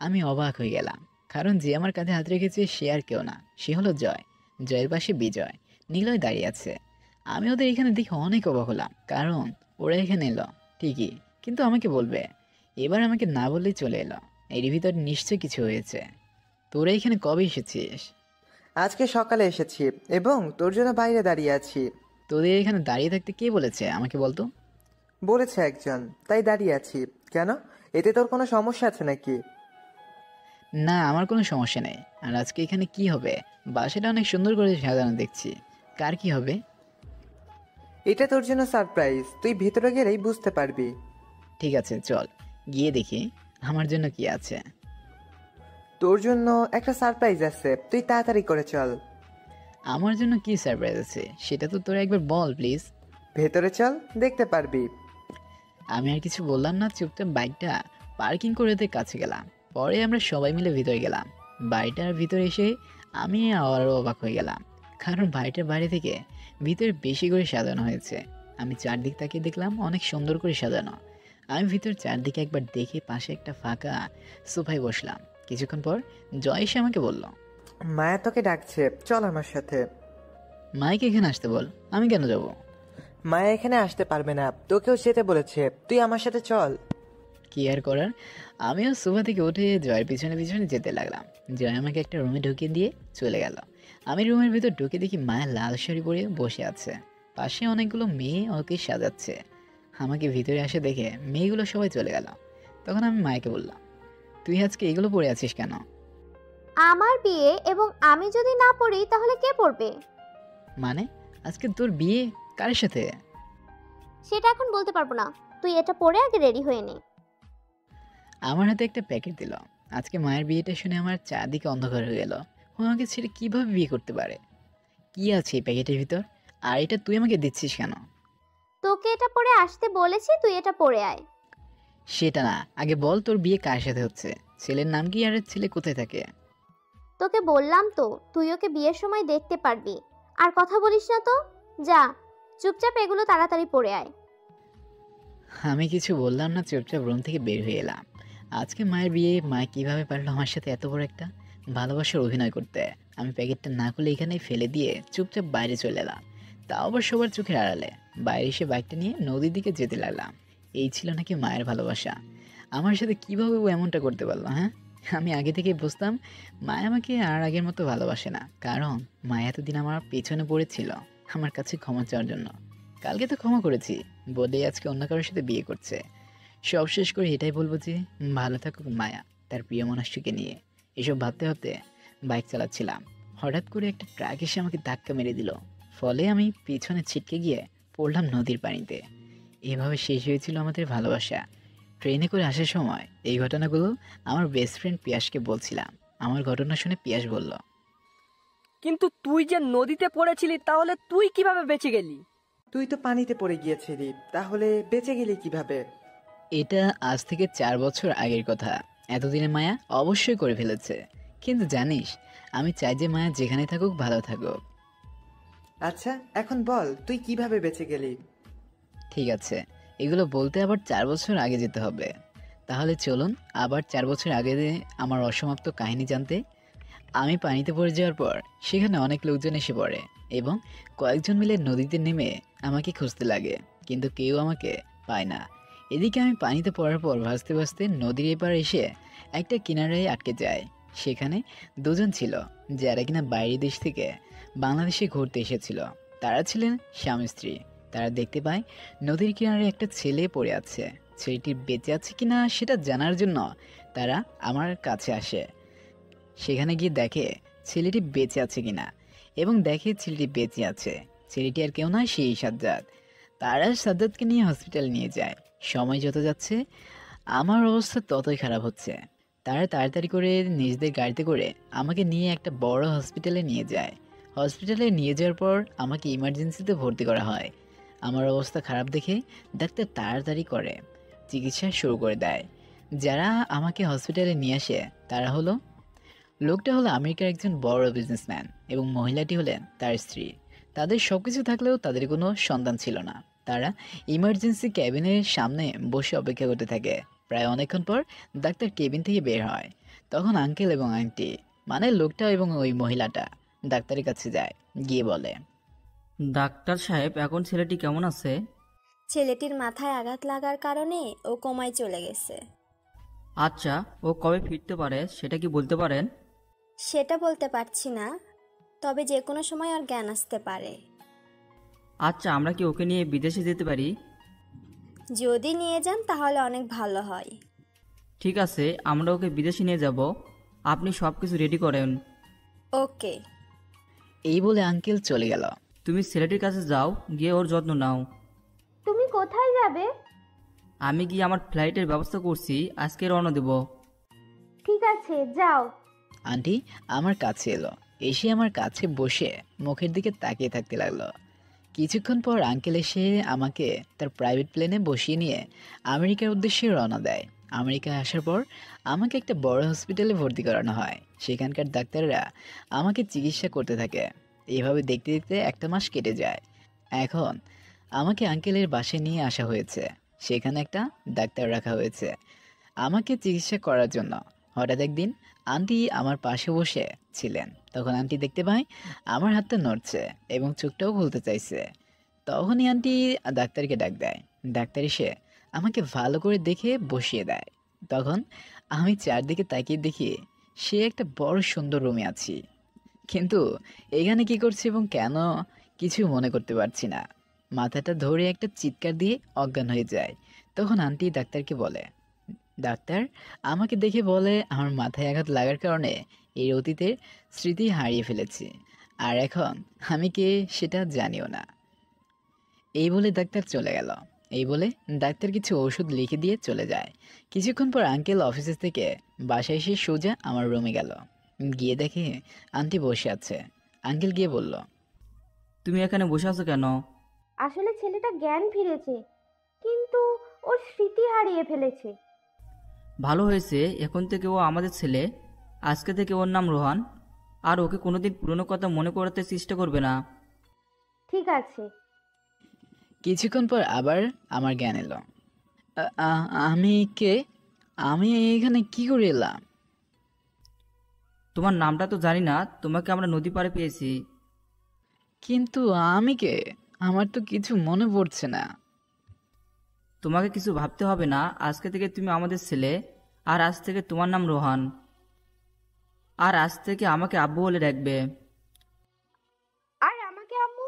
আমি অবাক হয়ে গেলাম, কারণ যে আমার কাঁধে হাত রেখেছে সে আর কেউ না, সে হলো জয়। জয়ের পাশে বিজয়, নিলয় দাঁড়িয়ে আছে। আমি ওদের এখানে দেখে অনেক অবাক হলাম, কারণ ওরা এখানে এলো ঠিকই, কিন্তু আমাকে বলবে। এবার আমাকে না বললেই চলে এলো। এর ভিতর নিশ্চয় কিছু হয়েছে। তোরা এখানে কবে এসেছিস? আজকে সকালে এসেছি এবং তোর জন্য বাইরে দাঁড়িয়ে আছি। তোদের এখানে দাঁড়িয়ে থাকতে কে বলেছে আমাকে বলতো? বলেছে একজন, তাই দাঁড়িয়ে আছি। কেন, এতে তোর কোনো সমস্যা আছে নাকি? না, আমার কোনো সমস্যা নেই। আর আজকে এখানে কি হবে? বাসাটা অনেক সুন্দর করে সাজানো দেখছি। কার কি হবে? এটা তোর জন্য সারপ্রাইজ, তুই ভেতরে গেলেই বুঝতে পারবি। ঠিক আছে, চল গিয়ে দেখি আমার জন্য কি আছে। তোর জন্য একটা সারপ্রাইজ আছে, তুই তাড়াতাড়ি করে চল। আমার জন্য কি সারপ্রাইজ আছে সেটা তো তোরা একবার বল প্লিজ। ভেতরে চল, দেখতে পারবি। আমি আর কিছু বললাম না, চুপচাপ বাইকটা পার্কিং করে কাছে গেলাম। পরে আমরা সবাই মিলে ভিতরে গেলাম। বাড়িটার ভিতরে এসে আমি আরও অবাক হয়ে গেলাম, কারণ বাড়িটার বাইরে থেকে ভিতরে বেশি করে সাজানো হয়েছে। আমি চারদিক তাকিয়ে দেখলাম অনেক সুন্দর করে সাজানো। আমি ভিতর চারদিকে একবার দেখে পাশে একটা ফাঁকা সোফায় বসলাম। কিছুক্ষণ পর জয় এসে আমাকে বলল, মায়া তোকে ডাকছে, চল আমার সাথে। মাইকে এখানে আসতে বল। আমি কেন যাব? মায়া এখানে আসতে পারবে না, তোকেও যেতে বলেছে, তুই আমার সাথে চল। কি আর করার, আমিও সোফা থেকে উঠে জয়ের পিছনে পিছনে যেতে লাগলাম। জয় আমাকে একটা রুমে ঢুকিয়ে দিয়ে চলে গেল। আমি রুমের ভিতর ঢুকে দেখি মায়া লাল শাড়ি পরে বসে আছে, পাশে অনেকগুলো মেয়ে ওকে সাজাচ্ছে। আমাকে ভিতরে আসে দেখে মেয়েগুলো সবাই চলে গেল। তখন আমি মায়াকে বললাম, তুই আজকে এগুলো পরে আছিস কেন? আমার বিয়ে, এবং আমি যদি না পড়ি তাহলে কে পড়বে? মানে আজকে তোর বিয়ে? কার সাথে? সেটা এখন বলতে পারবো না, তুই এটা পরে আগে রেডি হয়ে নে। আমার হাতে একটা প্যাকেট দিল। আজকে মায়ের বিয়েটা শুনে আমার চারদিকে অন্ধকার হয়ে গেল। ও আমাকে ছেড়ে কীভাবে বিয়ে করতে পারে? কি আছে এই প্যাকেটের ভিতর? আর এটা তুই আমাকে দিচ্ছিস কেন? তোকে এটা পরে আসতে বলেছি, তুই এটা পরে আয়। সেটা না, আগে বল তোর বিয়ে কার সাথে হচ্ছে? ছেলের নাম কি আর ছেলে কোথায় থাকে? তোকে বললাম তো, তুই ওকে বিয়ের সময় দেখতে পারবি। আর কথা বলিস না তো, যা চুপচাপ এগুলো তাড়াতাড়ি পরে আয়। আমি কিছু বললাম না, চুপচাপ রুম থেকে বের হয়ে এলাম। আজকে মায়ের বিয়ে, মা কীভাবে পারলো আমার সাথে এত বড় একটা ভালোবাসার অভিনয় করতে? আমি প্যাকেটটা না খুলে এখানেই ফেলে দিয়ে চুপচাপ বাইরে চলে এলাম, তাও আবার সবার চোখের আড়ালে। বাইরে এসে বাইকটা নিয়ে নদীর দিকে যেতে লাগলাম। এই ছিল নাকি মায়ের ভালোবাসা? আমার সাথে কীভাবে ও এমনটা করতে পারলো? হ্যাঁ, আমি আগে থেকেই বুঝতাম মায়া আমাকে আর আগের মতো ভালোবাসে না, কারণ মায়া এতদিন আমার পেছনে পড়েছিল আমার কাছে ক্ষমা চাওয়ার জন্য। কালকে তো ক্ষমা করেছি বলে আজকে অন্য কারোর সাথে বিয়ে করছে। সব শেষ করে এটাই বলবো যে ভালো থাকুক মায়া তার প্রিয় মানুষটিকে নিয়ে। এসব ভাবতে ভাবতে বাইক চালাচ্ছিলাম, হঠাৎ করে একটা ট্রাক এসে আমাকে ধাক্কা মেরে দিল। ফলে আমি পিছনে ছিটকে গিয়ে পড়লাম নদীর পানিতে। এভাবে শেষ হয়েছিল আমাদের ভালোবাসা। ট্রেনে করে আসার সময় এই ঘটনাগুলো আমার বেস্ট ফ্রেন্ড পিয়াসকে বলছিলাম। আমার ঘটনা শুনে পিয়াস বলল, কিন্তু তুই যে নদীতে পড়েছিলি, তাহলে তুই কিভাবে বেঁচে গেলি? তুই তো পানিতে পড়ে গিয়েছিলি, তাহলে বেঁচে গেলি কিভাবে? এটা আজ থেকে 4 বছর আগের কথা। এতদিনে মায়া অবশ্যই করে ফেলেছে, কিন্তু জানিস আমি চাই যে মায়া যেখানে থাকুক ভালো থাকুক। আচ্ছা এখন বল, তুই কিভাবে বেঁচে গেলি? ঠিক আছে, এগুলো বলতে আবার 4 বছর আগে যেতে হবে। তাহলে চলুন আবার 4 বছর আগে আমার অসমাপ্ত কাহিনী জানতে। আমি পানিতে পড়ে যাওয়ার পর সেখানে অনেক লোকজন এসে পড়ে এবং কয়েকজন মিলে নদীতে নেমে আমাকে খুঁজতে লাগে, কিন্তু কেউ আমাকে পায় না। এদিকে আমি পানিতে পড়ার পর ভাসতে ভাসতে নদীর এপার এসে একটা কিনারায় আটকে যায়। সেখানে দুজন ছিল যারা কিনা বাইরের দেশ থেকে বাংলাদেশে ঘুরতে এসেছিল। তারা ছিলেন স্বামী স্ত্রী। তারা দেখতে পায় নদীর কিনারে একটা ছেলে পড়ে আছে। ছেলেটি বেঁচে আছে কিনা সেটা জানার জন্য তারা আমার কাছে আসে। সেখানে গিয়ে দেখে ছেলেটি বেঁচে আছে কিনা এবং দেখে ছেলেটি বেঁচে আছে। ছেলেটি আর কেউ নয়, সেই সাজ্জাদ। তারা সাজ্জাদকে নিয়ে হসপিটালে নিয়ে যায়। সময় যত যাচ্ছে আমার অবস্থা ততই খারাপ হচ্ছে। তারা তাড়াতাড়ি করে নিজেদের গাড়িতে করে আমাকে নিয়ে একটা বড় হসপিটালে নিয়ে যায়। হসপিটালে নিয়ে যাওয়ার পর আমাকে ইমার্জেন্সিতে ভর্তি করা হয়। আমার অবস্থা খারাপ দেখে ডাক্তার তাড়াতাড়ি করে চিকিৎসা শুরু করে দেয়। যারা আমাকে হসপিটালে নিয়ে আসে তারা হলো, লোকটা হলো আমেরিকার একজন বড় বিজনেসম্যান এবং মহিলাটি হলেন তার স্ত্রী। তাদের সব কিছু থাকলেও তাদের কোনো সন্তান ছিল না। তারা ইমার্জেন্সি ক্যাবিনের সামনে বসে অপেক্ষা করতে থাকে। প্রায় অনেকক্ষণ পর ডাক্তার কেবিন থেকে বের হয়। তখন আঙ্কেল এবং আন্টি, মানে লোকটা এবং ওই মহিলাটা, ডাক্তারের কাছে যায়। গিয়ে বলে, ডাক্তার সাহেব, এখন ছেলেটি কেমন আছে? ছেলেটির মাথায় আঘাত লাগার কারণে ও কোমায় চলে গেছে। আচ্ছা, ও কবে ফিরতে পারে সেটা কি বলতে পারেন? সেটা বলতে পারছি না, তবে যে কোনো সময় ওর জ্ঞান আসতে পারে। আচ্ছা, আমরা কি ওকে নিয়ে বিদেশে যেতে পারি? যদি নিয়ে যান তাহলে অনেক ভালো হয়। ঠিক আছে, আমরা ওকে বিদেশে নিয়ে যাব। আপনি সব কিছু রেডি করেন। ওকে। এই বলে আঙ্কেল চলে গেল। তুমি ছেলেটির কাছে যাও, গিয়ে ওর যত্ন নাও। তুমি কোথায় যাবে? আমি গিয়ে আমার ফ্লাইটের ব্যবস্থা করছি, আজকে রওনা দেব। ঠিক আছে, যাও। আন্টি আমার কাছে এলো, এসে আমার কাছে বসে মুখের দিকে তাকিয়ে থাকতে লাগলো। কিছুক্ষণ পর আঙ্কেল এসে আমাকে তার প্রাইভেট প্লেনে বসিয়ে নিয়ে আমেরিকার উদ্দেশ্যে রওনা দেয়। আমেরিকায় আসার পর আমাকে একটা বড় হসপিটালে ভর্তি করানো হয়। সেখানকার ডাক্তাররা আমাকে চিকিৎসা করতে থাকে। এভাবে দেখতে দেখতে একটা মাস কেটে যায়। এখন আমাকে আঙ্কেলের বাসায় নিয়ে আসা হয়েছে। সেখানে একটা ডাক্তার রাখা হয়েছে আমাকে চিকিৎসা করার জন্য। হঠাৎ একদিন আন্টি আমার পাশে বসে ছিলেন। তখন আন্টি দেখতে পায় আমার হাতটা নড়ছে এবং চোখটাও খুলতে চাইছে। তখনই আন্টি ডাক্তারকে ডাক দেয়। ডাক্তার এসে আমাকে ভালো করে দেখে বসিয়ে দেয়। তখন আমি চারদিকে তাকিয়ে দেখি সে একটা বড় সুন্দর রুমে আছি, কিন্তু এখানে কি করছে এবং কেন কিছু মনে করতে পারছি না। মাথাটা ধরে একটা চিৎকার দিয়ে অজ্ঞান হয়ে যায়। তখন আন্টি ডাক্তারকে বলে, ডাক্তার আমাকে দেখে বলে আমার মাথায় আঘাত লাগার কারণে এই অতীতের স্মৃতি হারিয়ে ফেলেছি, আর এখন আমি কে সেটা জানিও না। এই বলে ডাক্তার চলে গেল। এই বলে ডাক্তার কিছু ওষুধ লিখে দিয়ে চলে যায়। কিছুক্ষণ পর আঙ্কেল অফিসের থেকে বাসায় এসে সোজা আমার রুমে গেল। গিয়ে দেখে আন্টি বসে আছে। আঙ্কেল গিয়ে বলল, তুমি এখানে বসে আছো কেন? আসলে ছেলেটা জ্ঞান ফিরেছে, কিন্তু ওর স্মৃতি হারিয়ে ফেলেছে। ভালো হয়েছে, এখন থেকে ও আমাদের ছেলে। আজকে থেকে ওর নাম রোহান, আর ওকে কোনোদিন পুরনো কথা মনে করাতে চেষ্টা করবে না। ঠিক আছে। কিছুক্ষণ পর আবার আমার জ্ঞান এলো। আমি কে? আমি এখানে কি করে এলাম? তোমার নামটা তো জানি না, তোমাকে আমরা নদী পাড়ে পেয়েছি। কিন্তু আমি কে? আমার তো কিছু মনে পড়ছে না। তোমাকে কিছু ভাবতে হবে না, আজকে থেকে তুমি আমাদের ছেলে। আর আজ থেকে তোমার নাম রোহান। আর আজ থেকে আমাকে আব্বু বলে ডাকবে। আর আমাকে আম্মু?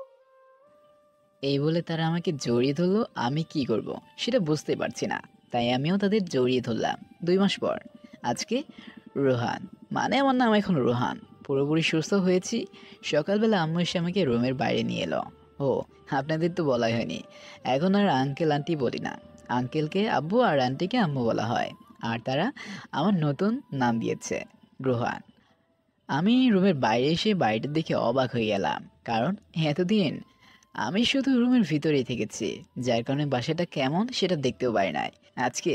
এই বলে তারা আমাকে জড়িয়ে ধরলো। আমি কি করব সেটা বুঝতে পারছি না, তাই আমিও তাদের জড়িয়ে ধরলাম। 2 মাস পর আজকে রোহান, মানে আমার নাম এখন রোহান, পুরোপুরি সুস্থ হয়েছি। সকালবেলা আম্মু এসে আমাকে রুমের বাইরে নিয়ে এলো। ও, আপনাদের তো বলাই হয়নি, এখন আর আঙ্কেল আন্টি বলি না। আঙ্কেলকে আব্বু আর আন্টিকে আম্মু বলা হয়। আর তারা আমার নতুন নাম দিয়েছে, রোহান। আমি রুমের বাইরে এসে বাড়িটা দেখে অবাক হয়ে গেলাম, কারণ এতদিন আমি শুধু রুমের ভিতরেই থেকেছি, যার কারণে বাসাটা কেমন সেটা দেখতেও পারি নাই। আজকে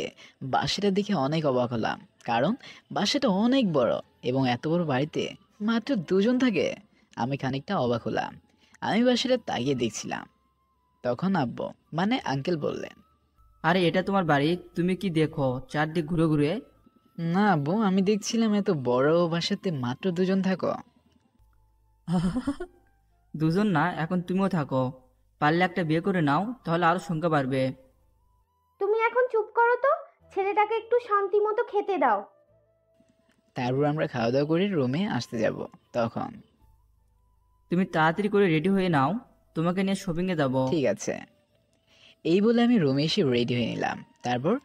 বাসাটা দেখে অনেক অবাক হলাম, কারণ বাসাটা অনেক বড় এবং এত বড় বাড়িতে মাত্র 2 জন থাকে। আমি খানিকটা অবাক হলাম। আমি বাসাটা তাকিয়ে দেখছিলাম। তখন আব্বু, মানে আঙ্কেল বললেন, আরে এটা তোমার বাড়ি, তুমি কি দেখো চারদিক ঘুরে ঘুরে? না আব্বু, আমি দেখছিলাম এত বড় বাসাতে মাত্র দুজন থাকো। দুজন না, এখন তুমিও থাকো। পারলে একটা বিয়ে করে নাও, তাহলে আরো সংখ্যা বাড়বে। তুমি এখন চুপ করো তো, ছেলেটাকে একটু শান্তি মতো খেতে দাও। তারপর আমরা খাওয়া দাওয়া করে রুমে আসতে যাব। তখন তুমি তাড়াতাড়ি করে রেডি হয়ে নাও, তোমাকে নিয়ে শপিংয়ে যাব। ঠিক আছে, এই বলে আমি রুমে এসে রেডি হয়ে নিলাম। তারপর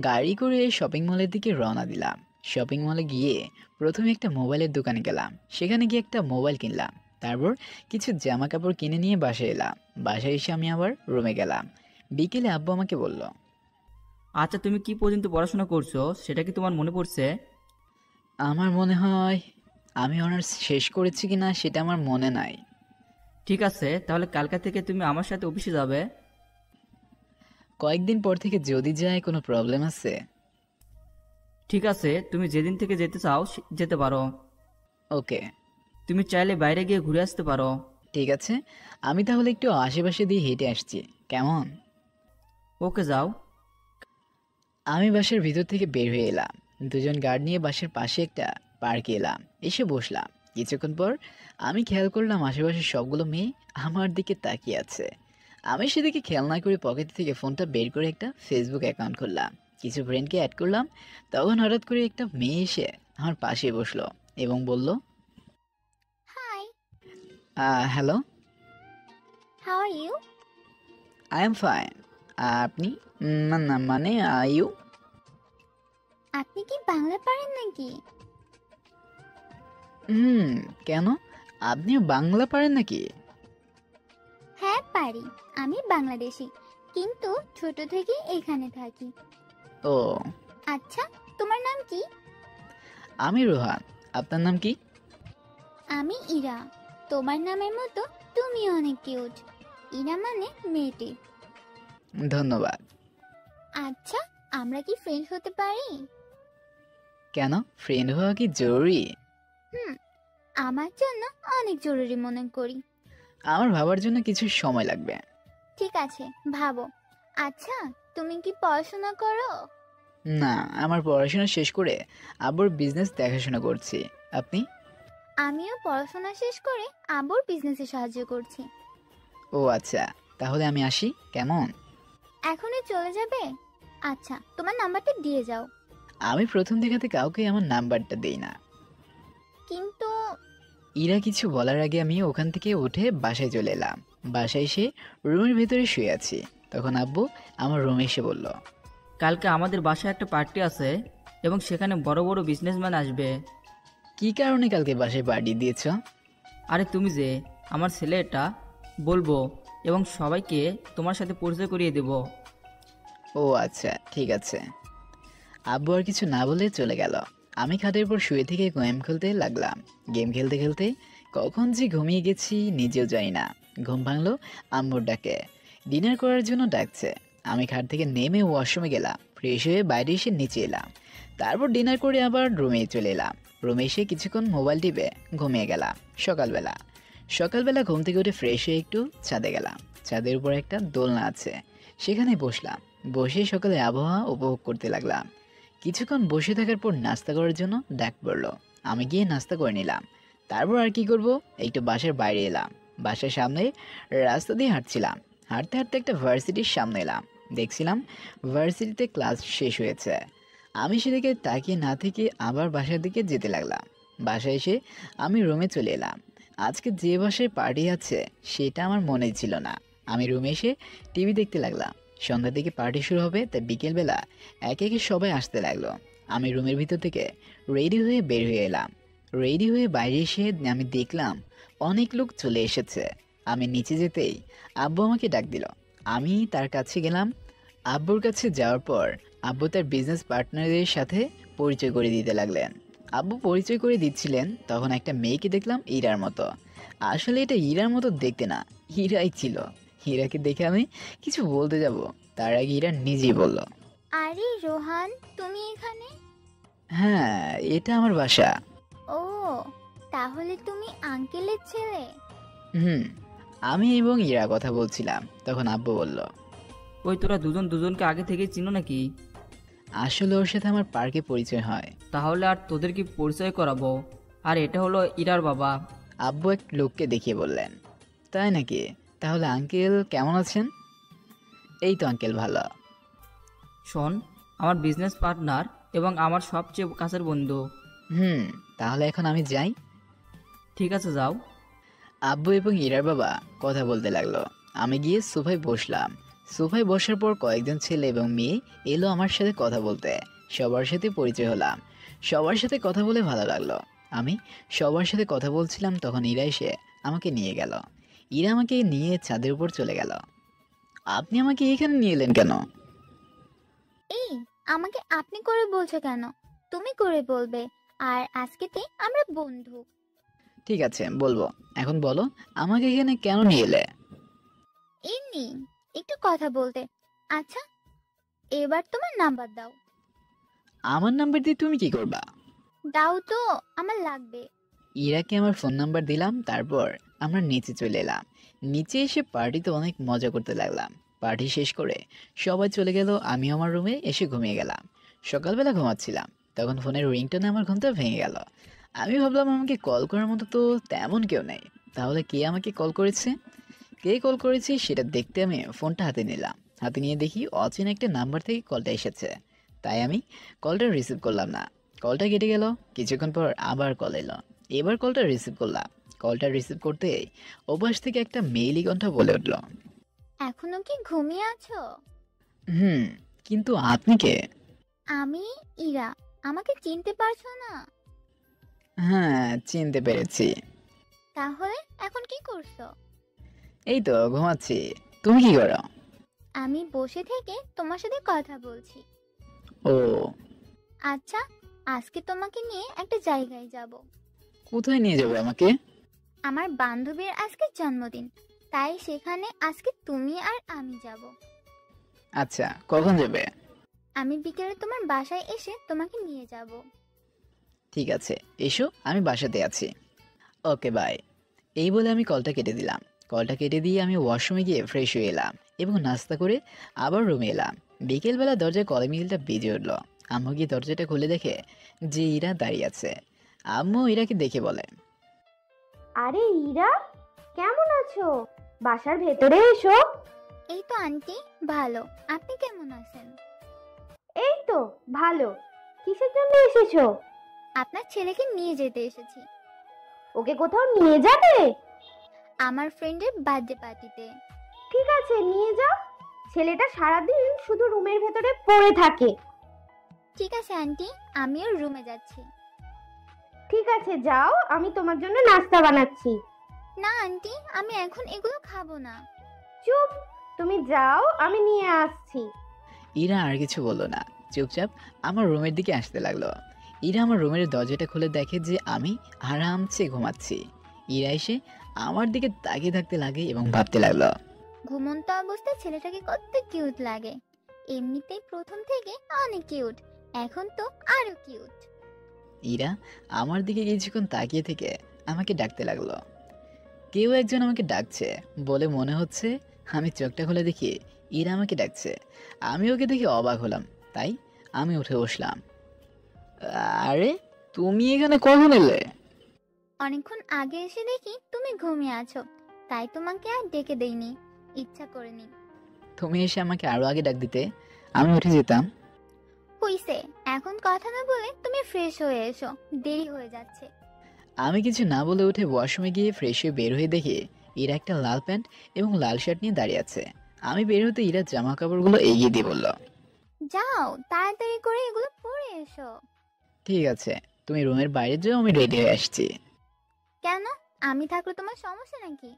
গাড়ি করে শপিং মলের দিকে রওনা দিলাম। শপিং মলে গিয়ে প্রথমে একটা মোবাইলের দোকানে গেলাম, সেখানে গিয়ে একটা মোবাইল কিনলাম। তারপর কিছু জামা কাপড় কিনে নিয়ে বাসায় এলাম। বাসায় এসে আমি আবার রুমে গেলাম। বিকেলে আব্বু আমাকে বলল, আচ্ছা, তুমি কি পর্যন্ত পড়াশোনা করছো সেটা কি তোমার মনে পড়ছে? আমার মনে হয় আমি অনার্স শেষ করেছি কিনা সেটা আমার মনে নাই। ঠিক আছে, তাহলে কালকা থেকে তুমি আমার সাথে অফিসে যাবে। কয়েকদিন পর থেকে যদি যায়, কোনো প্রবলেম আছে? ঠিক আছে, তুমি যেদিন থেকে যেতে চাও যেতে পারো। ওকে। তুমি চাইলে বাইরে গিয়ে ঘুরে আসতে পারো। ঠিক আছে, আমি তাহলে একটু আশেপাশে দিয়ে হেঁটে আসছি, কেমন? ওকে, যাও। আমি বাসার ভিতর থেকে বের হয়ে এলাম। দুজন গার্ড নিয়ে বাসার পাশে একটা পার্কে এলাম, এসে বসলাম। কিছুক্ষণ পর আমি খেয়াল করলাম আশেপাশে সবগুলো মেয়ে আমার দিকে তাকিয়ে আছে। আমি সেদিকে খেয়াল না করে পকেট থেকে ফোনটা বের করে একটা ফেসবুক অ্যাকাউন্ট খুললাম, কিছু ফ্রেন্ডকে অ্যাড করলাম। তখন হঠাৎ করে একটা মেয়ে এসে আমার পাশে বসলো এবং বলল, hi, hello, how are you? I am fine. আপনি? না মানে ইউ? আপনি কি বাংলা পারেন নাকি? কেন, আপনিও বাংলা পারেন নাকি? হ্যাঁ পারি, আমি বাংলাদেশি, কিন্তু ছোট থেকে এখানে থাকি। ও আচ্ছা, তোমার নাম কি? আমি রোহান, আপনার নাম কি? আমি ইরা। তোমার নামের মতো তুমিও অনেক কিউট। ইরা মানে মেয়েটি। ধন্যবাদ। আচ্ছা, আমরা কি ফ্রেন্ড হতে পারি? কেন, ফ্রেন্ড হওয়া কি জরুরি? আমার জন্য অনেক জরুরি মনে করি। আমার ভাবার জন্য কিছু সময় লাগবে। ঠিক আছে, ভাবো। আচ্ছা, তুমি কি পড়াশোনা করো? না, আমার পড়াশোনা শেষ করে আবার বিজনেস দেখাশোনা করছি। আপনি? আমিও পড়াশোনা শেষ করে আবার বিজনেসে সাহায্য করছি। ও আচ্ছা, তাহলে আমি আসি, কেমন? এখনই চলে যাবে? আচ্ছা, তোমার নাম্বারটা দিয়ে যাও। আমি প্রথম দেখাতে কাউকে আমার নাম্বারটা দেই না। কিন্তু ইরা কিছু বলার আগে আমি ওখান থেকে উঠে বাসায় চলে এলাম। বাসায় এসে রুমের ভেতরে শুয়ে আছি। তখন আব্বু আমার রুমে এসে বলল, কালকে আমাদের বাসায় একটা পার্টি আছে এবং সেখানে বড় বড় বিজনেসম্যান আসবে। কি কারণে কালকে বাসায় পার্টি দিয়েছ? আরে তুমি যে আমার ছেলেটা বলবো এবং সবাইকে তোমার সাথে পরিচয় করিয়ে দেব। ও আচ্ছা, ঠিক আছে। আব্বু আর কিছু না বলে চলে গেল। আমি খাটের উপর শুয়ে থেকে গেম খেলতে লাগলাম। গেম খেলতে খেলতে কখন যে ঘুমিয়ে গেছি নিজেও জানি না। ঘুম ভাঙলো আম্মুর ডাকে, ডিনার করার জন্য ডাকছে। আমি খাট থেকে নেমে ওয়াশরুমে গেলাম, ফ্রেশ হয়ে বাইরে এসে নিচে এলাম। তারপর ডিনার করে আবার রুমে চলে এলাম। রুমে এসে কিছুক্ষণ মোবাইল টিপে ঘুমিয়ে গেলাম। সকালবেলা ঘুম থেকে উঠে ফ্রেশ হয়ে একটু ছাদে গেলাম। ছাদের উপর একটা দোলনা আছে, সেখানে বসলাম। বসে সকালে আবহাওয়া উপভোগ করতে লাগলাম। কিছুক্ষণ বসে থাকার পর নাস্তা করার জন্য ডাক পড়লো। আমি গিয়ে নাস্তা করে নিলাম। তারপর আর কি করব, একটু বাসার বাইরে এলাম। বাসার সামনে রাস্তা দিয়ে হাঁটছিলাম। হাঁটতে হাঁটতে একটা ভার্সিটির সামনে এলাম। দেখছিলাম ভার্সিটিতে ক্লাস শেষ হয়েছে। আমি সেদিকে তাকিয়ে না থেকে আবার বাসার দিকে যেতে লাগলাম। বাসায় এসে আমি রুমে চলে এলাম। আজকে যে বাসায় পার্টি আছে সেটা আমার মনে ছিল না। আমি রুমে এসে টিভি দেখতে লাগলাম। সন্ধ্যার দিকে পার্টি শুরু হবে, তাই বিকেলবেলা একে একে সবাই আসতে লাগলো। আমি রুমের ভিতর থেকে রেডি হয়ে বের হয়ে এলাম। রেডি হয়ে বাইরে এসে আমি দেখলাম অনেক লোক চলে এসেছে। আমি নিচে যেতেই আব্বু আমাকে ডাক দিল। আমি তার কাছে গেলাম। আব্বুর কাছে যাওয়ার পর আব্বু তার বিজনেস পার্টনারদের সাথে পরিচয় করে দিতে লাগলেন। আব্বু পরিচয় করে দিচ্ছিলেন, তখন একটা মেয়েকে দেখলাম ইরার মতো। আসলে এটা ইরার মতো দেখতে না, ইরাই ছিল। হীরাকে দেখে আমি কিছু বলতে যাব, তার আগে হীরা নিজেই বলল, আরে রোহান, তুমি এখানে? হ্যাঁ, এটা আমার বাসা। ও, তাহলে তুমি আঙ্কেলের ছেলে? আমি এবং ইরা কথা বলছিলাম, তখন আব্বু বলল, ওই তোরা দুজন দুজনকে আগে থেকে চিনো নাকি? আসলে ওর সাথে আমার পার্কে পরিচয় হয়। তাহলে আর তোদের কি পরিচয় করাবো? আর এটা হলো ইরার বাবা। আব্বু এক লোককে দেখিয়ে বললেন। তাই নাকি? তাহলে আঙ্কেল কেমন আছেন? এই তো আঙ্কেল ভালো। শোন, আমার বিজনেস পার্টনার এবং আমার সবচেয়ে কাছের বন্ধু। তাহলে এখন আমি যাই। ঠিক আছে, যাও। আব্বু এবং ইরার বাবা কথা বলতে লাগলো। আমি গিয়ে সোফায় বসলাম। সোফায় বসার পর কয়েকজন ছেলে এবং মেয়ে এলো আমার সাথে কথা বলতে। সবার সাথে পরিচয় হলাম। সবার সাথে কথা বলে ভালো লাগলো। আমি সবার সাথে কথা বলছিলাম, তখন ইরা এসে আমাকে নিয়ে গেল। ইরা আমাকে নিয়ে ছাদের উপর চলে গেল। আপনি আমাকে এখানে নিয়ে এলেন কেন? এই, আমাকে আপনি করে বলছো কেন? তুমি করে বলবে। আর আজকেতে আমরা বন্ধু। ঠিক আছে, বলবো। এখন বলো, আমাকে এখানে কেন নিয়ে এলে? এমনি একটু কথা বলতে। আচ্ছা, এবার তোমার নাম্বার দাও। আমার নাম্বার দিয়ে তুমি কি করবা? দাও তো, আমার লাগবে। ইরাকে আমার ফোন নাম্বার দিলাম। তারপর আমরা নিচে চলে এলাম। নিচে এসে পার্টিতে অনেক মজা করতে লাগলাম। পার্টি শেষ করে সবাই চলে গেল। আমি আমার রুমে এসে ঘুমিয়ে গেলাম। সকালবেলা ঘুমাচ্ছিলাম, তখন ফোনের রিংটোনে আমার ঘুমটা ভেঙে গেল। আমি ভাবলাম আমাকে কল করার মতো তো তেমন কেউ নেই, তাহলে কে আমাকে কল করেছে? কে কল করেছে সেটা দেখতে আমি ফোনটা হাতে নিলাম। হাতে নিয়ে দেখি অচেনা একটা নাম্বার থেকে কলটা এসেছে। তাই আমি কলটা রিসিভ করলাম না। কলটা কেটে গেল। কিছুক্ষণ পর আবার কল এলো। এবার কলটা রিসিভ করলাম। কলটা রিসিভ করতে ওপাশ থেকে একটা মেইলি কণ্ঠ বলে উঠল, এখনো কি ঘুমিয়ে আছো? কিন্তু আপনি কে? আমি ইরা। আমাকে চিনতে পারছো না? হ্যাঁ, চিনতে পেরেছি। তাহলে এখন কি করছো? এই তো ঘুমাচ্ছি। তুমি কি করো? আমি বসে থেকে তোমার সাথে কথা বলছি। ও আচ্ছা, আজকে তোমাকে নিয়ে একটা জায়গায় যাব। কোথায় নিয়ে যাবে আমাকে? আমার বান্ধবীর আজকে জন্মদিন, তাই সেখানে আজকে তুমি আর আমি যাব। আচ্ছা, কখন যাবে? আমি বিকেলে তোমার বাসায় এসে তোমাকে নিয়ে যাব। ঠিক আছে, এসো, আমি বাসাতে আছি। ওকে, বাই। এই বলে আমি কলটা কেটে দিলাম। কলটা কেটে দিয়ে আমি ওয়াশরুমে গিয়ে ফ্রেশ হয়ে এলাম এবং নাস্তা করে আবার রুমে এলাম। বিকেলবেলা দরজায় কলিং বেলটা বেজে উঠল। আম্মু গিয়ে দরজাটা খুলে দেখে যে ইরা দাঁড়িয়ে আছে। আম্মু ইরাকে দেখে বলে, আরে ইরা, কেমন আছো? বাসার ভেতরে এসো। এই তো আন্টি, ভালো। আপনি কেমন আছেন? এই তো ভালো। কিসের জন্য এসেছো? আপনার ছেলেকে নিয়ে যেতে এসেছি। ওকে কোথাও নিয়ে যাবে? আমার ফ্রেন্ডের বার্থডে পার্টিতে। ঠিক আছে, নিয়ে যাও। ছেলেটা সারাদিন শুধু রুমের ভেতরে পড়ে থাকে। ঠিক আছে আন্টি, আমিও রুমে যাচ্ছি। ঠিক আছে, যাও, আমি তোমার জন্য নাস্তা বানাচ্ছি। না আন্টি, আমি এখন এগুলো খাবো না। চুপ, তুমি যাও, আমি নিয়ে আসছি। ইরা আর কিছু বললো না, চুপচাপ আমার রুমের দিকে আসতে লাগলো। ইরা আমার রুমের দরজাটা খুলে দেখে যে আমি আরামসে ঘুমাচ্ছি। ইরা এসে আমার দিকে তাকিয়ে থাকতে লাগে এবং ভাবতে লাগলো, ঘুমন্ত অবস্থায় ছেলেটাকে কত কিউট লাগে। এমনিতেই প্রথম থেকে অনেক কিউট, এখন তো আরো কিউট। ইরা আমার দিকে কিছুক্ষণ তাকিয়ে থেকে আমাকে ডাকতে লাগলো। কেউ একজন আমাকে ডাকছে বলে মনে হচ্ছে। আমি চোখটা খুলে দেখি ইরা আমাকে ডাকছে। আমি ওকে দেখে অবাক হলাম, তাই আমি উঠে বসলাম। আরে, তুমি এখানে কখন এলে? অনেকক্ষণ আগে এসে দেখি তুমি ঘুমিয়ে আছো, তাই তোমাকে আর ডেকে দেইনি, ইচ্ছা করেনি। তুমি এসে আমাকে আরো আগে ডাক দিতে, আমি উঠে যেতাম। হইছে, এখন কথা না বলে তুমি ফ্রেশ হয়ে এসো, দেরি হয়ে যাচ্ছে। আমি কিছু না বলে উঠে ওয়াশরুমে গিয়ে ফ্রেশ হয়ে বের হয়ে দেখি ইরা একটা লাল প্যান্ট এবং লাল শার্ট নিয়ে দাঁড়িয়ে আছে। আমি বের হতে ইরা জামা কাপড়গুলো এগিয়ে দিয়ে বলল, যাও, তাড়াতাড়ি করে এগুলো পরে এসো। ঠিক আছে, তুমি রুমের বাইরে যাও, আমি রেডি হয়ে আসছি। কেন? আমি থাকলে তোমার সমস্যা নাকি?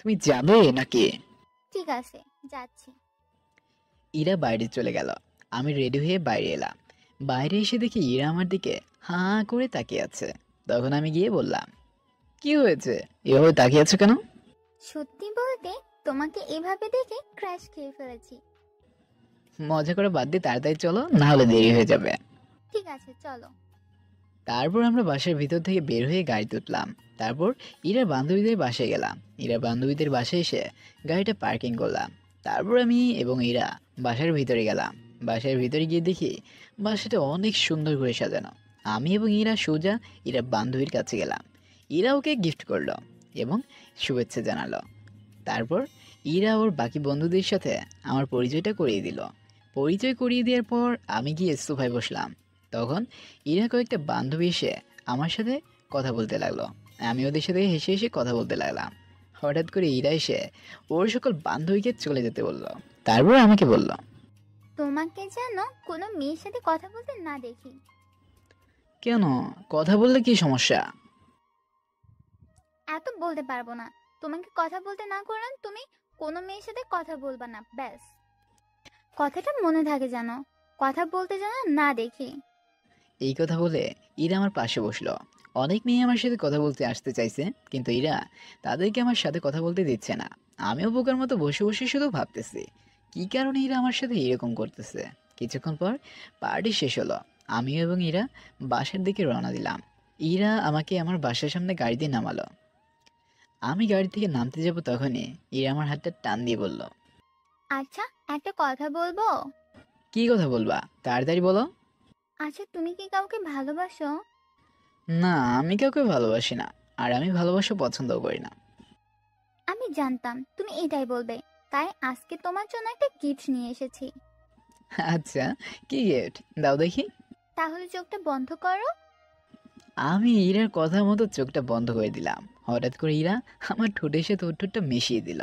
তুমি যাবে নাকি? ঠিক আছে, যাচ্ছি। ইরা বাইরে চলে গেল। আমি রেডি হয়ে বাইরে এলাম। বাইরে এসে দেখি ইরা আমার দিকে হাঁ করে তাকিয়ে আছে। তখন আমি গিয়ে বললাম, কি হয়েছে, এভাবে তাকিয়ে আছো কেন? সত্যি বলতে তোমাকে এভাবে দেখে ক্র্যাশ খেয়ে ফেলেছি। মজা করে বাদ দিয়ে তাড়াতাড়ি চলো, না হলে দেরি হয়ে যাবে। ঠিক আছে, চলো। তারপর আমরা বাসার ভিতর থেকে বের হয়ে গাড়িতে উঠলাম। তারপর ইরার বান্ধবীদের বাসায় গেলাম। ইরার বান্ধবীদের বাসায় এসে গাড়িটা পার্কিং করলাম। তারপর আমি এবং ইরা বাসার ভিতরে গেলাম। বাসার ভিতরে গিয়ে দেখি বাসাটা অনেক সুন্দর করে সাজানো। আমি এবং ইরা সোজা ইরা বান্ধবীর কাছে গেলাম। ইরা ওকে গিফট করলো এবং শুভেচ্ছা জানালো। তারপর ইরা ওর বাকি বন্ধুদের সাথে আমার পরিচয়টা করিয়ে দিল। পরিচয় করিয়ে দেওয়ার পর আমি গিয়ে সোফায় বসলাম। তখন ইরা কয়েকটা বান্ধবী এসে আমার সাথে কথা বলতে লাগলো। আমি ওদের সাথে হেসে হেসে কথা বলতে লাগলাম। হঠাৎ করে ইরা এসে ওর সকল বান্ধবীকে চলে যেতে বললো। তারপর আমাকে বলল, তোমাকে যেন কোনো মেয়ের সাথে কথা বলতে না দেখি। কেন, কথা বললে কি সমস্যা? এত বলতে পারবো না। তোমাকে কথা বলতে না করেন তুমি কোনো মেয়ের সাথে কথা বলবা না, ব্যাস। কথাটা মনে থাকে যেন, কথা বলতে যেন না দেখি। এই কথা বলে ইরা আমার পাশে বসলো। অনেক মেয়ে আমার সাথে কথা বলতে আসতে চাইছে, কিন্তু ইরা তাদেরকে আমার সাথে কথা বলতে দিচ্ছে না। আমিও বোকার মতো বসে বসে শুধু ভাবতেছি কি কারণে ইরা আমার সাথে এরকম করতেছে। কিছুক্ষণ পর পার্টি শেষ হলো। আমিও এবং ইরা বাসার দিকে রওনা দিলাম। ইরা আমাকে আমার বাসার সামনে গাড়ি দিয়ে নামালো। আমি গাড়ি থেকে নামতে যাব তখনই ইরা আমার হাতটা টান দিয়ে বলল, আচ্ছা, একটা কথা বলবো? কি কথা বলবা, তাড়াতাড়ি বলো। আচ্ছা, তুমি কি কাউকে ভালোবাসো? না, আমি কাউকে ভালোবাসি না, আর আমি ভালোবাসা পছন্দও করি না। আমি জানতাম তুমি এটাই বলবে, তাই আজকে তোমার জন্য একটা গিফট নিয়ে এসেছি। আচ্ছা, কি গিফট দাও দেখি। তাহলে চোখটা বন্ধ করো। আমি ইরার কথা মতো চোখটা বন্ধ করে দিলাম। হঠাৎ করে ইরা আমার ঠোঁটের সাথে ওর ঠোঁটটা মিশিয়ে দিল।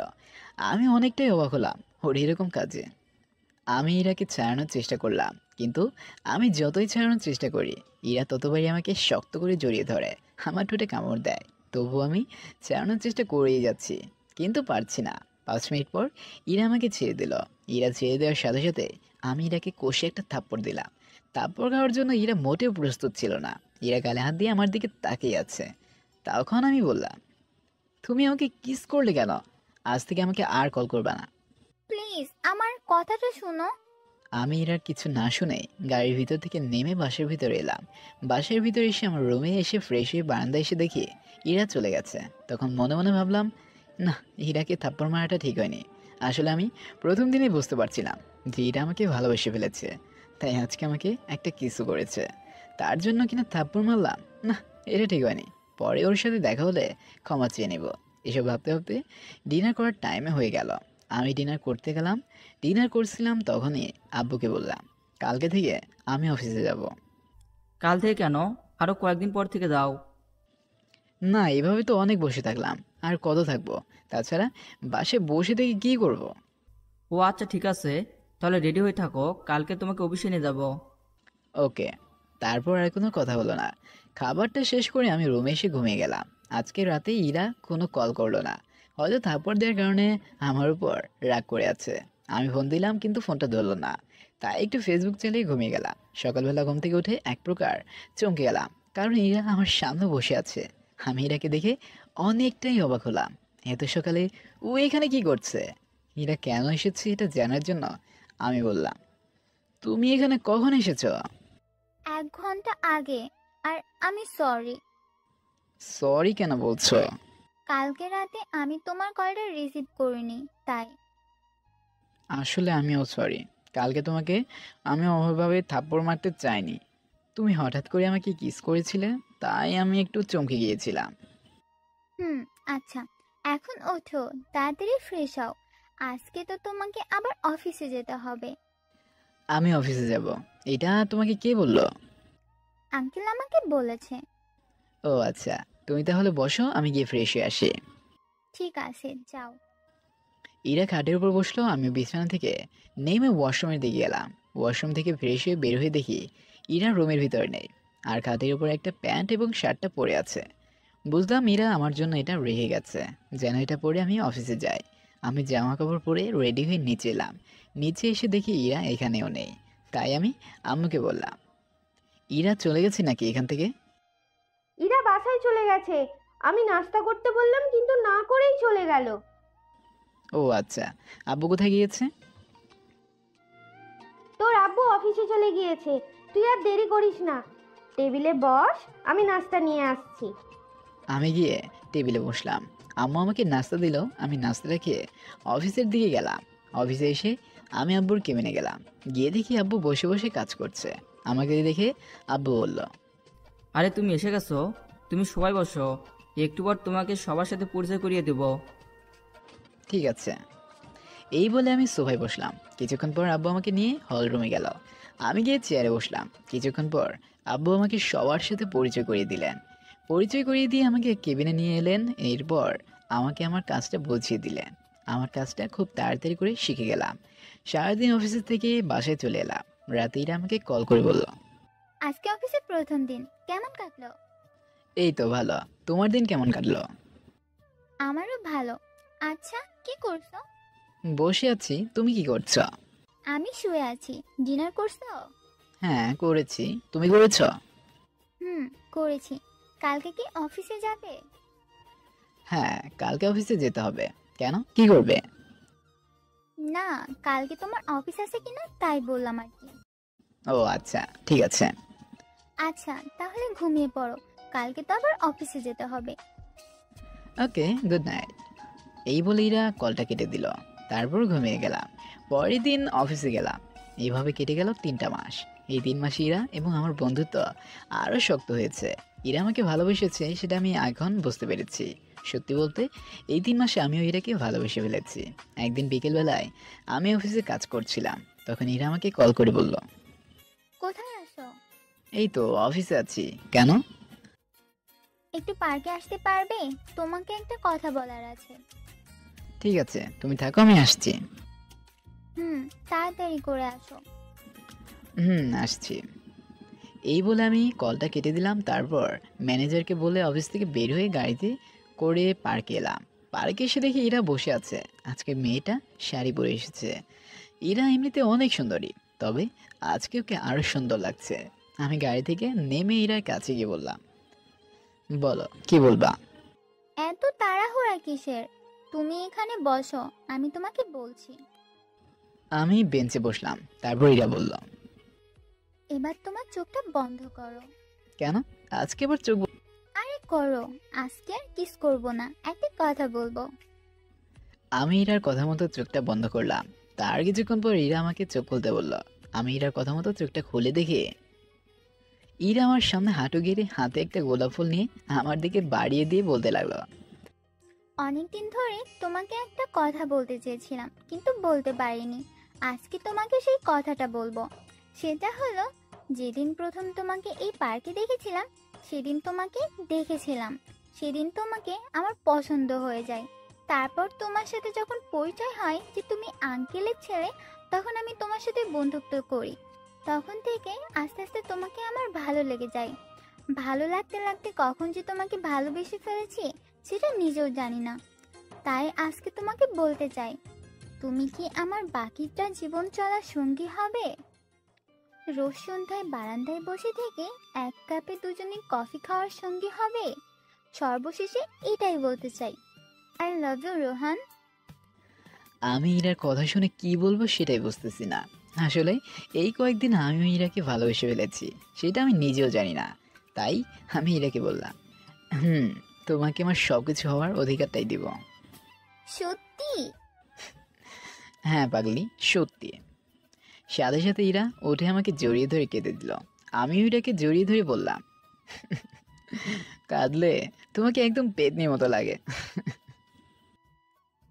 আমি অনেকটাই অবাক হলাম ওর এরকম কাজে। আমি ইরাকে ছাড়ানোর চেষ্টা করলাম, কিন্তু আমি যতই ছাড়ানোর চেষ্টা করি ইরা ততবারই আমাকে শক্ত করে জড়িয়ে ধরে, আমার ঠোঁটে কামড় দেয়। তবু আমি ছাড়ানোর চেষ্টা করেই যাচ্ছি, কিন্তু পারছি না। 5 মিনিট পর ইরা আমাকে ছেড়ে দিল। ইরা ছেড়ে দেওয়ার সাথে সাথে আমি ইরাকে কষে একটা থাপ্পড় দিলাম। থাপ্পড় খাওয়ার জন্য ইরা মোটেও প্রস্তুত ছিল না। ইরা গালে হাত দিয়ে আমার দিকে তাকিয়ে আছে। তখন আমি বললাম, তুমি আমাকে কিস করলে কেন? আজ থেকে আমাকে আর কল করবে না। প্লিজ আমার কথাটা শোনো। আমি ইরার কিছু না শুনে গাড়ির ভিতর থেকে নেমে বাসার ভিতরে এলাম। বাসার ভিতরে এসে আমার রুমে এসে ফ্রেশ হয়ে বারান্দায় এসে দেখি ইরা চলে গেছে। তখন মনে মনে ভাবলাম, না, ইরাকে থাপ্পড় মারাটা ঠিক হয়নি। আসলে আমি প্রথম দিনেই বুঝতে পারছিলাম যে ইরা আমাকে ভালোবেসে ফেলেছে, তাই আজকে আমাকে একটা কিসও করেছে। তার জন্য কিনা থাপ্পড় মারলাম? না, এটা ঠিক হয়নি। পরে ওর সাথে দেখা হলে ক্ষমা চেয়ে নেব। এসব ভাবতে ভাবতে ডিনার করার টাইমে হয়ে গেল। আমি ডিনার করতে গেলাম। ডিনার করছিলাম তখনই আব্বুকে বললাম, কালকে থেকে আমি অফিসে যাব। কাল থেকে কেন? আরো কয়েকদিন পর থেকে যাও। না, এভাবে তো অনেক বসে থাকলাম, আর কত থাকবো? তাছাড়া বাসে বসে থেকে কি করব? ও আচ্ছা, ঠিক আছে, তাহলে রেডি হয়ে থাকো, কালকে তোমাকে অফিসে নিয়ে যাবো। ওকে। তারপর আর কোনো কথা হলো না। খাবারটা শেষ করে আমি রুমে এসে ঘুমিয়ে গেলাম। আজকে রাতে ইরা কোনো কল করলো না। হয়তো থাপ্পড় দেওয়ার কারণে আমার উপর রাগ করে আছে। আমি ফোন দিলাম, কিন্তু ফোনটা ধরলো না। তাই একটু ফেসবুক চালিয়ে ঘুমিয়ে গেলাম। সকালবেলা ঘুম থেকে উঠে এক প্রকার চমকে গেলাম, কারণ ইরা আমার সামনে বসে আছে। আমি ইরাকে দেখে অনেকটাই অবাক হলাম। এত সকালে ও এখানে কি করছে? ইরা কেন এসেছে এটা জানার জন্য আমি বললাম, তুমি এখানে কখন এসেছো? 1 ঘন্টা আগে। আর আমি সরি। সরি কেন বলছো? কালকে রাতে আমি তোমার কলটা রিসিভ করিনি, তাই। আসলে আমিও সরি। কালকে তোমাকে আমি ওভাবে থাপ্পড় মারতে চাইনি। তুমি হঠাৎ করে আমাকে কিস করেছিলে, তাই আমি একটু চমকে গিয়েছিলাম। আচ্ছা, এখন ওঠো, তাড়াতাড়ি ফ্রেশ হও। আজকে তো তোমাকে আবার অফিসে যেতে হবে। আমি অফিসে যাব, এটা তোমাকে কে বললো? আঙ্কেল আমাকে বলেছে। ও আচ্ছা, তুমি তাহলে বসো, আমি গিয়ে ফ্রেশ হয়ে আসি। ঠিক আছে, যাও। ইরা খাটের উপর বসলো, আমি বিছানা থেকে নেমে ওয়াশরুমের দিকে গেলাম। ওয়াশরুম থেকে ফ্রেশ হয়ে বের হয়ে দেখি ইরা রুমের ভিতরে নেই, আর খাটের উপর একটা প্যান্ট এবং শার্টটা পরে আছে। বুঝলাম ইরা আমার জন্য এটা রেখে গেছে, যেন এটা পরে আমি অফিসে যাই। আমি জামা কাপড় পরে রেডি হয়ে নিচে এলাম। নিচে এসে দেখি ইরা এখানেও নেই। তাই আমি আম্মুকে বললাম, ইরা চলে গেছে নাকি এখান থেকে? ইরা বাসায় চলে গেছে। আমি নাস্তা করতে বললাম, কিন্তু না করেই চলে গেল। ও আচ্ছা, আব্বু কোথায় গিয়েছে? তোর আব্বু অফিসে চলে গিয়েছে, তুই আর দেরি করিস না। টেবিলে বস, আমি নাস্তা নিয়ে আসছি। আমি গিয়ে টেবিলে বসলাম। আম্মু আমাকে নাস্তা দিল। আমি নাস্তাটা খেয়ে অফিসের দিকে গেলাম। অফিসে এসে আমি আব্বুর কেবিনে গেলাম। গিয়ে দেখি আব্বু বসে বসে কাজ করছে। আমাকে দেখে আব্বু বলল, আরে তুমি এসে গেছো, তুমি সবাই বসো, একটু পর তোমাকে সবার সাথে পরিচয় করিয়ে দেব। ঠিক আছে। এই বলে আমি সোফায় বসলাম। কিছুক্ষণ পর আব্বু আমাকে নিয়ে হল রুমে গেল। আমি গিয়ে চেয়ারে বসলাম। কিছুক্ষণ পর আব্বু আমাকে সবার সাথে পরিচয় করিয়ে দিলেন। পরিচয় করিয়ে দিয়ে আমাকে কেবিনে নিয়ে এলেন। এরপর আমাকে আমার কাজটা বুঝিয়ে দিলেন। আমার কাজটা খুব তাড়াতাড়ি করে শিখে গেলাম। সারাদিন অফিসের থেকে বাসায় চলে এলাম। রাতে ইরা আমাকে কল করে বলল, আজকে অফিসের প্রথম দিন, কেমন কাটলো? এই তো ভালো, তোমার দিন কেমন কাটলো? আমারও ভালো। আচ্ছা, কি করছো? বসে আছি, তুমি কি করছো? আমি শুয়ে আছি। ডিনার করছো? হ্যাঁ করেছি, তুমি করেছো? করেছি। কালকে কি অফিসে যাবে? হ্যাঁ কালকে অফিসে যেতে হবে। কেন, কি করবে? না, কালকে তোমার অফিস আছে কিনা তাই বললাম আর কি। ও আচ্ছা, ঠিক আছে। আচ্ছা, তাহলে ঘুমিয়ে পড়ো, কালকে তো আবার অফিসে যেতে হবে। ওকে, গুড নাইট। এই বলে ইরা কলটা কেটে দিল। তারপর ঘুমিয়ে গেলাম। পরের দিন অফিসে গেলাম। এইভাবে কেটে গেল 3টা মাস। এই 3 মাসে ইরা এবং আমার বন্ধুত্ব আরও শক্ত হয়েছে। ইরা আমাকে ভালোবেসেছে সেটা আমি এখন বুঝতে পেরেছি। সত্যি বলতে এই 3 মাসে আমিও ইরাকে ভালোবেসে ফেলেছি। একদিন বিকেলবেলায় আমি অফিসে কাজ করছিলাম, তখন ইরা আমাকে কল করে বলল, কোথায় আছো? এই তো অফিসে আছি। কেন? একটু পার্কে আসতে পারবে? তোমাকে একটা কথা বলার আছে। ঠিক আছে, তুমি থাকো, আমি আসছি। তাড়াতাড়ি করে আসো। আসছি। এই বলে আমি কলটা কেটে দিলাম। তারপর ম্যানেজারকে বলে অফিস থেকে বের হয়ে গাড়িতে করে পার্কে এলাম। পার্কে এসে দেখি ইরা বসে আছে। আজকে মেয়েটা শাড়ি পরে এসেছে। ইরা এমনিতে অনেক সুন্দরী, তবে আজকে ওকে আরও সুন্দর লাগছে। আমি গাড়ি থেকে নেমে ইরার কাছে গিয়ে বললাম, বলো কি বলবা? এত তাড়াহুড়া কিসের? তুমি এখানে বসো, আমি তোমাকে বলছি। আমি বেঞ্চে বসলাম। তারপর ইরা বলল, এবার তোমার চোখটা বন্ধ করো। কেন আজকে আবার চোখ? আরে করো, আজকে আর কিস করবো না, একটা কথা বলবো। আমি ইরার কথা মতো চোখটা বন্ধ করলাম। তার কিছুক্ষণ পর ইরা আমাকে চোখ খুলতে বলল। আমি ইরার কথা মতো চোখটা খুলে দেখে ইরা আমার সামনে হাঁটু গেড়ে হাতে একটা গোলাপ ফুল নিয়ে আমার দিকে বাড়িয়ে দিয়ে বলতে লাগলো, অনেকদিন ধরে তোমাকে একটা কথা বলতে চেয়েছিলাম, কিন্তু বলতে পারিনি। আজকে তোমাকে সেই কথাটা বলবো। সেটা হলো, যেদিন প্রথম তোমাকে এই পার্কে দেখেছিলাম, সেদিন তোমাকে আমার পছন্দ হয়ে যায়। তারপর তোমার সাথে যখন পরিচয় হয় যে তুমি আঙ্কেলের ছেলে, তখন আমি তোমার সাথে বন্ধুত্ব করি। তখন থেকে আস্তে আস্তে তোমাকে আমার ভালো লেগে যায়। ভালো লাগতে লাগতে কখন যে তোমাকে ভালোবেসে ফেলেছি সেটা নিজেও জানি না। তাই আজকে তোমাকে বলতে চাই, তুমি কি আমার বাকিটা জীবন চলার সঙ্গী হবে? রোজ সন্ধ্যায় বারান্দায় বসে থেকে 1 কাপে দুজনে কফি খাওয়ার সঙ্গী হবে? সর্বশেষে এটাই বলতে চাই, আই লাভ ইউ রোহান। আমি ইরার কথা শুনে কি বলবো সেটাই বুঝতেছি না। আসলে এই কয়েকদিন আমিও ইরাকে ভালোবেসে ফেলেছি, সেটা আমি নিজেও জানি না। তাই আমি ইরাকে বললাম, তোমাকে আমার সবকিছু হওয়ার অধিকারটাই দিব। সত্যি? হ্যাঁ পাগলি, সত্যি। সাথে সাথে ইরা উঠে আমাকে জড়িয়ে ধরে কেঁদে দিল। আমিও ইরাকে জড়িয়ে ধরে বললাম, কাঁদলে তোমাকে একদম পেতনির মতো লাগে।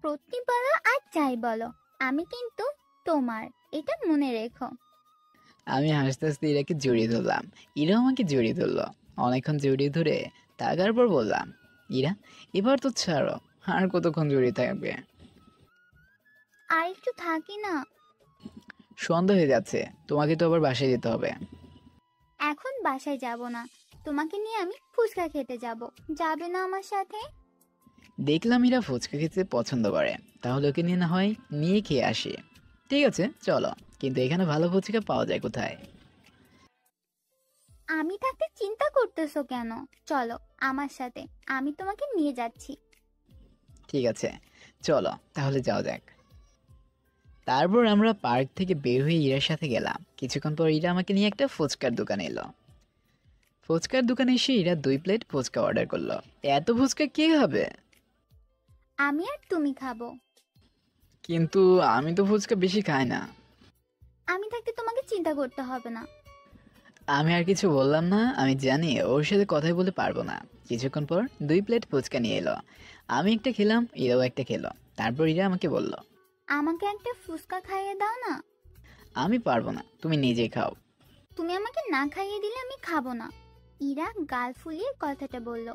প্রতি বলো আর যাই বলো, আমি কিন্তু তোমার, এটা মনে রেখো। আমি হাসতে হাসতে ইরাকে জড়িয়ে ধরলাম। ইরা আমাকে জড়িয়ে ধরলো। অনেকক্ষণ জড়িয়ে ধরে তাকার পর বললাম, ইরা এবার তো ছাড়ো, আর কতক্ষণ জড়িয়ে থাকবে? আর একটু থাকি না। সন্ধ্যা হয়ে যাচ্ছে, তোমাকে তো আবার বাসায় যেতে হবে। এখন বাসায় যাব না, তোমাকে নিয়ে আমি ফুচকা খেতে যাব। যাবে না আমার সাথে? দেখলাম ইরা ফুচকা খেতে পছন্দ করে, তাহলে ওকে নিয়ে না হয় নিয়ে খেয়ে আসি। ঠিক আছে চলো, কিন্তু এখানে ভালো ফুচকা পাওয়া যায় কোথায়? আমি থাকতে চিন্তা করতেছো কেন? চলো আমার সাথে, আমি তোমাকে নিয়ে যাচ্ছি। ঠিক আছে চলো তাহলে যাও যাক। তারপর আমরা পার্ক থেকে বের হয়ে ইরার সাথে গেলাম। কিছুক্ষণ পর ইরা আমাকে নিয়ে একটা ফুচকার দোকানে এলো। ফুচকার দোকানে এসে ইরা 2 প্লেট ফুচকা অর্ডার করলো। এত ফুচকা কে খাবে? আমি আর তুমি খাবো। কিন্তু আমি তো ফুচকা বেশি খাই না। আমি থাকতে তোমাকে চিন্তা করতে হবে না। আমি আর কিছু বললাম না। আমি জানি ওর সাথে কথাই বলতে পারবো না। কিছুক্ষণ পর 2 প্লেট ফুচকা নিয়ে এলো। আমি একটা খেলাম, ইরাও একটা খেলো। তারপর ইরা আমাকে বলল, আমাকে একটা ফুচকা খাইয়ে দাও না। আমি পারবো না, তুমি নিজে খাও। তুমি আমাকে না খাইয়ে দিলে আমি খাবো না। ইরা গাল ফুলিয়ে কথাটা বলল।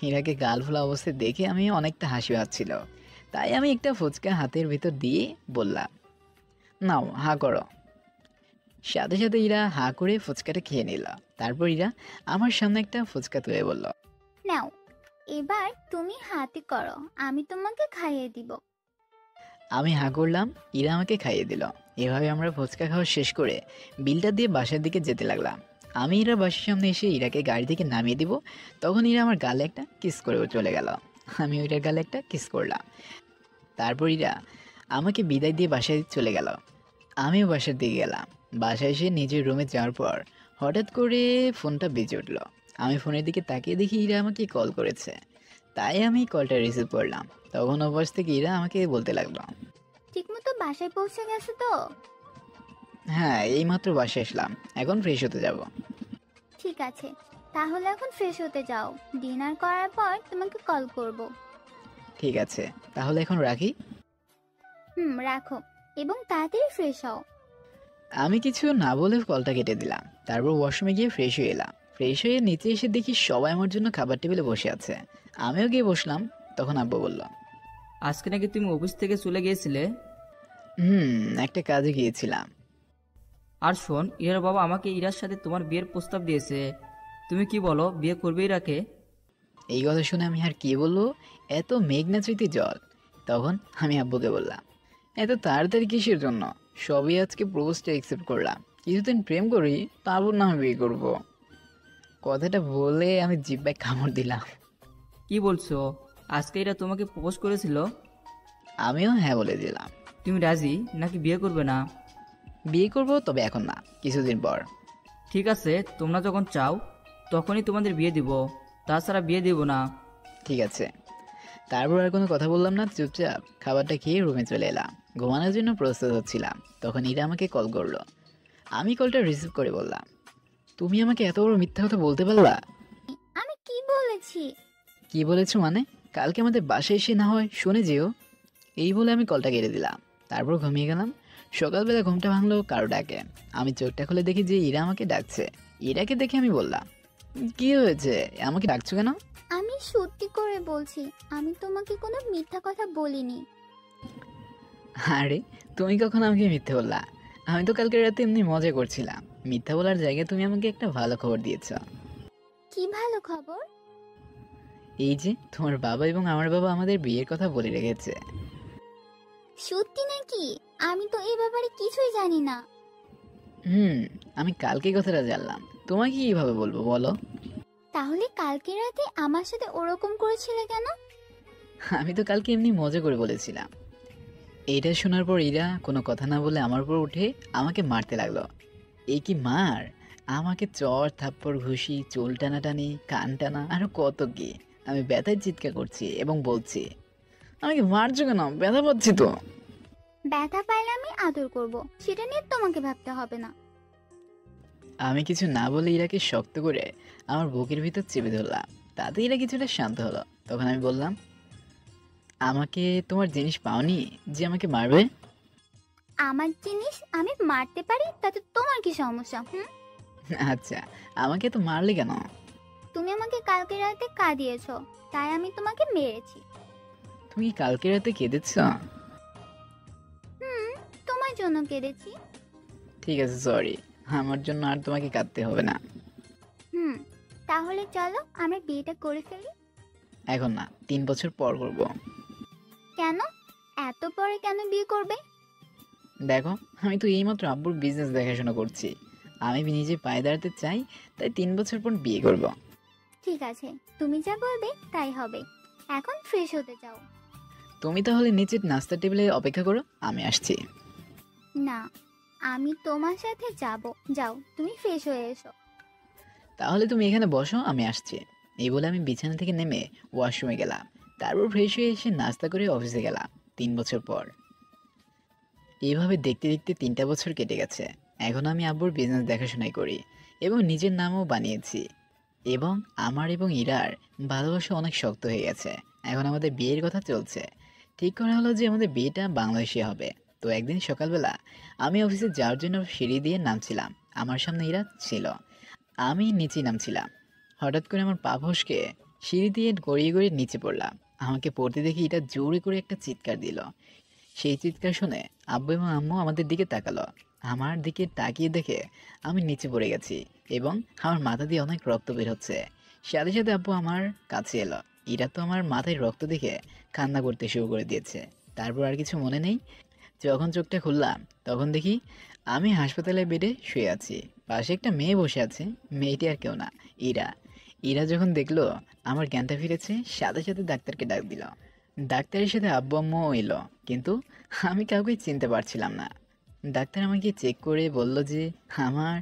ইরাকে গাল ফোলা অবস্থায় দেখে আমি অনেকটা হাসি পাচ্ছিল, তাই আমি একটা ফুচকা হাতের ভিতর দিয়ে বললাম, নাও হা করো। সাথে সাথে ইরা হা করে ফুচকাটা খেয়ে নিল। তারপর ইরা আমার সামনে একটা ফুচকা তুলে বলল, নাও এবার তুমি হাতে করো, আমি তোমাকে খাইয়ে দিব। আমি হা করলাম, ইরা আমাকে খাইয়ে দিল। এভাবে আমরা ফুচকা খাওয়া শেষ করে বিলটা দিয়ে বাসার দিকে যেতে লাগলাম। আমি ইরা বাসার সামনে এসে ইরাকে গাড়ি থেকে নামিয়ে দিব, তখন ইরা আমার গালে একটা কিস করে চলে গেল। আমি ওইটার গালে একটা কিস করলাম। তারপর ইরা আমাকে বিদায় দিয়ে বাসায় চলে গেল। আমিও বাসার দিকে গেলাম। বাসায় এসে নিজের রুমে যাওয়ার পর হঠাৎ করে ফোনটা বেজে উঠল। আমি ফোনের দিকে তাকিয়ে দেখি ইরা আমাকে কল করেছে, তাই আমি কলটা রিসিভ করলাম। তখন অবশ্য থেকে ইরা আমাকে বলতে লাগলো, ঠিকমতো বাসায় পৌঁছে গেছো তো? হ্যাঁ, এইমাত্র বাসায় আসলাম, এখন ফ্রেশ হতে যাব। ঠিক আছে, তাহলে এখন ফ্রেশ হতে যাও। ডিনার করার পর তোমাকে কল করব। ঠিক আছে, তাহলে এখন রাখি। রাখো এবং তাড়াতাড়ি ফ্রেশ হও। আমি কিছু না বলে কলটা কেটে দিলাম। তারপর ওয়াশরুমে গিয়ে ফ্রেশ হয়ে এলাম। ফ্রেশ হয়ে নিচে এসে দেখি সবাই আমার জন্য খাবার টেবিলে বসে আছে। আমিও গিয়ে বসলাম। তখন আব্বু বলল, আজকে নাকি তুমি অফিস থেকে চলে গিয়েছিলে? একটা কাজে গিয়েছিলাম। আর শোন, ইরার বাবা আমাকে ইরার সাথে তোমার বিয়ের প্রস্তাব দিয়েছে। তুমি কি বলো, বিয়ে করবে ইরাকে? এই কথা শুনে আমি আর কি বলবো, এত মেঘ না চৈতে জল। তখন আমি আব্বুকে বললাম, এত তাড়াতাড়ি কিসের জন্য? সবই আজকে প্রপোজটা অ্যাকসেপ্ট করলাম, কিছুদিন প্রেম করি, তারপর না আমি বিয়ে করবো। কথাটা বলে আমি জিহ্বায় কামড় দিলাম। কি বলছো? আজকে এরা তোমাকে প্রপোজ করেছিল? আমিও হ্যাঁ বলে দিলাম। তুমি রাজি নাকি বিয়ে করবে না? বিয়ে করবো, তবে এখন না, কিছুদিন পর। ঠিক আছে, তোমরা যখন চাও তখনই তোমাদের বিয়ে দিব, তাছাড়া বিয়ে দিব না। ঠিক আছে। তারপর আর কোনো কথা বললাম না, চুপচাপ খাবারটা খেয়ে রুমে চলে এলাম। ঘুমানোর জন্য প্রস্তুত হচ্ছিলাম, তখন ইরা আমাকে কল করলো। আমি কলটা রিসিভ করে বললাম, তুমি আমাকে এত বড় মিথ্যা কথা বলতে পারলা? আমি কি বলেছি? কি বলেছো মানে? কালকে আমাদের বাসায় এসে না হয় শুনে যেও। এই বলে আমি কলটা কেটে দিলাম। তারপর ঘুমিয়ে গেলাম। সকালবেলা ঘুমটা ভাঙলো কারো ডাকে। আমি চোখটা খুলে দেখি যে ইরা আমাকে ডাকছে। ইরাকে দেখে আমি বললাম, কি হয়েছে, আমাকে ডাকছো কেন? আমি সত্যি করে বলছি, আমি তোমাকে কোনো মিথ্যা কথা বলিনি। আরে, তুমি কখন আমাকে মিথ্যে বললা? আমি তো কালকে রাতে এমনি মজা করছিলাম। মিথ্যা বলার জায়গায় তুমি আমাকে একটা ভালো খবর দিয়েছ। কি ভালো খবর? এই যে তোমার বাবা এবং আমার বাবা আমাদের বিয়ের কথা বলে রেখেছে। সত্যি নাকি? আমি তো এই ব্যাপারে কিছুই জানি না। আমি কালকে কথাটা জানলাম। তোমাকে কিভাবে বলবো বলো? তাহলে কালকে রাতে আমার সাথে ওরকম করেছিলে কেন? আমি তো কালকে এমনি মজা করে বলেছিলাম। এইটা শোনার পর ইরা কোনো কথা না বলে আমার উপর উঠে আমাকে মারতে লাগলো। এই কি মার! আমাকে চর থাপ্পড় ঘুষি, চুল টানাটানি, কান টানা, আরো কত কি। আমি ব্যথায় চিৎকার করছি এবং বলছি, আমাকে মারছো কেন? ব্যথা পাচ্ছি তো। ব্যথা পাইলে আমি আদর করব, সেটা নিয়ে তোমাকে ভাবতে হবে না। আমি কিছু না বলে ইরাকে শক্ত করে আমার বুকের ভিতর চেপে ধরলাম। তাতে ইরা কিছুটা শান্ত হলো। তখন আমি বললাম, আমাকে তোমার জিনিস পাওনি যে আমাকে মারবে? আমার জিনিস আমি মারতে পারি, তাতে তোমার কি সমস্যা? আচ্ছা, আমাকে তো মারলে কেন? তুমি আমাকে কালকে রাতে কাঁদিয়েছো, তাই আমি তোমাকে মেরেছি। তুমি কালকে রাতে কেঁদেছ? তোমার জন্য কেঁদেছি। ঠিক আছে, সরি। আমার জন্য আর তোমাকে কাঁদতে হবে না। তাহলে চলো আমরা বিয়েটা করে ফেলি। এখন না, 3 বছর পর করব। কেন? এত পরে কেন বিয়ে করবে? দেখো, আমি তো এইমাত্র আব্বুর বিজনেস দেখাশোনা করছি। আমি নিজে পায়ে দাঁড়াতে চাই, তাই 3 বছর পর বিয়ে করব। ঠিক আছে, তুমি যা বলবে তাই হবে। এখন ফ্রেশ হতে যাও। তুমি তাহলে নিচে নাস্তার টেবিলে অপেক্ষা করো, আমি আসছি। না, আমি তোমার সাথে যাব। যাও, তুমি ফ্রেশ হয়ে এসো। তাহলে তুমি এখানে বসো, আমি আসছি। এই বলে আমি বিছানা থেকে নেমে ওয়াশরুমে গেলাম। তারপর ফ্রেশ হয়ে এসে নাস্তা করে অফিসে গেলাম 3 বছর পর। এইভাবে দেখতে দেখতে 3টা বছর কেটে গেছে। এখন আমি আব্বুর বিজনেস দেখাশোনাই করি। এবং নিজের নামও বানিয়েছি। এবং আমার এবং ইরার ভালোবাসা অনেক শক্ত হয়ে গেছে। এখন আমাদের বিয়ের কথা চলছে। ঠিক করা হলো যে আমাদের বিয়েটা বাংলাদেশে হবে। তো একদিন সকালবেলা আমি অফিসে যাওয়ার জন্য সিঁড়ি দিয়ে নামছিলাম। আমার সামনে ইরা ছিল, আমি নিচে নামছিলাম। হঠাৎ করে আমার পা ফসকে সিঁড়ি দিয়ে গড়িয়ে গড়িয়ে নিচে পড়লাম। আমাকে পড়তে দেখে এটা জোরে করে একটা চিৎকার দিল। সেই চিৎকার শুনে আব্বু এবং আম্মু আমাদের দিকে তাকালো। আমার দিকে তাকিয়ে দেখে আমি নিচে পড়ে গেছি এবং আমার মাথা দিয়ে অনেক রক্ত বের হচ্ছে। সাথে সাথে আব্বু আমার কাছে এলো। ইরা তো আমার মাথায় রক্ত দেখে কান্না করতে শুরু করে দিয়েছে। তারপর আর কিছু মনে নেই। যখন চোখটা খুললাম তখন দেখি আমি হাসপাতালের বেডে শুয়ে আছি। পাশে একটা মেয়ে বসে আছে। মেয়েটি আর কেউ না, ইরা। ইরা যখন দেখলো আমার জ্ঞানটা ফিরেছে, সাথে সাথে ডাক্তারকে ডাক দিল। ডাক্তারের সাথে আব্বু আম্মুও এলো, কিন্তু আমি কাউকে চিনতে পারছিলাম না। ডাক্তার আমাকে চেক করে বলল যে আমার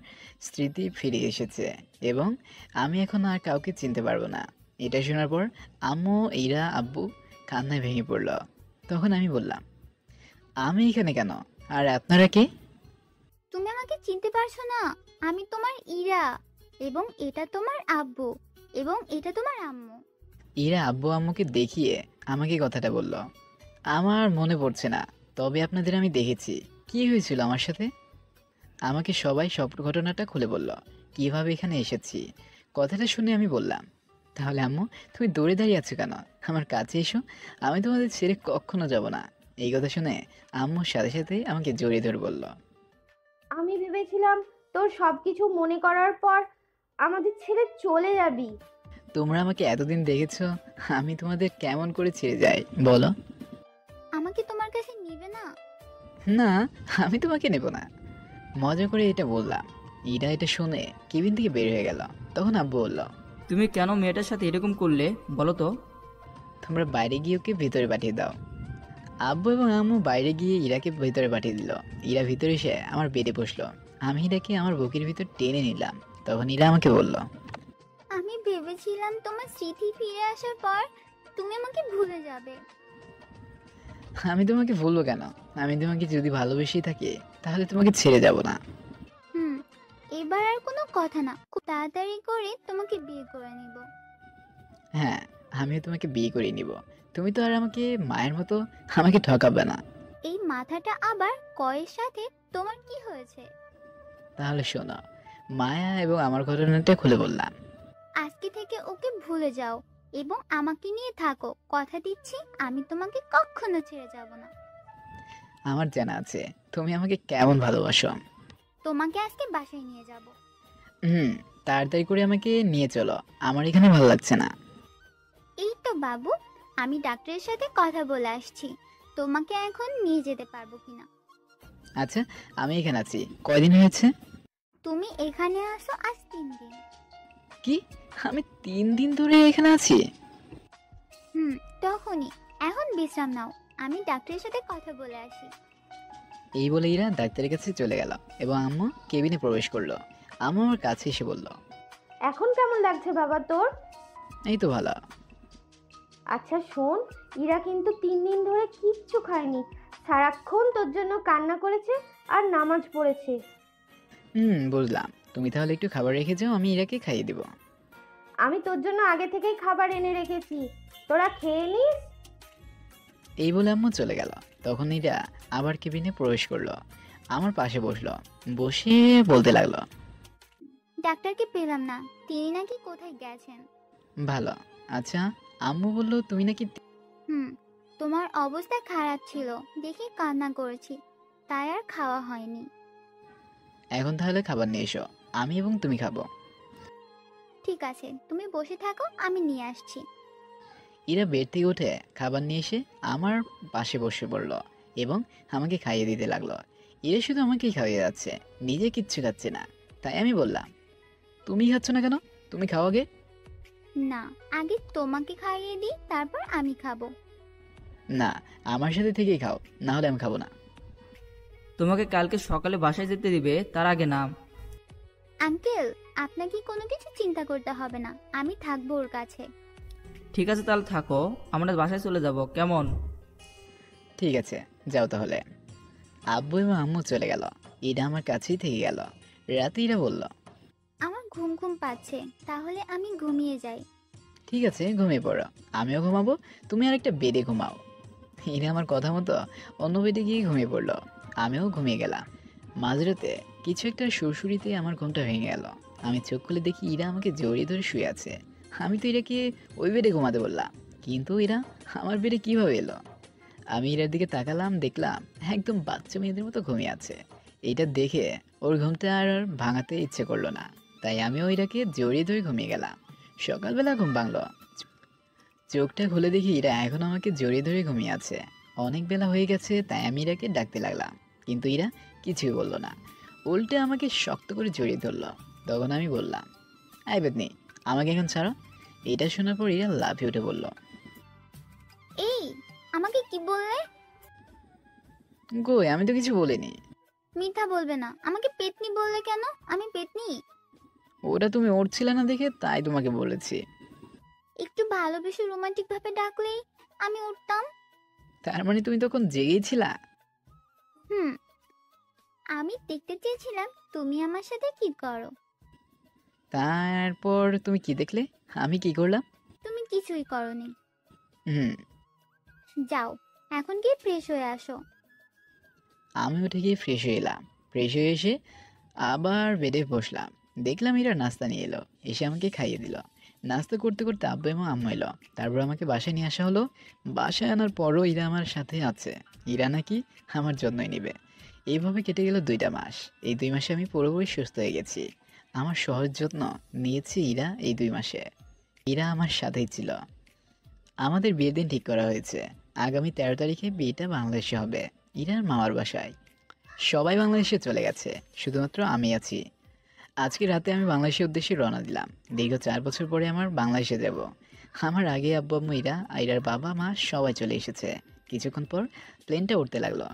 স্মৃতি ফিরে এসেছে এবং আমি এখন আর কাউকে চিনতে পারবো না। এটা শোনার পর আম্মু, ইরা, আব্বু কান্নায় ভেঙে পড়ল। তখন আমি বললাম, আমি এখানে কেন, আর আপনারা কে? তুমি আমাকে চিনতে পারছো না? আমি তোমার ইরা, এবং এটা তোমার আব্বু, এবং এটা তোমার আম্মু। ইরা আব্বু আম্মুকে দেখিয়ে আমাকে কথাটা বলল। আমার মনে পড়ছে না, তবে আপনাদের আমি দেখেছি। কি হয়েছিল আমার সাথে? আমাকে সবাই সব ঘটনাটা খুলে বলল, কিভাবে এখানে এসেছি। কথাটা শুনে আমি বললাম, তাহলে আম্মু তুমি দৌড়ে দাঁড়িয়ে আছো কেন? আমার কাছে এসো, আমি তোমাদের ছেড়ে কখনো যাব না। এই কথা শুনে আম্মুর সাথে সাথে আমাকে জড়িয়ে ধরে বলল, আমি ভেবেছিলাম তোর সবকিছু মনে করার পর আমাদের ছেড়ে চলে যাবি। তোমরা আমাকে এতদিন দেখেছো, আমি তোমাদের কেমন করে ছেড়ে যাই বলো? আমাকে তোমার কাছে নিবে না? না, আমি তোমাকে নেব না। মজা করে এটা বললাম। ইরা এটা শুনে কেবিন থেকে বের হয়ে গেল। তখন আব্বু বলল, তুমি কেন মেয়েটার সাথে এরকম করলে বলো তো? তোমরা বাইরে গিয়ে ওকে ভিতরে পাঠিয়ে দাও। আব্বু এবং আম্মু বাইরে গিয়ে ইরাকে ভিতরে পাঠিয়ে দিল। ইরা ভিতরে এসে আমার বেডে বসলো। আমি ইরাকে আমার বুকের ভিতর টেনে নিলাম। তখন ইরা আমাকে বলল, আমি ভেবেছিলাম তোমার স্মৃতি ফিরে আসার পর তুমি আমাকে ভুলে যাবে। আমি তোমাকে ভুলবো কেন? আমি তোমাকে যদি ভালোবেসেই থাকি তাহলে তোমাকে ছেড়ে যাব না। এবার আর কোনো কথা না, খুব তাড়াতাড়ি করে তোমাকে বিয়ে করে নিব। হ্যাঁ, আমিও তোমাকে বিয়ে করে নিব। তুমি তো আর আমাকে মায়ের মতো আমাকে ঠকাবে না। এই মাথাটা আবার কয়ের সাথে তোমার কি হয়েছে? তাহলে শোনো, মায়া এবং আমার ঘটনাটা খুলে বললাম। আজকে থেকে ওকে ভুলে যাও এবং আমাকে নিয়ে থাকো। কথা দিচ্ছি আমি তোমাকে কখনো ছেড়ে যাব না। আমার জানা আছে তুমি আমাকে কেমন ভালোবাসো। তোমাকে আজকে বাসায় নিয়ে যাব। তাড়াতাড়ি করে আমাকে নিয়ে চলো, আমার এখানে ভালো লাগছে না। এই তো বাবু, আমি ডাক্তারের সাথে কথা বলে আসছি, তোমাকে এখন নিয়ে যেতে পারবো কিনা। আচ্ছা, আমি এখানে আছি। কয়দিন হয়েছে? তুমি এখানে আসো আজ 3 দিন। কি? আমি 3 দিন ধরে এখানে আছি? তখনই। এখন বিশ্রাম নাও, আমি ডাক্তারের সাথে কথা বলে আসি। এই বলে ইরা ডাক্তারের কাছে চলে গেল এবং আম্মু কেবিনে প্রবেশ করলো। আম্মু আমার কাছে এসে বলল, এখন কেমন লাগছে বাবা তোর? এই তো ভালো। আচ্ছা শোন, ইরা কিন্তু 3 দিন ধরে কিচ্ছু খায়নি, সারাক্ষণ তোর জন্য কান্না করেছে আর নামাজ পড়েছে। বুঝলাম। তুমি তাহলে একটু খাবার রেখে যাও, আমি ইরাকে খাইয়ে দিব। আমি তোর জন্য আগে থেকেই খাবার এনে রেখেছি, তোরা খেয়ে নিস। এই বলে আম্মু চলে গেল। তখন ইরা আবার কেবিনে প্রবেশ করলো, আমার পাশে বসলো, বসে বলতে লাগলো, ডাক্তারকে পেলাম না, তিনি নাকি কোথায় গেছেন। ভালো। আচ্ছা, আম্মু বললো তুমি নাকি তোমার অবস্থা খারাপ ছিল দেখে কান্না করেছি, তাই আর খাওয়া হয়নি। এখন তাহলে খাবার নিয়ে এসো, আমি এবং তুমি খাবো। ঠিক আছে, তুমি বসে থাকো, আমি নিয়ে আসছি। ইরা বেড থেকে উঠে খাবার নিয়ে এসে আমার পাশে বসে পড়লো এবং আমাকে খাইয়ে দিতে লাগলো। ইরা শুধু আমাকেই খাইয়ে যাচ্ছে, নিজে কিচ্ছু খাচ্ছে না। তাই আমি বললাম, তুমি খাচ্ছ না কেন? তুমি খাও আগে। না, আগে তোমাকে খাইয়ে দিই, তারপর আমি খাবো। না, আমার সাথে থেকেই খাও, না হলে আমি খাবো না। তোমাকে কালকে সকালে বাসায় যেতে দিবে, তার আগে না। আঙ্কেল, আপনাকে কোনো কিছু চিন্তা করতে হবে না, আমি থাকবো ওর কাছে। ঠিক আছে, তাহলে থাকো, আমরা বাসায় চলে যাব, কেমন? ঠিক আছে, যাও তাহলে। আব্বু এবং আম্মু চলে গেল, ইরা আমার কাছেই থেকে গেল। রাতে ইরা বলল, ঘুম ঘুম পাচ্ছে, তাহলে আমি ঘুমিয়ে যাই। ঠিক আছে, ঘুমিয়ে পড়ো, আমিও ঘুমাবো, তুমি আরেকটা বেডে ঘুমাও। ইরা আমার কথা মতো অন্য বেডে গিয়ে ঘুমিয়ে পড়লো, আমিও ঘুমিয়ে গেলাম। মাঝরাতে কিছু একটা সুরসুরিতে আমার ঘুমটা ভেঙে গেল। আমি চোখ খুলে দেখি ইরা আমাকে জড়িয়ে ধরে শুয়ে আছে। আমি তো ইরাকে ওই বেডে ঘুমাতে বললাম, কিন্তু ইরা আমার বেডে কিভাবে এলো? আমি ইরার দিকে তাকালাম, দেখলাম একদম বাচ্চা মেয়েদের মতো ঘুমিয়ে আছে। এটা দেখে ওর ঘুমটা আর ভাঙাতে ইচ্ছে করলো না, তাই আমিও ইরাকে জড়িয়ে ধরে ঘুমিয়ে গেলাম। সকালবেলা ঘুম ভাঙলো, চোখটা খুলে দেখি ইরা এখন আমাকে জড়িয়ে ধরে ঘুমিয়ে আছে। অনেক বেলা হয়ে গেছে, তাই আমি ইরাকে ডাকতে লাগলাম, কিন্তু ইরা কিছুই বললো না, উল্টে আমাকে শক্ত করে জড়িয়ে ধরলো। তখন আমি বললাম, আই বেদনি, আমাকে এখন ছাড়ো। এটা শোনার পর ইরা লাফিয়ে উঠে বলল, এই, আমাকে কি বললে? কই, আমি তো কিছু বলিনি। মিথ্যা বলবে না, আমাকে পেতনি বললে কেন? আমি পেতনি? ওটা তুমি উঠছিলে না দেখে তাই তোমাকে বলেছি। একটু ভালোবেসে রোমান্টিক ভাবে ডাকলেই আমি উঠতাম। তার মানে তুমি তখন জেগেছিলা? হুম, আমি দেখতে চেয়েছিলাম তুমি আমার সাথে কি করো। তারপর তুমি কি দেখলে? আমি কি করলাম? তুমি কিছুই করোনি। হুম। যাও, এখন গিয়ে ফ্রেশ হয়ে আসো। আমি উঠে গিয়ে ফ্রেশ হয়ে এলাম। ফ্রেশ হয়ে এসে আবার বেডে বসলাম। দেখলাম এরা নাস্তা নিয়ে এলো, এসে আমাকে খাইয়ে দিল। নাস্তা করতে করতে আব্বু এবং আম্মু এলো। তারপর আমাকে বাসায় নিয়ে আসা হলো। বাসায় আনার পরও ইরা আমার সাথে আছে। ইরা নাকি আমার যত্নই নেবে। এইভাবে কেটে গেল 2টা মাস। এই 2 মাসে আমি পুরোপুরি সুস্থ হয়ে গেছি। আমার সহজ যত্ন নিয়েছে ইরা এই 2 মাসে। ইরা আমার সাথেই ছিল। আমাদের বিয়ের দিন ঠিক করা হয়েছে। আগামী 13 তারিখে বিয়েটা বাংলাদেশে হবে, ইরার মামার বাসায়। সবাই বাংলাদেশে চলে গেছে, শুধুমাত্র আমি আছি। আজকে রাতে আমি বাংলাদেশের উদ্দেশ্যে রওনা দিলাম। দীর্ঘ 4 বছর পরে আমার বাংলাদেশে যাব। আমার আগে আব্বু আম্মু, ইরা, ইরার বাবা মা সবাই চলে এসেছে। কিছুক্ষণ পর প্লেনটা উঠতে লাগলো।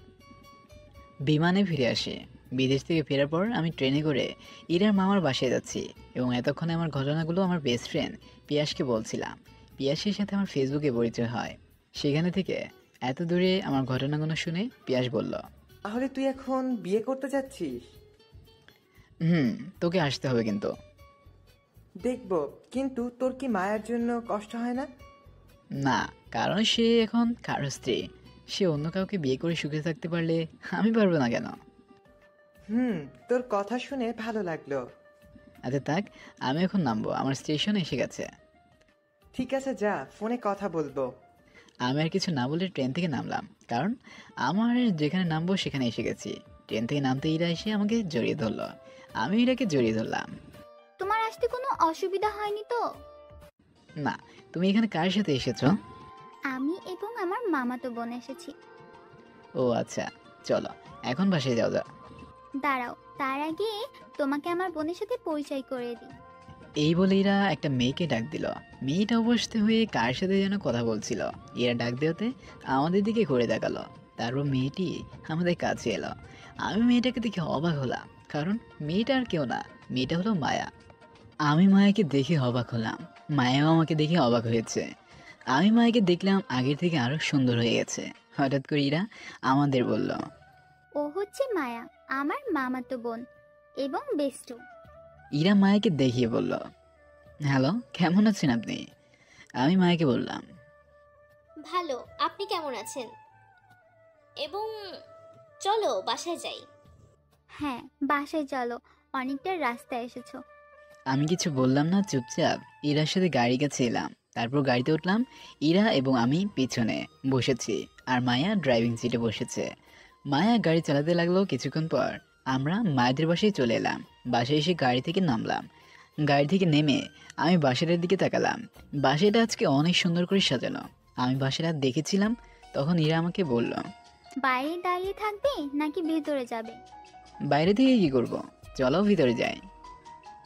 বিমানে ফিরে আসি। বিদেশ থেকে ফেরার পর আমি ট্রেনে করে ইরার মামার বাসায় যাচ্ছি এবং এতক্ষণে আমার ঘটনাগুলো আমার বেস্ট ফ্রেন্ড পিয়াসকে বলছিলাম। পিয়াসের সাথে আমার ফেসবুকে পরিচয় হয়। সেখানে থেকে এত দূরে আমার ঘটনাগুলো শুনে পিয়াস বলল, তাহলে তুই এখন বিয়ে করতে যাচ্ছিস? তোকে আসতে হবে কিন্তু। দেখবো, কিন্তু তোর কি মায়ের জন্য কষ্ট হয় না? না, কারণ সে এখন কারো স্ত্রী। সে অন্য কাউকে বিয়ে করে সুখে থাকতে পারলে আমি পারবো না কেন? তোর কথা শুনে ভালো লাগলো। আচ্ছা থাক, আমি এখন নামবো, আমার স্টেশন এসে গেছে। ঠিক আছে, যা, ফোনে কথা বলবো। আমি আর কিছু না বলে ট্রেন থেকে নামলাম, কারণ আমার যেখানে নামবো সেখানে এসে গেছি। ট্রেন থেকে নামতে ইরা এসে আমাকে জড়িয়ে ধরলো, আমি ইরাকে জড়িয়ে ধরলাম। তোমার আসতে কোনো অসুবিধা হয়নি তো? না। তুমি এখানে কার সাথে এসেছো? আমি এবং আমার মামাতো বোন এসেছি। ও আচ্ছা, চলো এখন বাসায় যাও। দাঁড়াও, তার আগে তোমাকে আমার বোনের সাথে পরিচয় করে দিই। এই বলে এরা একটা মেয়েকে ডাক দিল। মেয়েটা অবস্থা হয়ে কার সাথে যেন কথা বলছিল। এরা ডাক দেওয়াতে আমাদের দিকে ঘুরে দেখালো। তারপর মেয়েটি আমাদের কাছে এলো। আমি মেয়েটাকে দেখে অবাক হলাম, কারণ মেয়েটা আর কেউ না, মেয়েটা হলো মায়া। আমি মায়াকে দেখে অবাক হলাম, মায়াও আমাকে দেখে অবাক হয়েছে। আমি মায়াকে দেখলাম আগের থেকে আরো সুন্দর হয়ে গেছে। হঠাৎ করে এরা আমাদের বলল, ও হচ্ছে মায়া, আমার মামাতো বোন এবং বেস্টু। ইরা মায়াকে দেখিয়ে বলল, হ্যালো, কেমন আছেন আপনি? আমি মায়াকে বললাম, ভালো, আপনি কেমন আছেন? এবং চলো বাসায় যাই। হ্যাঁ, বাসায় চলো, অনেকটা রাস্তায় এসেছো। আমি কিছু বললাম না, চুপচাপ ইরার সাথে গাড়ি কাছে এলাম। তারপর গাড়িতে উঠলাম। ইরা এবং আমি পিছনে বসেছি আর মায়া ড্রাইভিং সিটে বসেছে। মায়া গাড়ি চালাতে লাগলো। কিছুক্ষণ পর আমরা মায়েদের বাসায় চলে এলাম। বাসায় এসে গাড়ি থেকে নামলাম। গাড়ি থেকে নেমে আমি বাসাটার দিকে তাকালাম। বাসাটা আজকে অনেক সুন্দর করে সাজানো। আমি বাসাটা দেখেছিলাম, তখন ইরা আমাকে বলল, বাইরে দাঁড়িয়ে থাকবে নাকি ভেতরে যাবে? বাইরে থেকে কি করব, চলো ভিতরে যাই।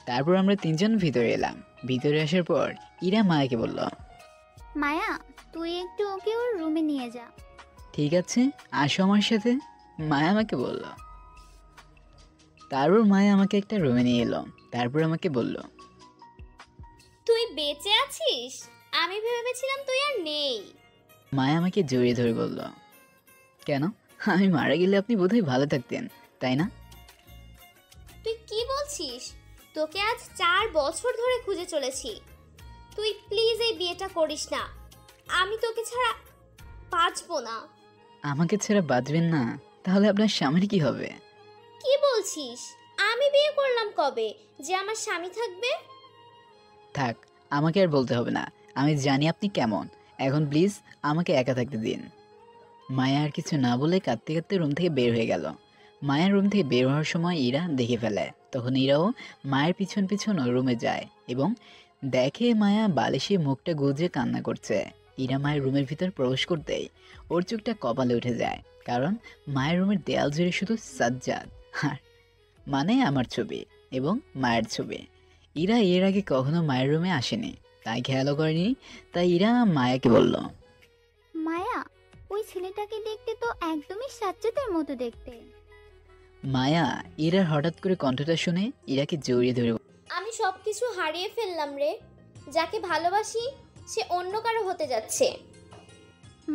তারপর আমরা 3 জন ভিতরে এলাম। ভিতরে আসার পর ইরা মায়াকে বলল, মায়া, তুই একটু ওকে ওর রুমে নিয়ে যা। ঠিক আছে, আসো আমার সাথে, মায়া আমাকে বলল। তারপর মায়া আমাকে একটা রুমে নিয়ে এলো। তারপর আমাকে বলল, তুই বেঁচে আছিস? আমি ভেবেছিলাম তুই আর নেই। মায়া আমাকে জড়িয়ে ধরে বলল, কেন, আমি মারা গেলে আপনি বোধহয় ভালো থাকতেন, তাই না? তুই কি বলছিস? তোকে আজ 4 বছর ধরে খুঁজে চলেছি। তুই প্লিজ এই বিয়েটা করিস না। আমি তোকে ছাড়া বাঁচবো না। আমাকে ছেড়ে বাঁচবেন না? তাহলে আপনার স্বামীর কি হবে? কি বলছিস? আমি বিয়ে করলাম কবে যে আমার স্বামী থাকবে? থাক, আমাকে আর বলতে হবে না। আমি জানি আপনি কেমন। এখন প্লিজ আমাকে একা থাকতে দিন। মায়া আর কিছু না বলে কাঁদতে কাঁদতে রুম থেকে বের হয়ে গেল। মায়ের রুম থেকে বের হওয়ার সময় ইরা দেখে ফেলে। তখন ইরাও মায়ের পিছন পিছন রুমে যায় এবং দেখে মায়া বালিশে মুখটা গুজে কান্না করছে। ইরা মায়ের রুমের ভিতর প্রবেশ করতেই ওর চোখটা কপালে উঠে যায়, কারণ মায়ের রুমের দেয়াল জুড়ে শুধু সাজ্জাদ আর মানে আমার ছবি এবং মায়ের ছবি। ইরা এর আগে কখনো মায়ের রুমে আসেনি, তাই খেয়ালও করেনি। তাই ইরা মায়াকে বলল, মায়া, ওই ছেলেটাকে দেখতে তো একদমই সাজ্জাদের মতো দেখতে। মায়া ইরার হঠাৎ করে কণ্ঠটা শুনে ইরাকে জড়িয়ে ধরে আমি সবকিছু হারিয়ে ফেললাম রে। যাকে ভালোবাসি সে অন্য কারো হতে যাচ্ছে।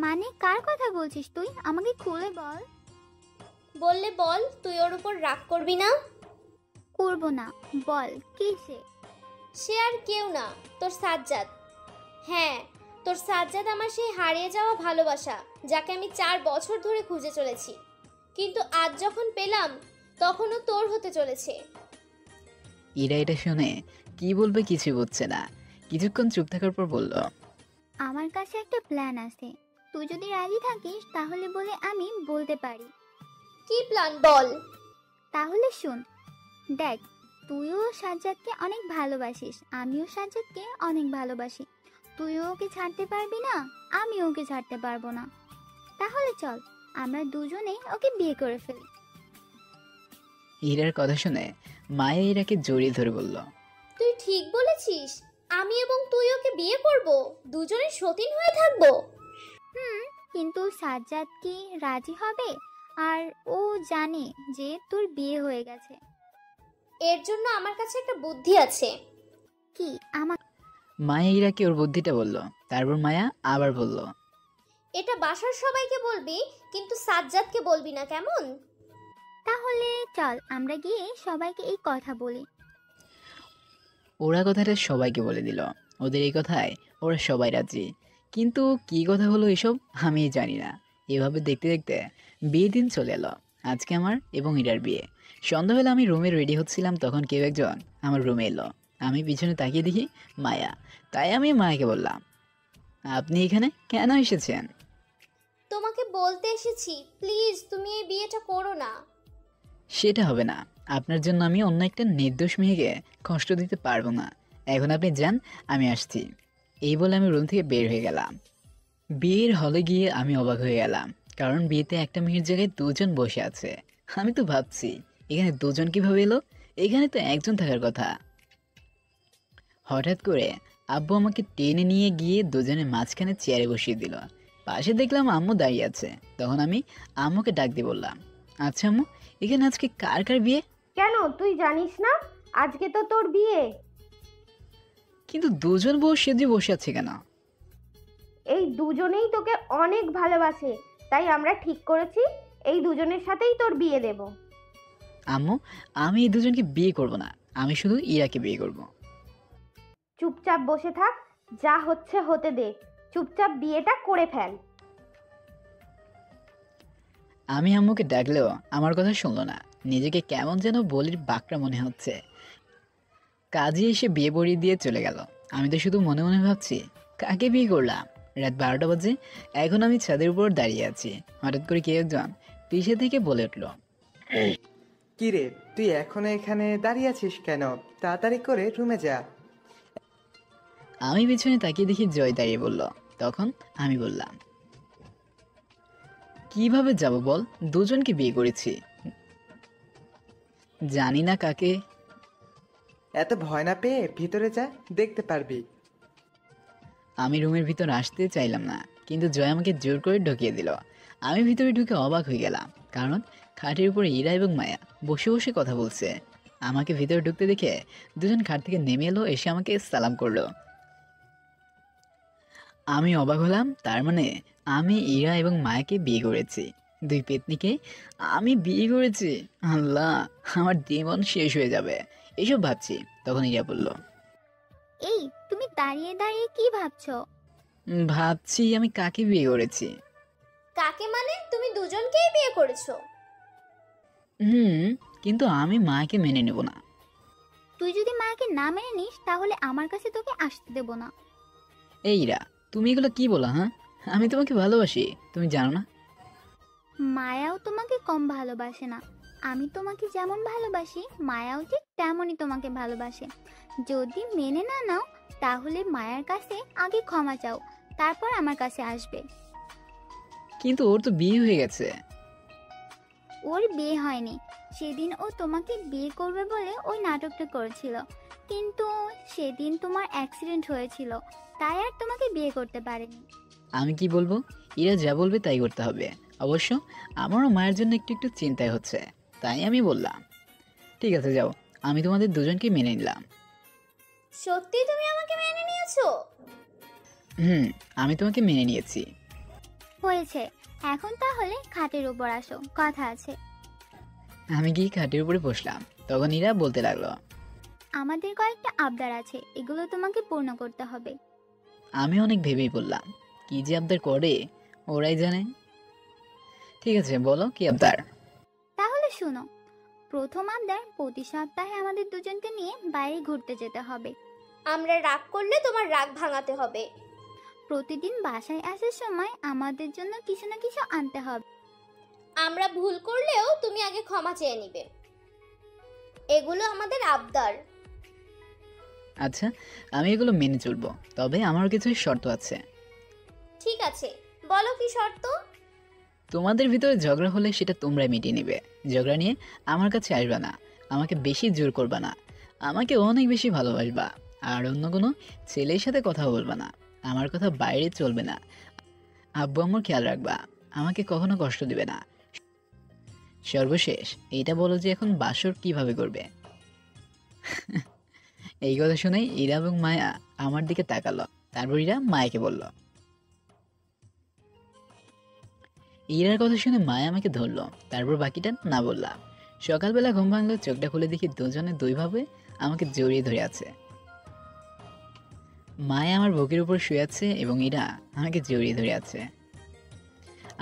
মানে কার কথা বলছিস তুই? আমাকে খুলে বল। বললে বল, তুই ওর উপর রাগ করবি না? করব না, বল কি সে? সে আর কেউ না, তোর সাজ্জাদ। হ্যাঁ, তোর সাজ্জাদ আমার সেই হারিয়ে যাওয়া ভালোবাসা, যাকে আমি 4 বছর ধরে খুঁজে চলেছি। কিন্তু আজ যখন পেলাম তখনও তোর হতে চলেছে। ইরা এটা শুনে কি বলবে কিছু বুঝছে না। কিছুক্ষণ চুপ থাকার পর বলল, আমার কাছে একটা প্ল্যান আছে। তুই যদি রাজি থাকিস তাহলে বলে আমি বলতে পারি। কি প্ল্যান বল? তাহলে শোন, দেখ, তুইও সাজ্জাদকে অনেক ভালোবাসিস, আমিও সাজ্জাদকে অনেক ভালোবাসি। তুইও ওকে ছাড়তে পারবি না, আমিও ওকে ছাড়তে পারবো না। তাহলে চল আমরা দুজনেই ওকে বিয়ে করে ফেলি। ইরার কথা শুনে মায়া ইরাকে জড়িয়ে ধরে বলল, তুই ঠিক বলেছিস। আমি এবং তুই ওকে বিয়ে করব, দুজনে সতীন হয়ে থাকবো। কিন্তু সাজ্জাদ কি রাজি হবে? আর ও জানে যে তোর বিয়ে হয়ে গেছে। এর জন্য আমার কাছে একটা বুদ্ধি আছে। কি? আমার? মায়া ইরাকে ওর বুদ্ধিটা বলল। তারপর মায়া আবার বলল, এটা বাসার সবাইকে বলবি, কিন্তু সাজ্জাদকে বলবি না, কেমন? তাহলে চল আমরা গিয়ে সবাইকে এই কথা বলি। ওরা কথাটা সবাইকে বলে দিল। ওদের এই কথায় ওরা সবাই রাজি, কিন্তু কি কথা হলো এসব আমি জানি না। এভাবে দেখতে দেখতে বিয়ের দিন চলে এলো। আজকে আমার এবং ইরার বিয়ে। সন্ধ্যাবেলা আমি রুমে রেডি হচ্ছিলাম, তখন কেউ একজন আমার রুমে এলো। আমি পিছনে তাকিয়ে দেখি মায়া। তাই আমি মায়াকে বললাম, আপনি এখানে কেন এসেছেন? তোমাকে বলতে এসেছি, প্লিজ তুমি এই বিয়েটা করো না। সেটা হবে না। আপনার জন্য আমি অন্য একটা নির্দোষ মেয়েকে কষ্ট দিতে পারবো না। এখন আপনি যান, আমি আসছি। এই বলে আমি রুম থেকে বের হয়ে গেলাম। বিয়ের হলে গিয়ে আমি অবাক হয়ে গেলাম, কারণ বিয়েতে একটা মেয়ের জায়গায় দুজন বসে আছে। আমি তো ভাবছি এখানে দুজন কিভাবে এলো, এখানে তো একজন থাকার কথা। হঠাৎ করে আব্বু আমাকে টেনে নিয়ে গিয়ে দুজনের মাঝখানে চেয়ারে বসিয়ে দিল। পাশে দেখলাম আম্মু দাঁড়িয়ে আছে। তখন আমি আম্মুকে ডাক দিয়ে বললাম, আচ্ছা আম্মু, এখানে আজকে কার কার বিয়ে? কেন, তুই জানিস না আজকে তো তোর বিয়ে? কিন্তু দুজন বউ সেজে বসে আছে কেন? এই দুজনেই তোকে অনেক ভালোবাসে, তাই আমরা ঠিক করেছি এই দুজনের সাথেই তোর বিয়ে দেব। আম্মু, আমি এই দুজনকে বিয়ে করব না, আমি শুধু ইরাকে বিয়ে করব। চুপচাপ বসে থাক, যা হচ্ছে হতে দে। চুপচাপ বিয়েটা করে ফেল। আমি আম্মুকে ডাকলেও আমার কথা শুনলো না। নিজেকে কেমন যেন বলির বাকরা মনে হচ্ছে। কাজে এসে বিয়ে পড়িয়ে দিয়ে চলে গেল। আমি তো শুধু মনে মনে ভাবছি, কাকে বিয়ে করলাম? রাত 12টা বাজে। এখন আমি ছাদের উপর দাঁড়িয়ে আছি। হঠাৎ করে কেউ একজন পিছে থেকে বলে উঠল, কি রে, তুই এখনো এখানে দাঁড়িয়ে আছিস কেন? তাড়াতাড়ি করে রুমে যা। আমি পিছনে তাকিয়ে দেখি জয় দাঁড়িয়ে বলল। তখন আমি বললাম, কিভাবে যাব বল? দুজনকে বিয়ে করেছি, জানি না কাকে। এত ভয় না পেয়ে ভিতরে যা, দেখতে পারবি। আমি রুমের ভিতর আসতে চাইলাম না, কিন্তু জয় আমাকে জোর করে ঢুকিয়ে দিল। আমি ভিতরে ঢুকে অবাক হয়ে গেলাম, কারণ খাটের উপরে ইরা এবং মায়া বসে বসে কথা বলছে। আমাকে ভিতরে ঢুকতে দেখে দুজন খাট থেকে নেমে এলো, এসে আমাকে সালাম করলো। আমি অবাক হলাম। তার মানে আমি ইরা এবং মায়াকে বিয়ে করেছি। দুই পেতনিকে আমি বিয়ে করেছি। আল্লাহ, আমার জীবন শেষ হয়ে যাবে। এসব ভাবছি। তখন ইরা বলল, এই তুমি দাঁড়িয়ে দাঁড়িয়ে কি ভাবছো? ভাবছি আমি কাকে বিয়ে করেছি। কাকে মানে? তুমি দুজনকেই বিয়ে করেছো? কিন্তু আমি মাকে মেনে নেব না। তুই যদি মাকে না মেনে নিস তাহলে আমার কাছে তোকে আসতে দেব না। এই ইরা, তুমি এগুলো কি বলা? হ্যাঁ, আমি তোমাকে ভালোবাসি, তুমি জানো না? মায়াও তোমাকে কম ভালোবাসে না। আমি তোমাকে যেমন ভালোবাসি মায়াও ঠিক তেমনই তোমাকে ভালোবাসে। যদি মেনে না নাও তাহলে মায়ার কাছে আগে ক্ষমা চাও, তারপর আমার কাছে আসবে। কিন্তু ওর তো বিয়ে হয়ে গেছে। ওর বিয়ে হয়নি। সেদিন ও তোমাকে বিয়ে করবে বলে ওই নাটকটা করেছিল, কিন্তু সেদিন তোমার অ্যাক্সিডেন্ট হয়েছিল, তাই আর তোমাকে বিয়ে করতে পারেনি। আমি কি বলবো? ইরা যা বলবে তাই করতে হবে। অবশ্য আমারও মায়ের জন্য একটু একটু চিন্তায় হচ্ছে, তাই আমি বললাম, ঠিক আছে যাও, আমি তোমাদের দুজনকে মেনে নিলাম। সত্যি তুমি আমাকে মেনে নিয়েছো? আমি তোমাকে মেনে নিয়েছি। হয়েছে, এখন তাহলে খাটের উপর আসো, কথা আছে। আমি গিয়ে খাটের উপরে বসলাম। তখন ইরা বলতে লাগলো, আমাদের কয়েকটা আবদার আছে, এগুলো তোমাকে পূর্ণ করতে হবে। আমি অনেক ভেবেই বললাম, কি যে আবদার করে ওরাই জানে। ঠিক আছে, বলো কি আবদার। তাহলে শোনো, প্রথম আবদার, প্রতি সপ্তাহে আমাদের দুজনকে নিয়ে বাইরে ঘুরতে যেতে হবে। আমরা রাগ করলে তোমার রাগ ভাঙাতে হবে। প্রতিদিন বাসায় আসার সময় আমাদের জন্য কিছু না কিছু আনতে হবে। আমরা ভুল করলেও তুমি আগে ক্ষমা চেয়ে নিবে। এগুলো আমাদের আবদার। আচ্ছা, আমি এগুলো মেনে চলবো, তবে আমার কিছু শর্ত আছে। ঠিক আছে, বলো কি শর্ত? তোমাদের ভিতরে ঝগড়া হলে সেটা তোমরাই মিটিয়ে নিবে। ঝগড়া নিয়ে আমার কাছে আসবে না, আমাকে বেশি জোর করবা না, আমাকে অনেক বেশি ভালোবাসবা, আর অন্য কোনো ছেলের সাথে কথা বলবা না, আমার কথা বাইরে চলবে না, আব্বু আম্মুর খেয়াল রাখবা, আমাকে কখনো কষ্ট দিবে না। সর্বশেষ এইটা বলো যে এখন বাসর কিভাবে করবে। এই কথা শুনে ইরা এবং মায়া আমার দিকে তাকালো। তারপর ইরা মায়াকে বলল। ইরার কথা শুনে মায়া আমাকে ধরলো, তারপর বাকিটা না বললাম। সকালবেলা ঘুম ভাঙলো, চোখটা খুলে দেখি দুজনে দুইভাবে আমাকে জড়িয়ে ধরে আছে। মায়া আমার বুকের উপর শুয়ে আছে এবং ইরা আমাকে জড়িয়ে ধরে আছে।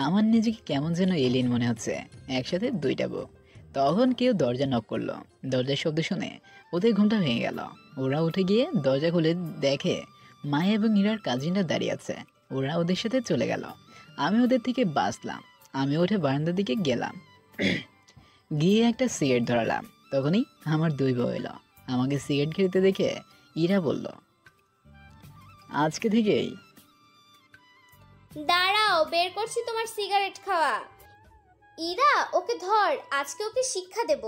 আমার নিজেকে কেমন যেন এলিয়েন মনে হচ্ছে, একসাথে দুইটা বউ। তখন কেউ দরজা নক করলো। দরজার শব্দ শুনে ওদের ঘুমটা ভেঙে গেল। ওরা উঠে গিয়ে দরজা খুলে দেখে মায়া এবং ইরার কাজিনরা দাঁড়িয়ে আছে। ওরা ওদের সাথে চলে গেল। আমি ওদের থেকে বাঁচলাম। আমি উঠে বারান্দার দিকে গেলাম, গিয়ে একটা সিগারেট ধরালাম। তখনই আমার দুই বউ এলো। আমাকে সিগারেট খেতে দেখে ইরা বলল, আজকে থেকেই। দাঁড়াও, বের করছি তোমার সিগারেট খাওয়া। ইরা, ওকে ধর, আজকে ওকে শিক্ষা দেব।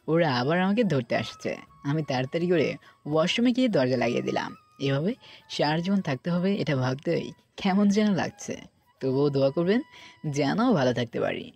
ওরা আবার আমাকে ধরতে আসছে। আমি তাড়াতাড়ি করে ওয়াশরুমে গিয়ে দরজা লাগিয়ে দিলাম। এভাবে সারা জীবন থাকতে হবে এটা ভাবতেই কেমন যেন লাগছে। তবুও দোয়া করবেন যেন ভালো থাকতে পারি।